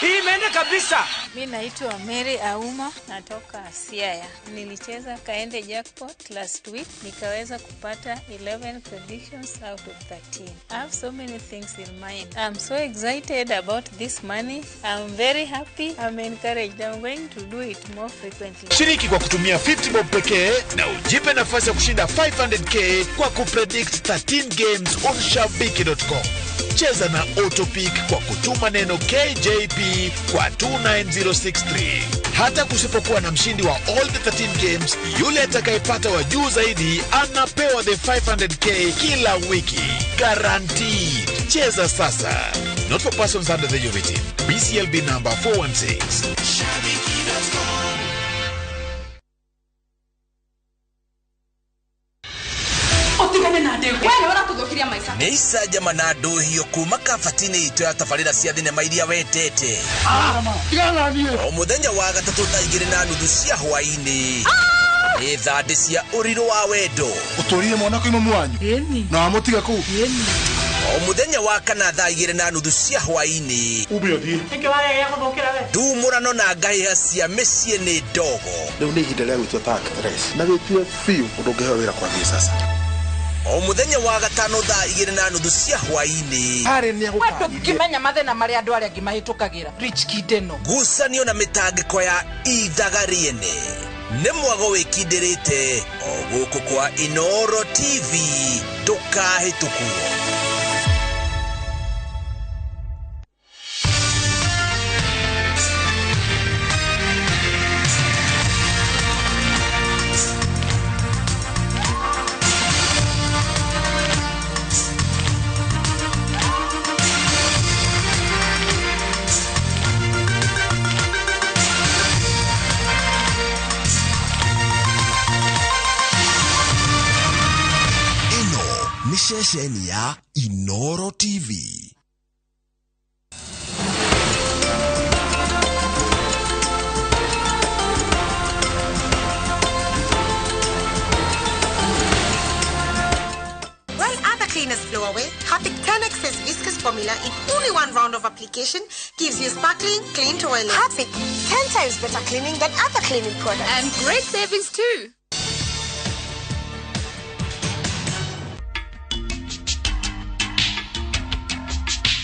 Imeenda kabisa. Mimi naitwa Mary Auma, natoka Siaya. Nilicheza Kaende Jackpot last week, nikaweza kupata 11 predictions out of 13. I have so many things in mind. I'm so excited about this money. I'm very happy. I'm encouraged. I'm going to do it more frequently. Shiriki kwa kutumia 50 bob pekee na ujipe nafasi ya kushinda 500k kwa kupredict 13 games on shabiki.com. Cheza na Autopic kwa kutuma neno KJP kwa 29063. Hata kusipokuwa na mshindi wa all the 13 games, yule atakayepata wa juu zaidi anapewa the 500k kila wiki. Guaranteed. Cheza sasa. Not for persons under the age of 18. BCLB number 416. Otigane na ndege. Wewe unatudhukiria maisha Neisa jamana dohio kuma kafatini ito ya tafarira cia thinema iria wetete. O muthenya wa gatatu thaa 2:30 cia hwaini. Ni thande cia uriro wa wendo. Uturire mwana ko imamu wanyu. Na wamutiga ku. O muthenya wa kana thaa 2:30 cia hwaini. Ube othie. Dumurano na ngahia cia mĩciĩ nĩ ndogo. Leo ni ihinda rĩa gwĩtua ta actress. Na wĩtue fiu ũndũngĩheo wĩra kwambia sasa. O muthenya wa gatano thaa 2:30 cia hwaini. Wewe ukimenya mathina maria andu aria ngimahitukagira Rich Kideno. Ngucanio na mitangiko ya ithagariene. Nĩ mwago wĩkindĩrĩte o gũkũ kwa Inooro TV ndũkahĩtũkwo. Sesheni ya Inooro TV. While other cleaners blow away, Harpic 10X's viscous formula in only one round of application gives you sparkling, clean toilet. Harpic, 10 times better cleaning than other cleaning products. And great savings too.